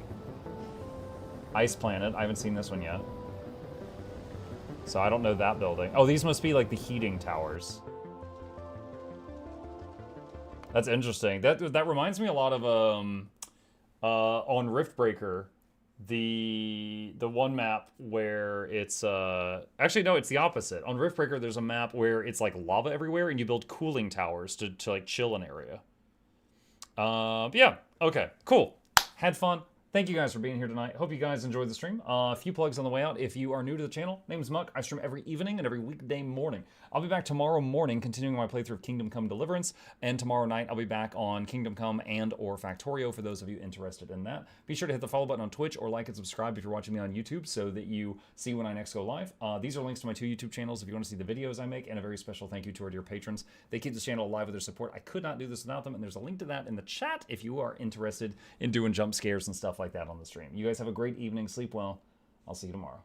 Ice Planet, I haven't seen this one yet. So I don't know that building. Oh, these must be like the heating towers. That's interesting. That reminds me a lot of on Riftbreaker, the one map where it's actually no, it's the opposite. On Riftbreaker, there's a map where it's like lava everywhere, and you build cooling towers to like chill an area. But yeah, okay, cool. Had fun. Thank you guys for being here tonight. Hope you guys enjoyed the stream. A few plugs on the way out. If you are new to the channel, name's Muck. I stream every evening and every weekday morning. I'll be back tomorrow morning continuing my playthrough of Kingdom Come Deliverance, and tomorrow night I'll be back on Kingdom Come and or Factorio for those of you interested in that. Be sure to hit the follow button on Twitch or like and subscribe if you're watching me on YouTube so that you see when I next go live. These are links to my 2 YouTube channels if you want to see the videos I make, and a very special thank you to our dear patrons. They keep this channel alive with their support. I could not do this without them, and there's a link to that in the chat if you are interested in doing jump scares and stuff like that on the stream. You guys have a great evening. Sleep well. I'll see you tomorrow.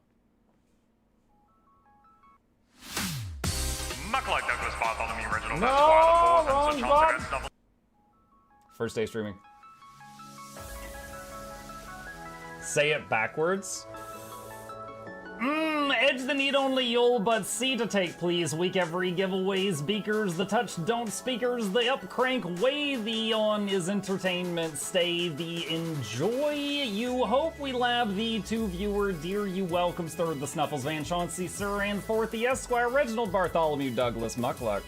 Mukluk Douglas Bartholomew original. No, wrong button. First day streaming. Say it backwards. Edge the need only you'll but C to take please. Week every giveaways, beakers, the touch don't speakers, the up crank way the on is entertainment, stay the enjoy you hope we lab the 2 viewer, dear you welcomes third the Snuffles Van Chauncey, sir, and fourth the Esquire Reginald Bartholomew Douglas Mukluk.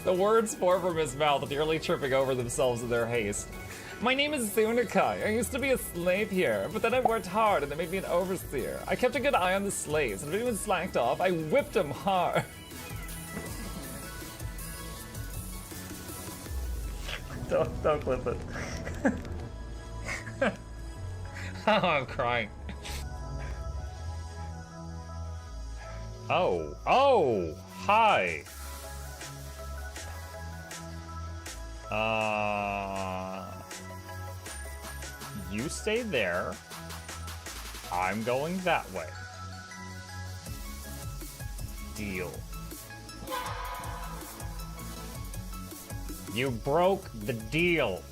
The words pour from his mouth, nearly tripping over themselves in their haste. My name is Zunikai. I used to be a slave here, but then I worked hard and they made me an overseer. I kept a good eye on the slaves, and if anyone slacked off, I whipped them hard. Don't clip it. Oh, I'm crying. Oh, hi. You stay there. I'm going that way. Deal. You broke the deal.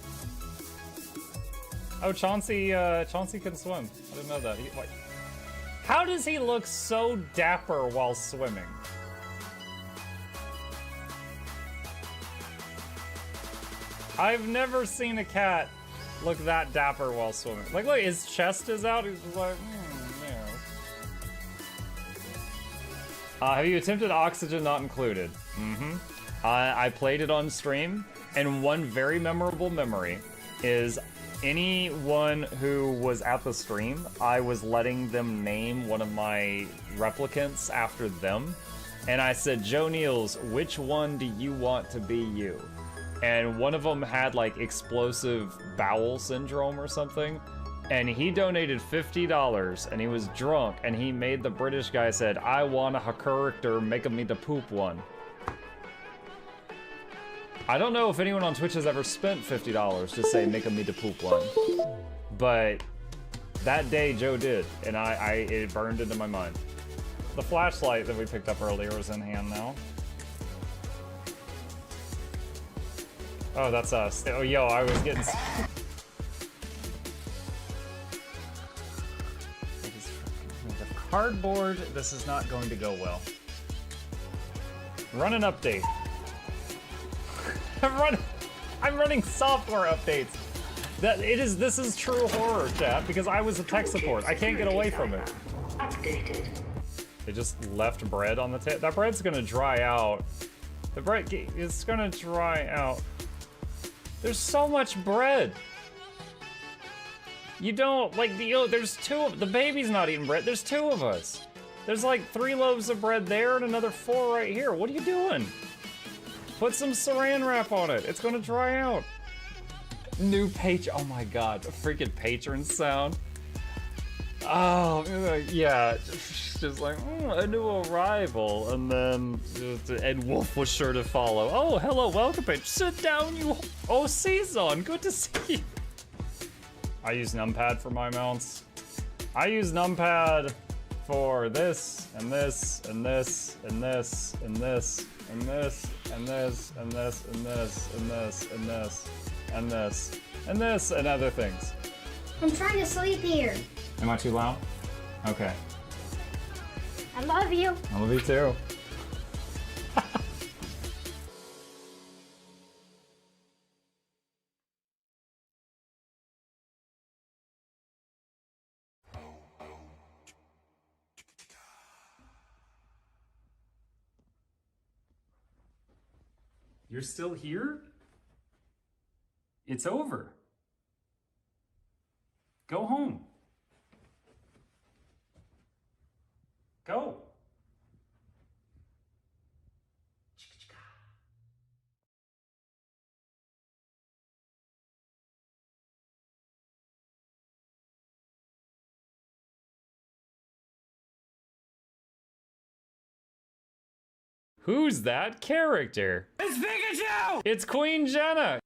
Oh, Chauncey can swim. I didn't know that. How does he look so dapper while swimming? I've never seen a cat look that dapper while swimming. Like, look, his chest is out. He's just like, yeah. Have you attempted oxygen not included? Mm-hmm. I played it on stream, and one very memorable memory is anyone who was at the stream, I was letting them name one of my replicants after them. And I said, Joe Niels, which one do you want to be you? And one of them had like explosive bowel syndrome or something. And he donated $50 and he was drunk and he made the British guy said, I want a character, make me the poop one. I don't know if anyone on Twitch has ever spent $50 to say make me the poop one. But that day Joe did, and it burned into my mind. The flashlight that we picked up earlier is in hand now. Oh, that's us. Oh, yo, I was getting... The cardboard, this is not going to go well. Run an update. I'm running software updates. This is true horror, chat, because I was a tech support. I can't get away from it. Updated. They just left bread on the table. That bread's gonna dry out. The bread is gonna dry out. There's so much bread. You don't, like, there's the baby's not eating bread. There's 2 of us. There's like 3 loaves of bread there and another 4 right here. What are you doing? Put some saran wrap on it. It's gonna dry out. New oh my god, a freaking patron sound. Oh, yeah, just like, a new arrival, and then Ed Wolf was sure to follow. Oh, hello, welcome, page. Sit down, you. Oh, Season, good to see you. I use numpad for my mounts. I use numpad for this, and this, and this, and this, and this, and this, and this, and this, and this, and this, and this, and this, and this, and other things. I'm trying to sleep here. Am I too loud? Okay. I love you. I love you too. You're still here? It's over. Go home. Go. Who's that character? It's Pikachu! It's Queen Jenna!